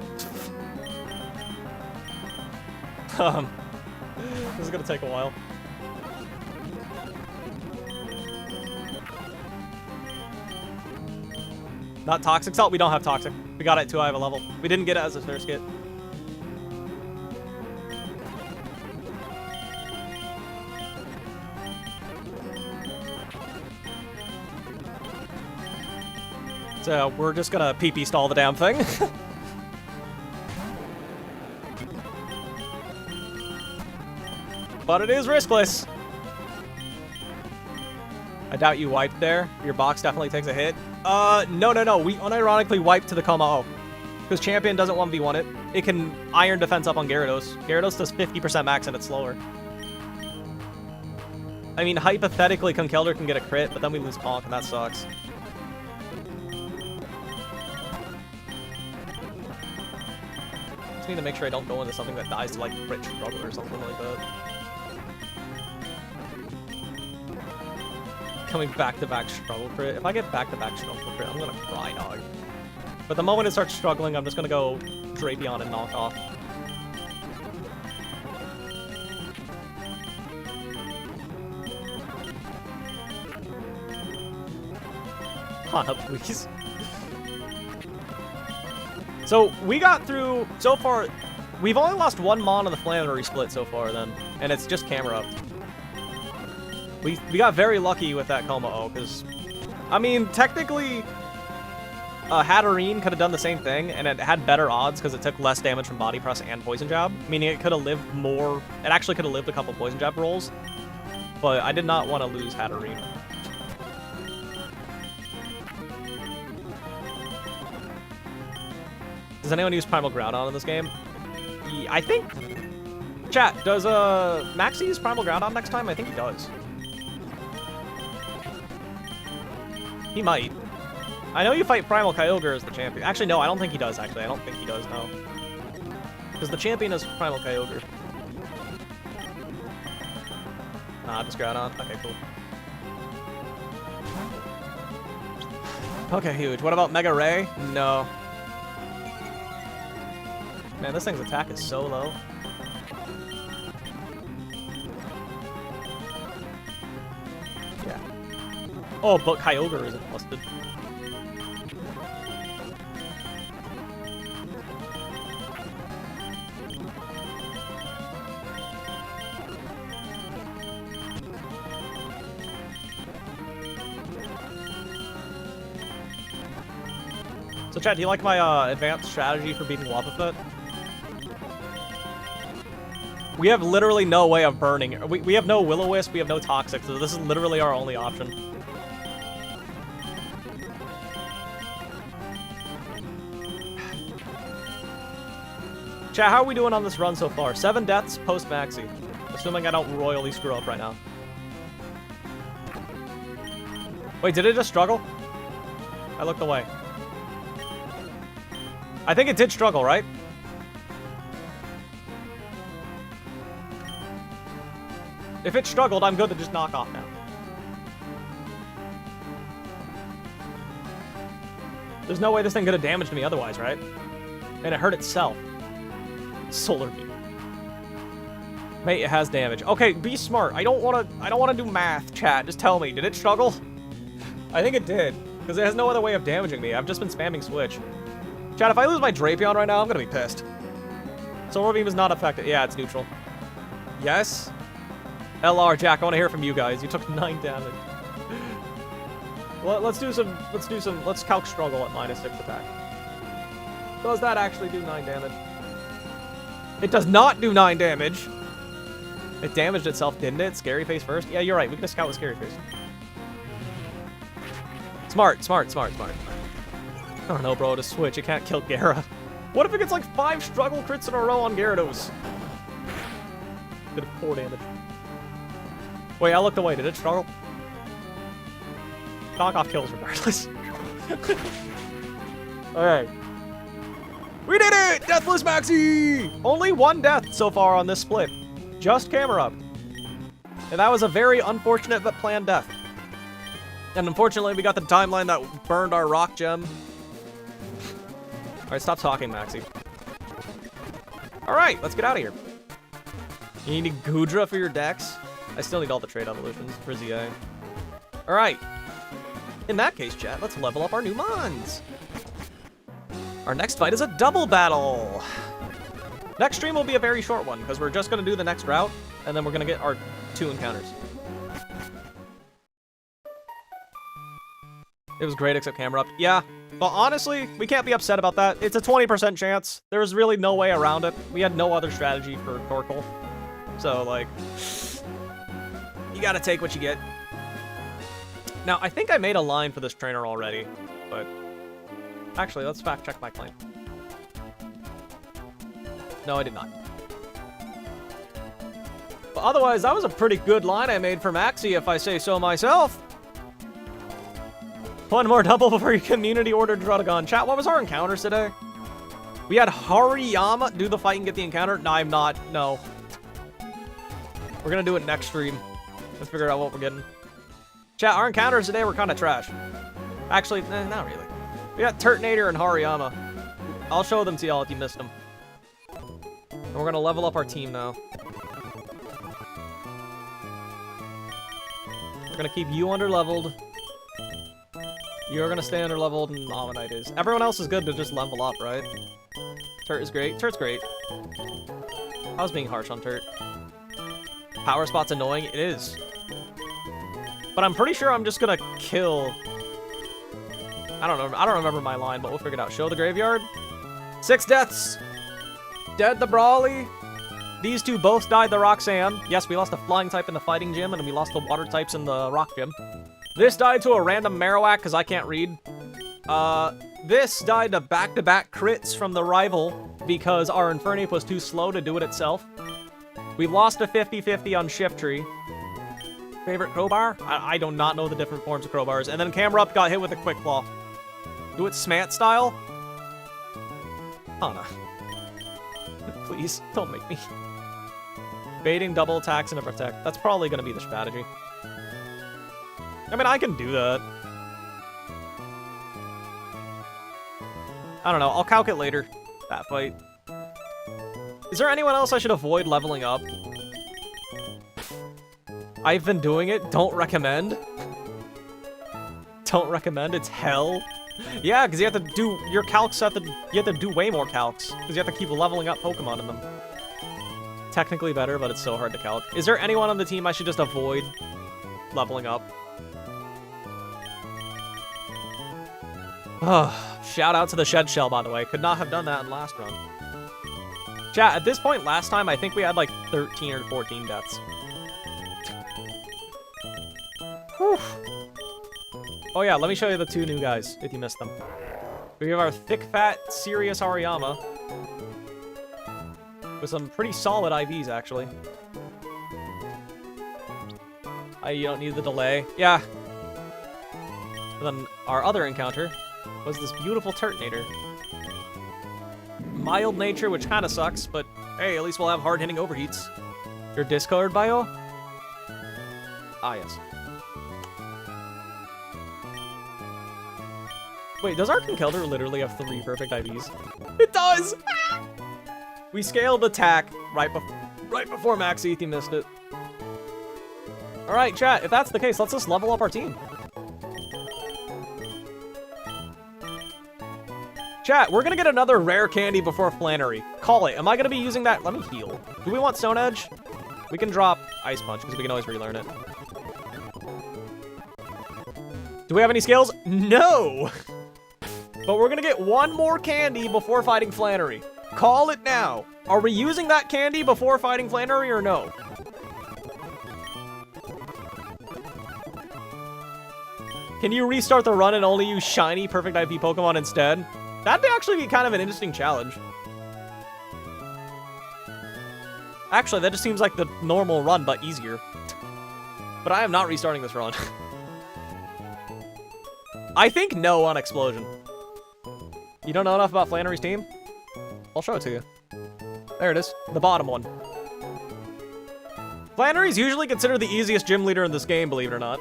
this is going to take a while. Not Toxic Salt? We don't have Toxic. We got it too high of a level. We didn't get it as a first kit. So we're just gonna PP stall the damn thing. But it is riskless. I doubt you wiped there. Your box definitely takes a hit. No. We unironically wiped to the Como. Because Champion doesn't 1v1 it. It can Iron Defense up on Gyarados. Gyarados does 50% max and it's slower. I mean, hypothetically, Conkeldurr can get a crit, but then we lose Conk and that sucks. Just need to make sure I don't go into something that dies to, like, crit struggle or something like that. Coming back-to-back struggle crit. If I get back-to-back struggle crit, I'm gonna cry, dog. But the moment it starts struggling, I'm just gonna go Drapion and knock off. Hana, please. So, we got through, so far, we've only lost one Mon on the Flammatory split so far, then. And it's just camera up. We got very lucky with that Como-O, because, I mean, technically, Hatterene could have done the same thing, and it had better odds because it took less damage from Body Press and Poison Jab, meaning it could have lived more, it actually could have lived a couple Poison Jab rolls. But I did not want to lose Hatterene. Does anyone use Primal Groudon in this game? Yeah, I think... Chat, does Maxi use Primal Groudon next time? I think he does. He might. I know you fight Primal Kyogre as the champion. Actually, no, I don't think he does, actually. I don't think he does, no. Because the champion is Primal Kyogre. Nah, just Groudon. Okay, cool. Okay, huge. What about Mega Ray? No. Man, this thing's attack is so low. Yeah. Oh, but Kyogre isn't listed. So, chat, do you like my advanced strategy for beating Wobbuffet? We have literally no way of burning. We have no Will-O-Wisp, we have no Toxic, so this is literally our only option. Chat, how are we doing on this run so far? 7 deaths post-Maxi. Assuming I don't royally screw up right now. Wait, did it just struggle? I looked away. I think it did struggle, right? If it struggled, I'm good to just knock off now. There's no way this thing could have damaged me otherwise, right? And it hurt itself. Solar Beam. Mate, it has damage. Okay, be smart. I don't wanna do math, chat. Just tell me. Did it struggle? I think it did. Because it has no other way of damaging me. I've just been spamming Switch. Chat, if I lose my Drapion right now, I'm gonna be pissed. Solar Beam is not affected. Yeah, it's neutral. Yes? LR, Jack, I want to hear from you guys. You took 9 damage. Well, let's calc struggle at -6 attack. Does that actually do 9 damage? It does not do 9 damage. It damaged itself, didn't it? Scary Face first? Yeah, you're right. We can just scout with Scary Face. Smart. I don't know, bro. To switch, it can't kill Gyara. What if it gets like 5 struggle crits in a row on Gyarados? Did 4 damage. Wait, I looked away. Did it struggle? Knockoff kills regardless. Okay. We did it! Deathless Maxi! Only 1 death so far on this split. Just camera up. And that was a very unfortunate but planned death. And unfortunately, we got the timeline that burned our rock gem. Alright, stop talking, Maxi. Alright, let's get out of here. You need Goodra for your decks? I still need all the trade evolutions for ZA. Alright. In that case, chat, let's level up our new mons. Our next fight is a double battle. Next stream will be a very short one, because we're just going to do the next route, and then we're going to get our 2 encounters. It was great, except camera up. Yeah, but honestly, we can't be upset about that. It's a 20% chance. There was really no way around it. We had no other strategy for Torkoal. So, like, you gotta take what you get. Now, I think I made a line for this trainer already, but actually, let's fact check my claim. No, I did not. But otherwise, that was a pretty good line I made for Maxi, if I say so myself. 1 more double before your community ordered Druddigon. Chat, what was our encounters today? We had Hariyama do the fight and get the encounter. No, I'm not. No. We're gonna do it next stream. Let's figure out what we're getting. Chat, our encounters today were kind of trash. Actually, not really. We got Turtonator and Hariyama. I'll show them to y'all if you missed them. And we're gonna level up our team now. We're gonna keep you under-leveled. You're gonna stay under-leveled, and Ammonite is. Everyone else is good to just level up, right? Turt is great. Turt's great. I was being harsh on Turt. Power Spot's annoying. It is. But I'm pretty sure I'm just gonna kill... I don't know. I don't remember my line, but we'll figure it out. Show the graveyard. 6 deaths. Dead the Brawly. These two both died to Roxanne. Yes, we lost the flying type in the fighting gym, and we lost the water types in the rock gym. This died to a random Marowak, because I can't read. This died to back-to-back crits from the rival, because our Infernape was too slow to do it itself. We lost a 50-50 on Shiftry. Favorite crowbar? I do not know the different forms of crowbars. And then Camerupt got hit with a Quick Claw. Do it Smant style? Hana. Please, don't make me. Baiting double attacks and a protect. That's probably going to be the strategy. I mean, I can do that. I don't know. I'll calc it later. That fight. Is there anyone else I should avoid leveling up? I've been doing it. Don't recommend. Don't recommend. It's hell. Yeah, because you have to do your calcs. You have to do way more calcs because you have to keep leveling up Pokemon in them. Technically better, but it's so hard to calc. Is there anyone on the team I should just avoid leveling up? Shout out to the Shed Shell, by the way. Could not have done that in last run. Chat, at this point last time, I think we had like 13 or 14 deaths. Whew. Oh yeah, let me show you the two new guys, if you missed them. We have our thick, fat, serious Ariyama. With some pretty solid IVs, actually. You don't need the delay. Yeah. And then our other encounter was this beautiful Turtonator. Mild nature, which kind of sucks, but hey, at least we'll have hard-hitting overheats. Your Discord bio? Ah, yes. Wait, does our Conkeldurr literally have 3 perfect IVs? It does! We scaled attack right before Maxi, if you missed it. Alright, chat, if that's the case, let's just level up our team. Chat, we're gonna get another rare candy before Flannery. Call it. Am I gonna be using that? Let me heal. Do we want Stone Edge? We can drop Ice Punch, because we can always relearn it. Do we have any skills? No! But we're gonna get one more candy before fighting Flannery. Call it now. Are we using that candy before fighting Flannery or no? Can you restart the run and only use shiny perfect IP Pokemon instead? That'd actually be kind of an interesting challenge. Actually, that just seems like the normal run, but easier. But I am not restarting this run. I think no on Explosion. You don't know enough about Flannery's team? I'll show it to you. There it is. The bottom one. Flannery's usually considered the easiest gym leader in this game, believe it or not.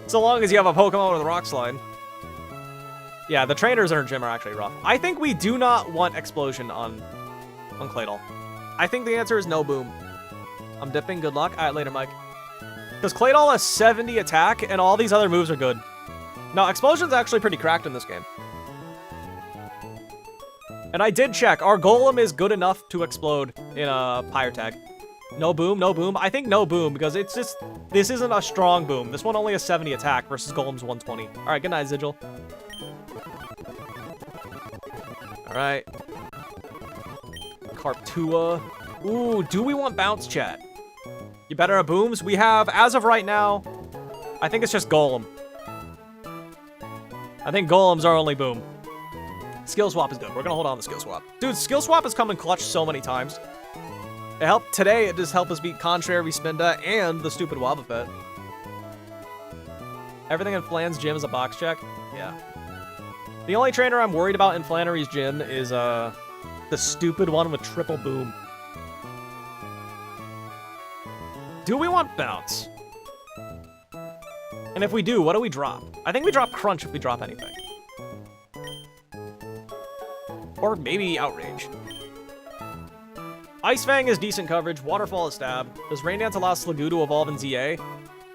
So long as you have a Pokemon with a Rock Slide. Yeah, the trainers in our gym are actually rough. I think we do not want Explosion on Claydol. I think the answer is no Boom. I'm dipping. Good luck. Alright, later, Mike. Because Claydol has 70 attack, and all these other moves are good. No, Explosion's actually pretty cracked in this game. And I did check. Our Golem is good enough to explode in a Pyre Tag. No Boom, no Boom. I think no Boom, because it's just... This isn't a strong Boom. This one only has 70 attack versus Golem's 120. Alright, good night, Sigil. Alright. Carptua. Ooh, do we want Bounce, chat? You better have Booms? We have, as of right now, I think it's just Golem. I think Golem's our only Boom. Skill Swap is good. We're gonna hold on to Skill Swap. Dude, Skill Swap has come in clutch so many times. It helped today. It just helped us beat Contrary, Spinda, and the stupid Wobbuffet. Everything in Flan's gym is a box check. Yeah. The only trainer I'm worried about in Flannery's gym is the stupid one with triple Boom. Do we want Bounce? And if we do, what do we drop? I think we drop Crunch if we drop anything. Or maybe Outrage. Ice Fang is decent coverage. Waterfall is stab. Does Rain Dance allow Sliggoo to evolve in ZA?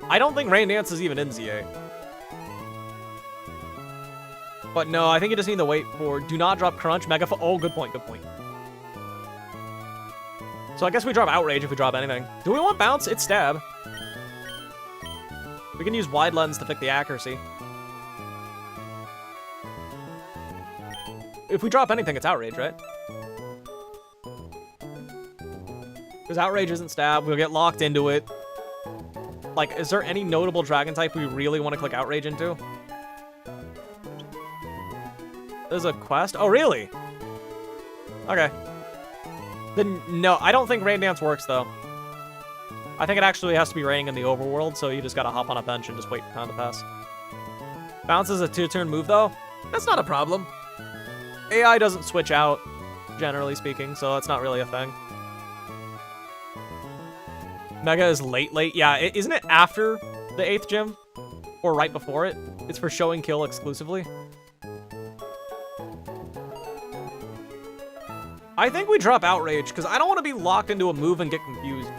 I don't think Rain Dance is even in ZA. But no, I think you just need to wait for do not drop Crunch, Oh, good point, good point. So I guess we drop Outrage if we drop anything. Do we want Bounce? It's stab. We can use Wide Lens to pick the accuracy. If we drop anything, it's Outrage, right? Because Outrage isn't stab. We'll get locked into it. Like, is there any notable dragon type we really want to click Outrage into? There's a quest? Oh, really? Okay. Then, no, I don't think Rain Dance works, though. I think it actually has to be raining in the overworld, so you just gotta hop on a bench and just wait for time to pass. Bounce is a 2-turn move, though. That's not a problem. AI doesn't switch out, generally speaking, so that's not really a thing. Mega is late. Yeah, isn't it after the 8th gym? Or right before it? It's for show and kill exclusively. I think we drop Outrage, because I don't want to be locked into a move and get confused.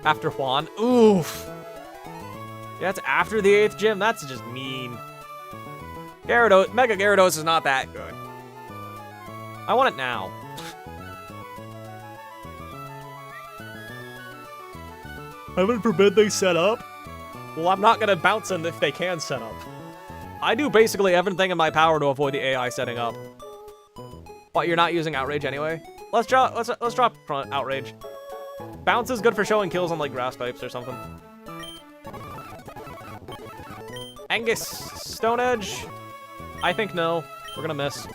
After Juan. Oof. Yeah, it's after the 8th gym. That's just mean. Gyarados, Mega Gyarados is not that good. I want it now. Heaven forbid they set up. Well, I'm not gonna bounce them if they can set up. I do basically everything in my power to avoid the AI setting up. What, you're not using Outrage anyway? Let's drop Outrage. Bounce is good for showing kills on like grass types or something. Angus, Stone Edge. I think no. We're gonna miss.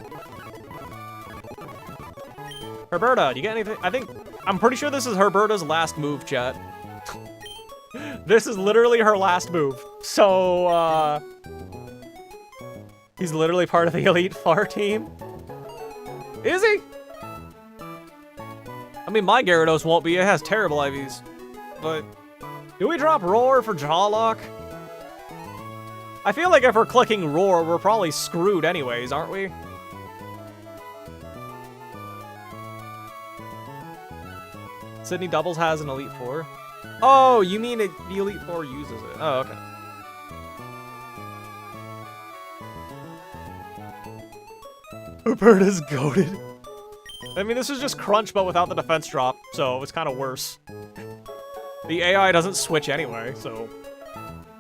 Herberta, do you get anything? I'm pretty sure this is Herberta's last move, chat. This is literally her last move. So, he's literally part of the Elite Four team. Is he? I mean, my Gyarados won't be. It has terrible IVs. But, do we drop Roar for Jawlock? I feel like if we're clicking Roar, we're probably screwed anyways, aren't we? Sydney Doubles has an Elite Four. Oh, you mean the Elite Four uses it. Oh, okay. Roberta's goated. I mean, this is just Crunch, but without the defense drop, so it's kind of worse. The AI doesn't switch anyway, so...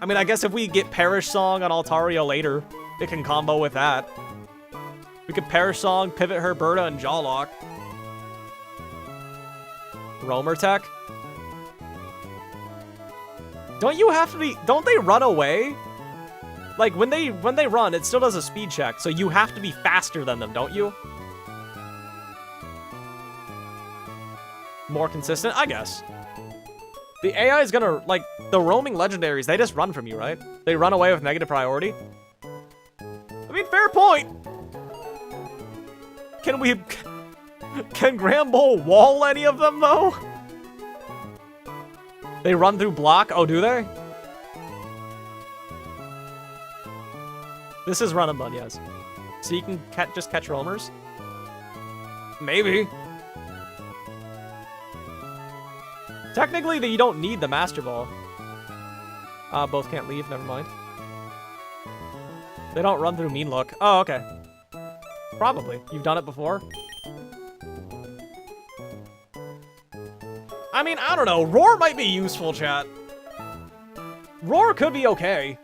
I mean, I guess if we get Perish Song on Altaria later, it can combo with that. We could Perish Song, pivot Herberta, and Jawlock. Roamer Tech? Don't you have to be... Don't they run away? Like, when they run, it still does a speed check, so you have to be faster than them, don't you? More consistent? I guess. The AI is gonna, like, the roaming legendaries, they just run from you, right? They run away with negative priority. I mean, fair point. Can Gramble wall any of them, though? They run through block? Oh, do they? This is run and bun, yes. So you can just catch roamers? Maybe. Technically, you don't need the Master Ball. Both can't leave, never mind. They don't run through Mean Look. Oh, okay. Probably. You've done it before? I mean, I don't know. Roar might be useful, chat. Roar could be okay.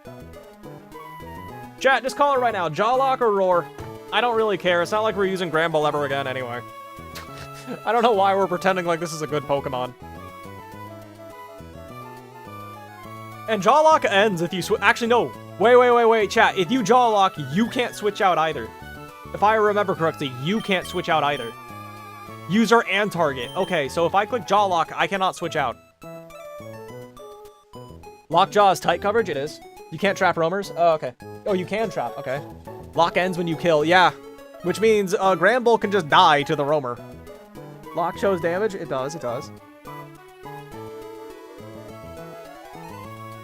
Chat, just call it right now. Jawlock or Roar? I don't really care. It's not like we're using Gramble ever again anyway. I don't know why we're pretending like this is a good Pokemon. And Jawlock ends if you switch. Actually, no. Wait, chat. If you Jawlock, you can't switch out either. If I remember correctly, you can't switch out either. User and target. Okay, so if I click Jawlock, I cannot switch out. Lockjaw is tight coverage? It is. You can't trap roamers? Oh, okay. Oh, you can trap. Okay. Lock ends when you kill. Yeah. Which means Gramble can just die to the roamer. Lock shows damage? It does, it does.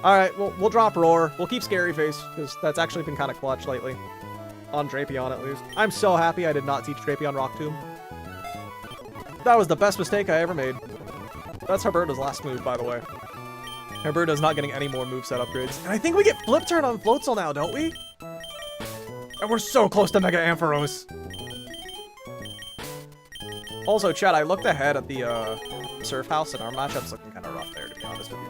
Alright, well, we'll drop Roar. We'll keep Scary Face, because that's actually been kind of clutch lately. On Drapion, at least. I'm so happy I did not teach Drapion Rock Tomb. That was the best mistake I ever made. That's Herberta's last move, by the way. Herberta's not getting any more moveset upgrades. And I think we get Flip Turn on Floatzel now, don't we? And we're so close to Mega Ampharos. Also, chat, I looked ahead at the Surf House, and our matchup's looking kind of rough there, to be honest with you.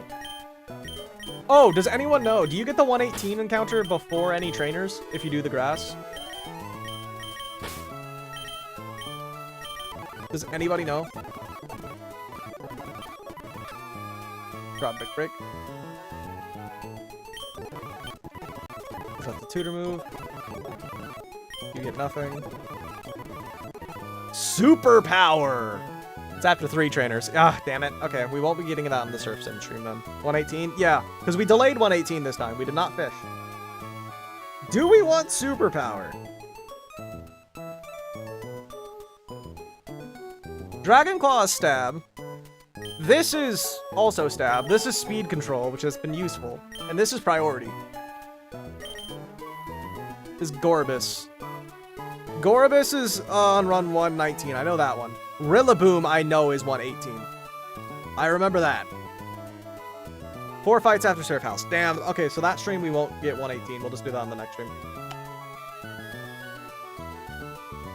Oh, does anyone know? Do you get the 118 encounter before any trainers if you do the grass? Does anybody know? Drop Big Break. Got the tutor move. You get nothing. Superpower! It's after 3 trainers. Ah, damn it. Okay, we won't be getting it out in the Surf Sim stream then. 118? Yeah, because we delayed 118 this time. We did not fish. Do we want superpower? Dragon Claw Stab. This is also Stab. This is Speed Control, which has been useful. And this is Priority. Is Gorbis. Gorbis is on run 119. I know that one. Rillaboom, I know, is 118. I remember that. 4 fights after Surf House. Damn. Okay, so that stream we won't get 118. We'll just do that on the next stream.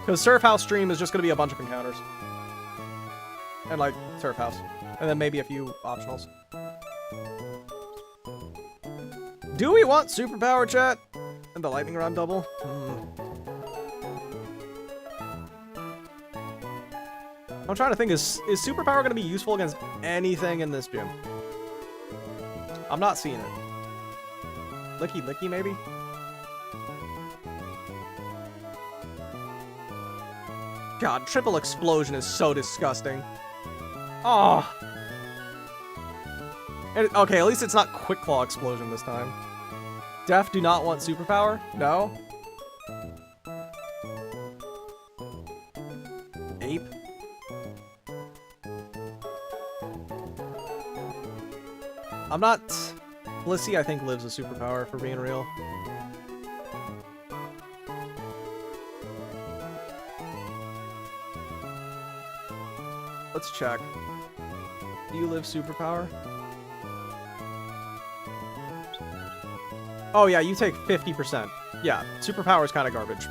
Because Surf House stream is just going to be a bunch of encounters. And, like, Surf House. And then maybe a few optionals. Do we want superpower, chat? And the lightning rod double? I'm trying to think, is superpower going to be useful against anything in this gym? I'm not seeing it. Licky Licky, maybe? God, triple explosion is so disgusting. Oh. And, okay, at least it's not Quick Claw explosion this time. Def do not want superpower? No? Ape? I'm not... Blissey, I think, lives a superpower, for being real. Let's check. Do you live superpower? Oh yeah, you take 50%. Yeah, superpower is kind of garbage.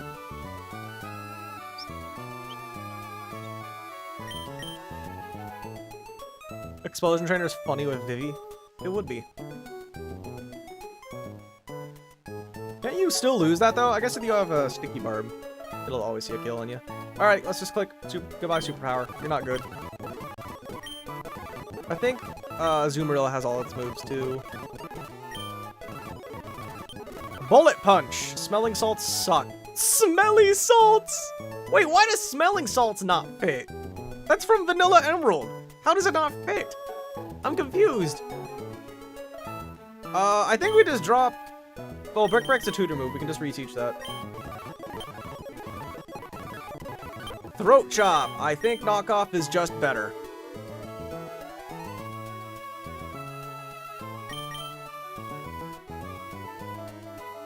Explosion Trainer is funny with Vivi. It would be. Can't you still lose that though? I guess if you have a Sticky Barb, it'll always see a kill on you. Alright, let's just click goodbye superpower. You're not good. I think Azumarill has all its moves too. Bullet Punch! Smelling salts suck. Smelly salts! Wait, why does smelling salts not fit? That's from Vanilla Emerald. How does it not fit? I'm confused. I think we just drop... Well, Brick Break's a tutor move. We can just reteach that. Throat Chop. I think Knockoff is just better.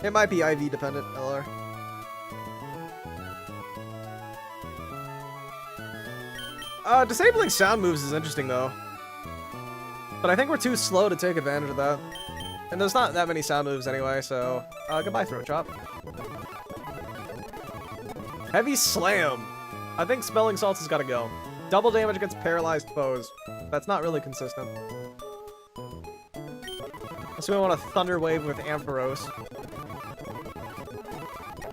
It might be IV dependent, LR. Disabling sound moves is interesting though. But I think we're too slow to take advantage of that. And there's not that many sound moves anyway, so goodbye Throat Chop. Heavy Slam. I think Smelling Salts has got to go. Double damage against paralyzed foes. That's not really consistent. So we want a Thunder Wave with Ampharos.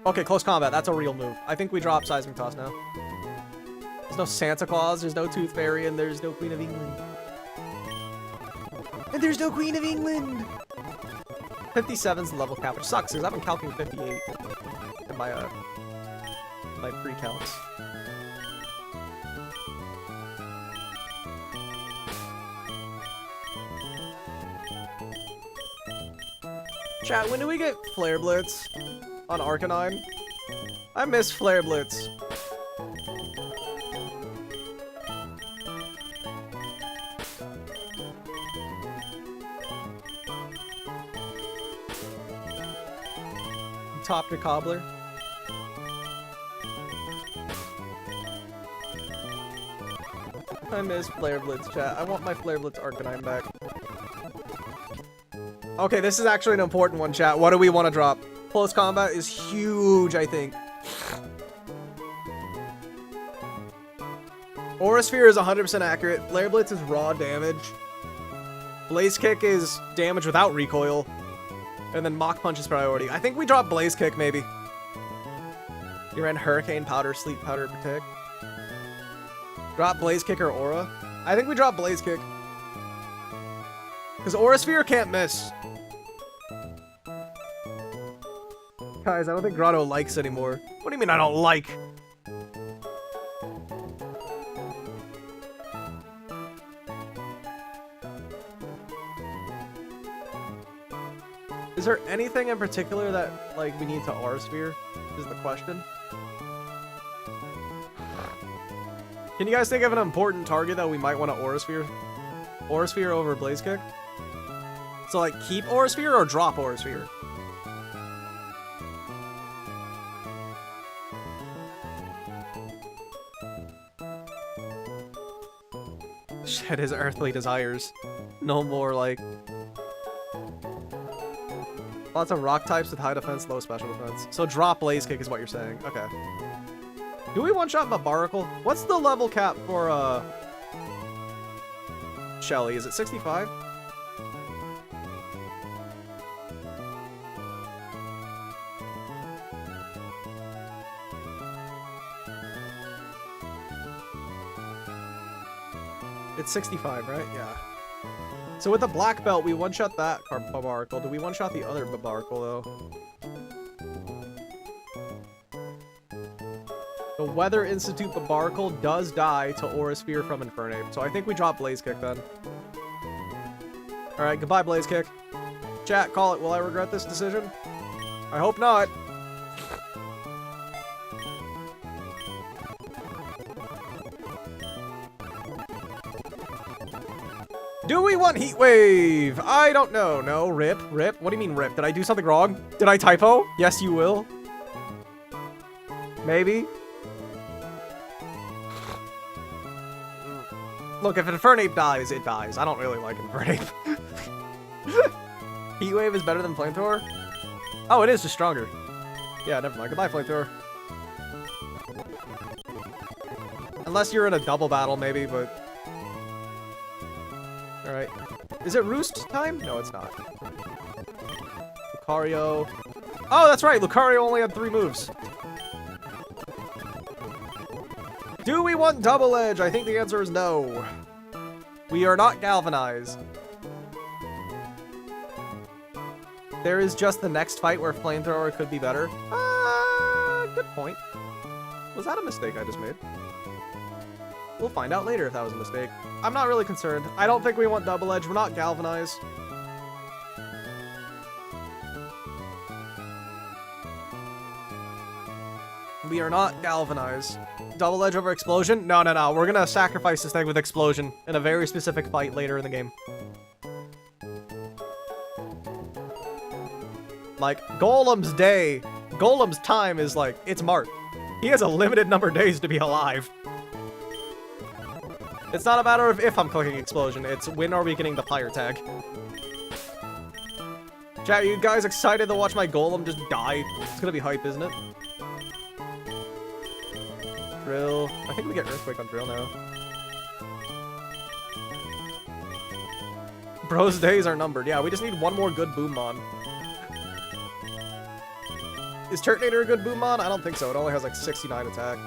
Okay, Close Combat. That's a real move. I think we drop Seismic Toss now. There's no Santa Claus, there's no Tooth Fairy, and there's no Queen of England. And there's no Queen of England! 57's the level cap, which sucks, because I've been calculating 58 in my, my pre-calcs. Chat, when do we get Flare Blitz on Arcanine? I miss Flare Blitz. Top to Cobbler. I miss Flare Blitz, chat. I want my Flare Blitz Arcanine back. Okay, this is actually an important one, chat. What do we want to drop? Close Combat is huge, I think. Aura Sphere is 100% accurate. Flare Blitz is raw damage. Blaze Kick is damage without recoil. And then Mach Punch is priority. I think we drop Blaze Kick, maybe. You ran Hurricane Powder, Sleep Powder, Protect. Drop Blaze Kick or Aura. I think we drop Blaze Kick. Because Aura Sphere can't miss. Guys, I don't think Grotto likes anymore. What do you mean I don't like? Is there anything in particular that, like, we need to Aura Sphere? Is the question. Can you guys think of an important target that we might want to Aura Sphere? Aura Sphere over Blaze Kick? So, like, keep Aura Sphere or drop Aura Sphere? Shed his earthly desires. No more, like... Lots of rock types with high defense, low special defense. So drop Blaze Kick is what you're saying. Okay. Do we one-shot Barbaracle? What's the level cap for, Shelly? Is it 65? It's 65, right? Yeah. So with the black belt, we one-shot that Barbaracle. Do we one-shot the other Barbaracle, though? The Weather Institute Barbaracle does die to Aura Sphere from Infernape. So I think we drop Blaze Kick then. Alright, goodbye Blaze Kick. Chat, call it. Will I regret this decision? I hope not. Do we want Heat Wave? I don't know. No, rip. What do you mean rip? Did I do something wrong? Did I typo? Yes, you will. Maybe. Look, if Infernape dies, it dies. I don't really like Infernape. Heat Wave is better than Flamethrower? Oh, it is just stronger. Yeah, never mind. Goodbye, Flamethrower. Unless you're in a double battle, maybe, but... Alright. Is it Roost time? No, it's not. Lucario. Oh, that's right. Lucario only had 3 moves. Do we want Double Edge? I think the answer is no. We are not galvanized. There is just the next fight where Flamethrower could be better. Good point. Was that a mistake I just made? We'll find out later if that was a mistake. I'm not really concerned. I don't think we want Double Edge. We're not galvanized. We are not galvanized. Double Edge over Explosion? No. We're gonna sacrifice this thing with Explosion in a very specific fight later in the game. Like, Golem's day, Golem's time is like, it's marked. He has a limited number of days to be alive. It's not a matter of if I'm clicking Explosion, it's when are we getting the fire tag. Chat, are you guys excited to watch my Golem just die? It's gonna be hype, isn't it? Drill. I think we get Earthquake on Drill now. Bro's days are numbered. Yeah, we just need one more good Boommon. Is Turtonator a good Boommon? I don't think so. It only has like 69 attack.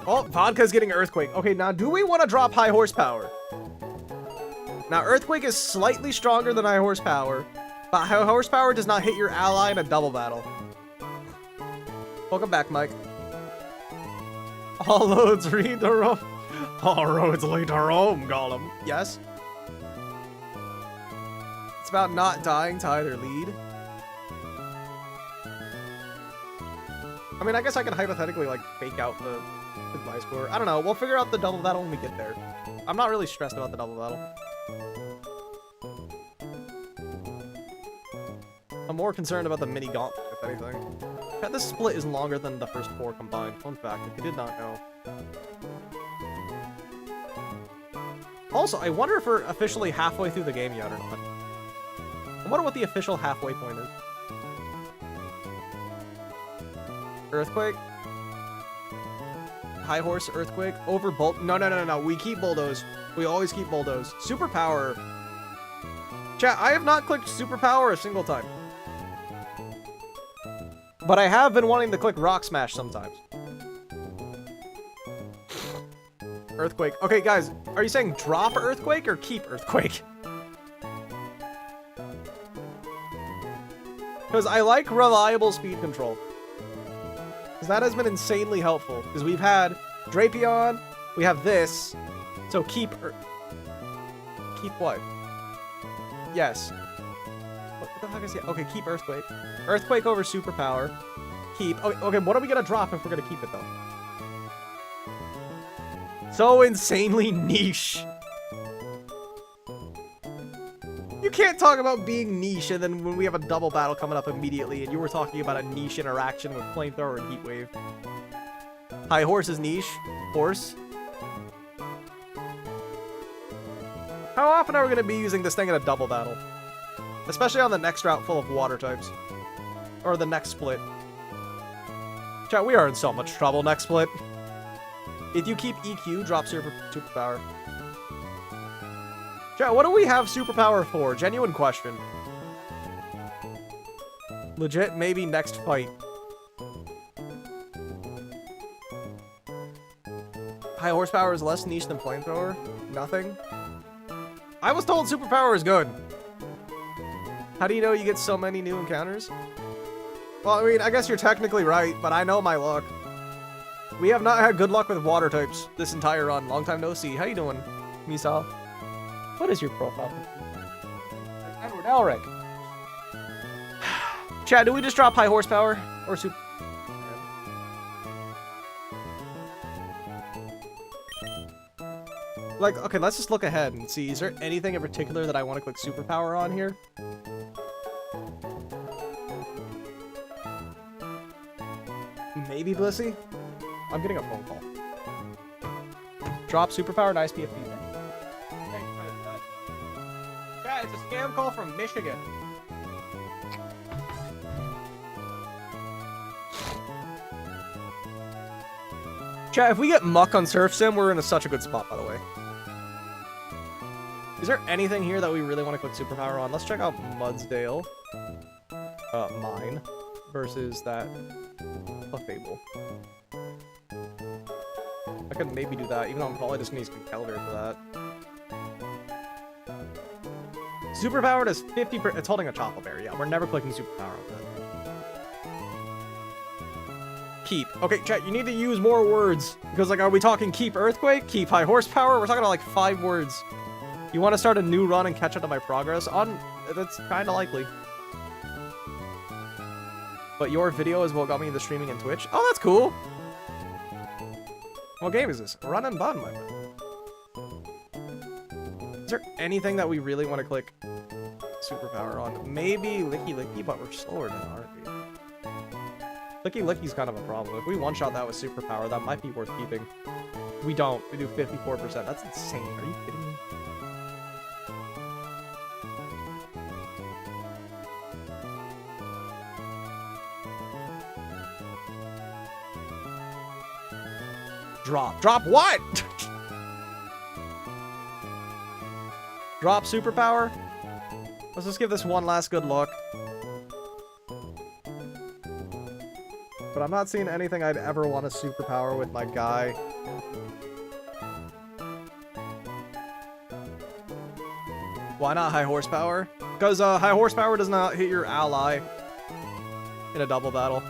Oh, Vodka's getting Earthquake. Okay, now do we want to drop High Horsepower? Now, Earthquake is slightly stronger than High Horsepower, but High Horsepower does not hit your ally in a double battle. Welcome back, Mike. All roads lead to Rome. All roads lead to Rome, Golem. Yes? It's about not dying to either lead. I mean, I guess I can hypothetically, like, fake out the goodbye score. I don't know. We'll figure out the double battle when we get there. I'm not really stressed about the double battle. I'm more concerned about the mini Gauntlet, if anything. This split is longer than the first 4 combined. Fun fact, if you did not know. Also, I wonder if we're officially halfway through the game yet or not. I wonder what the official halfway point is. Earthquake? High Horse, Earthquake, over Bolt. No. We keep Bulldoze. We always keep Bulldoze. Superpower. Chat, I have not clicked Superpower a single time. But I have been wanting to click Rock Smash sometimes. Earthquake. Okay, guys, are you saying drop Earthquake or keep Earthquake? Because I like reliable speed control. Because that has been insanely helpful. Because we've had Drapion, we have this. So keep what? Yes. What the heck is it? Okay, keep Earthquake. Earthquake over Superpower. Keep. Okay, what are we gonna drop if we're gonna keep it though? So insanely niche. You can't talk about being niche and then when we have a double battle coming up immediately and you were talking about a niche interaction with Flamethrower and Heat Wave. Hi, Horse is niche. Horse. How often are we going to be using this thing in a double battle? Especially on the next route full of water types. Or the next split. Chat, we are in so much trouble next split. If you keep EQ, drop Superpower. Chat, what do we have Superpower for? Genuine question. Legit, maybe next fight. High horsepower is less niche than Flamethrower? Nothing? I was told Superpower is good. How do you know you get so many new encounters? Well, I mean, I guess you're technically right, but I know my luck. We have not had good luck with water types this entire run. Long time no see. How you doing, Misal? What is your profile? Edward Elric. Chad, do we just drop high horsepower or super? Like, okay, let's just look ahead and see. Is there anything in particular that I want to click Superpower on here? Maybe Blissey? I'm getting a phone call. Drop Superpower, nice PFP then. Yeah, it's a scam call from Michigan. Chat, if we get Muck on Surf Sim, we're in such a good spot, by the way. Is there anything here that we really want to click Superpower on? Let's check out Mudsdale. Mine. Versus that... a Fable. I could maybe do that, even though I'm probably just going to use Calder for that. Superpower does 50%. It's holding a Chocolate Berry. Yeah, we're never clicking Superpower on that. Keep. Okay, chat, you need to use more words. Because, like, are we talking keep Earthquake? Keep high horsepower? We're talking about, like, 5 words. You want to start a new run and catch up to my progress? That's kind of likely. But your video is what got me into streaming and Twitch. Oh, that's cool. What game is this? Run and Bun, my friend. Is there anything that we really want to click Superpower on? Maybe Licky Licky, but we're slower than aren't we? Licky Licky's kind of a problem. If we one-shot that with Superpower, that might be worth keeping. We don't. We do 54%. That's insane. Are you kidding me? Drop. Drop what? Drop Superpower? Let's just give this one last good look. But I'm not seeing anything I'd ever want to Superpower with my guy. Why not high horsepower? Because high horsepower does not hit your ally in a double battle.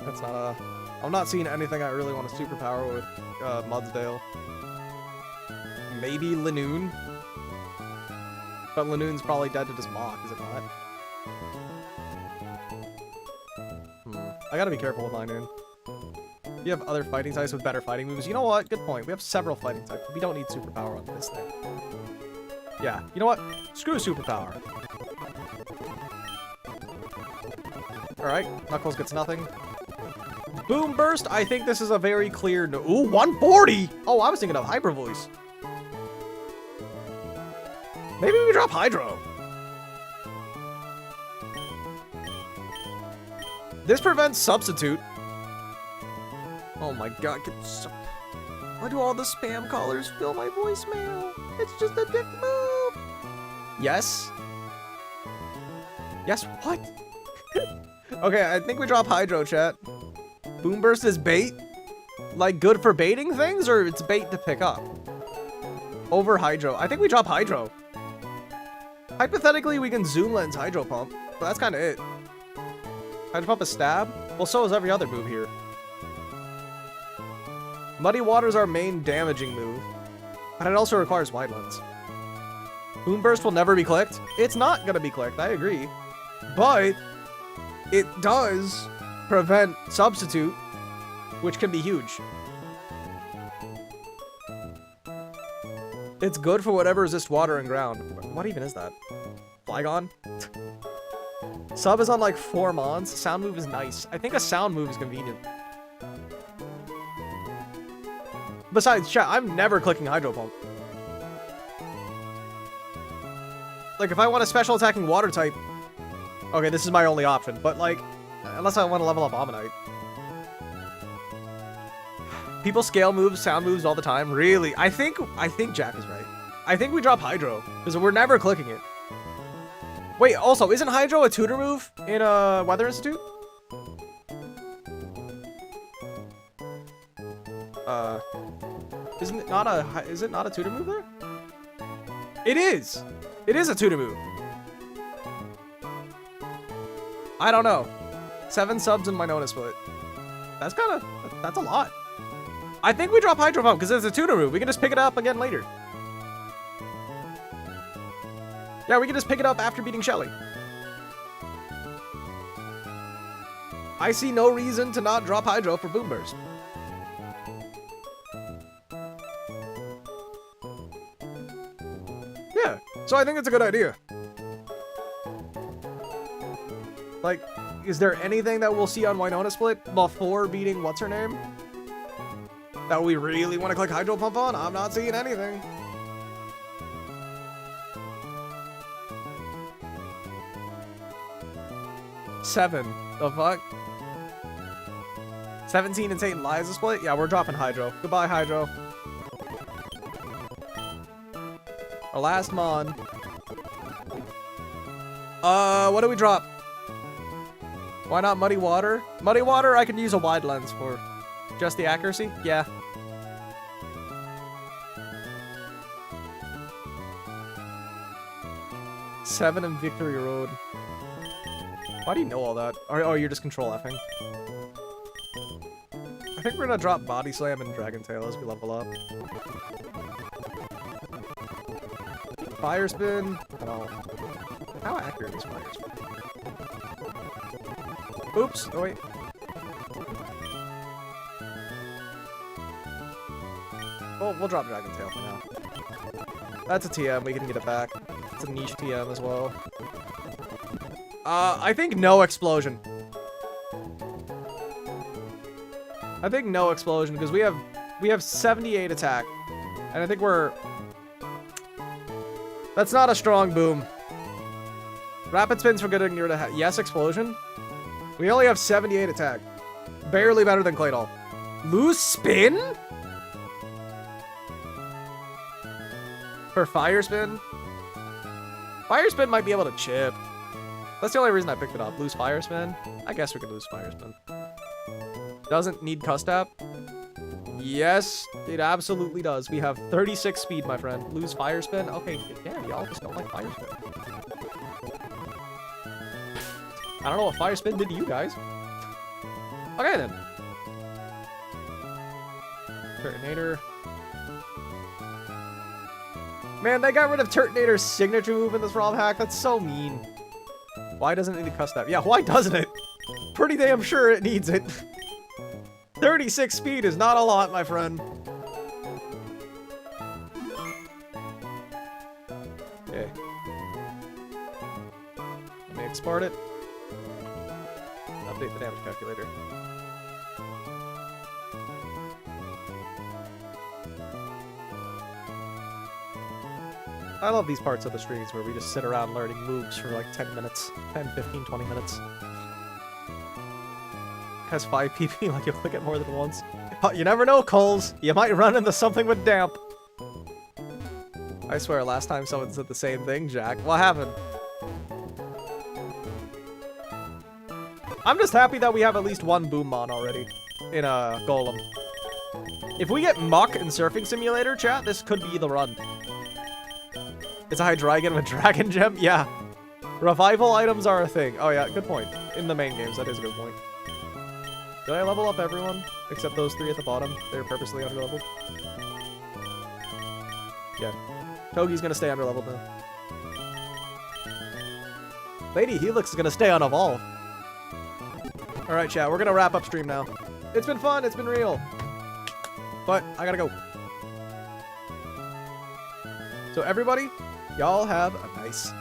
That's not a... I'm not seeing anything I really want to Superpower with Mudsdale. Maybe Lanoon. But Lanoon's probably dead to just Mach, is it not? I gotta be careful with Lanoon. You have other fighting types with better fighting moves. You know what? Good point. We have several fighting types. We don't need Superpower on this thing. Yeah. You know what? Screw Superpower. Alright. Knuckles gets nothing. Boom Burst. I think this is a very clear... No Ooh, 140! Oh, I was thinking of Hyper Voice. Maybe we drop Hydro. This prevents Substitute. Oh my god. Why do all the spam callers fill my voicemail? It's just a dick move. Yes? Yes, what? Okay, I think we drop Hydro, chat. Boom Burst is bait? Like, good for baiting things, or it's bait to pick up? Over Hydro. I think we drop Hydro. Hypothetically, we can Zoom Lens Hydro Pump, but that's kind of it. Hydro Pump is Stab? Well, so is every other move here. Muddy Water's our main damaging move, but it also requires Wide Lens. Boom Burst will never be clicked. It's not going to be clicked, I agree. But it does prevent Substitute, which can be huge. It's good for whatever resists water and ground. What even is that? Flygon? Sub is on like 4 mons. Sound move is nice. I think a sound move is convenient. Besides, chat, I'm never clicking Hydro Pump. Like, if I want a special attacking water type... Okay, this is my only option, but like, unless I want to level up Ammonite. People scale moves, sound moves all the time. Really? I think Jack is right. I think we drop Hydro, because we're never clicking it. Wait, also, isn't Hydro a tutor move in Weather Institute? Is it not a tutor move there? It is! It is a tutor move. I don't know. 7 subs in my notice split. That's a lot. I think we drop Hydro Pump because it's a tutor move. We can just pick it up again later. Yeah, we can just pick it up after beating Shelly. I see no reason to not drop Hydro for Boom Burst. Yeah, so I think it's a good idea. Like, is there anything that we'll see on Winona Split before beating what's-her-name that we really want to click Hydro Pump on? I'm not seeing anything. Seven. The fuck? 17 and Satan Liza Split? Yeah, we're dropping Hydro. Goodbye, Hydro. Our last Mon. What do we drop? Why not Muddy Water? Muddy Water, I could use a Wide Lens for. Just the accuracy? Yeah. Seven and Victory Road. Why do you know all that? Oh, you're just control F'ing. I think we're gonna drop Body Slam and Dragon Tail as we level up. Fire Spin. Oh. How accurate is Fire Spin? Oops. Oh, wait. Oh, we'll drop Dragon Tail for now. That's a TM. We can get it back. It's a niche TM as well. I think no Explosion. I think no Explosion because we have 78 attack, and I think we're. That's not a strong boom. Rapid Spin's for good and you're to yes Explosion. We only have 78 attack. Barely better than Claydol. Lose Spin? For Fire Spin? Fire Spin might be able to chip. That's the only reason I picked it up. Lose Fire Spin? I guess we could lose Fire Spin. Doesn't need Custap? Yes, it absolutely does. We have 36 speed, my friend. Lose Fire Spin? Okay, damn, y'all just don't like Fire Spin. I don't know what Fire Spin did to you guys. Okay, then. Turtonator. Man, they got rid of Turtonator's signature move in this ROM hack. That's so mean. Why doesn't it need a custom? Yeah, why doesn't it? Pretty damn sure it needs it. 36 speed is not a lot, my friend. Okay. Let me export it. Update the damage calculator. I love these parts of the streams where we just sit around learning moves for like 10 minutes. 10, 15, 20 minutes. Has 5 PP, like you'll click it more than once. You never know, Coles. You might run into something with damp. I swear, last time someone said the same thing, Jack. What happened? I'm just happy that we have at least one Boom Mon already. in a Golem. If we get Muck in Surfing Simulator, chat, this could be the run. It's a Hydreigon with Dragon Gem? Yeah. Revival items are a thing. Oh yeah, good point. In the main games, that is a good point. Did I level up everyone? Except those 3 at the bottom? They're purposely underleveled. Yeah. Togi's gonna stay underleveled now. Lady Helix is gonna stay on Evolve. Alright, chat, we're gonna wrap up stream now. It's been fun, it's been real. But I gotta go. So everybody, y'all have a nice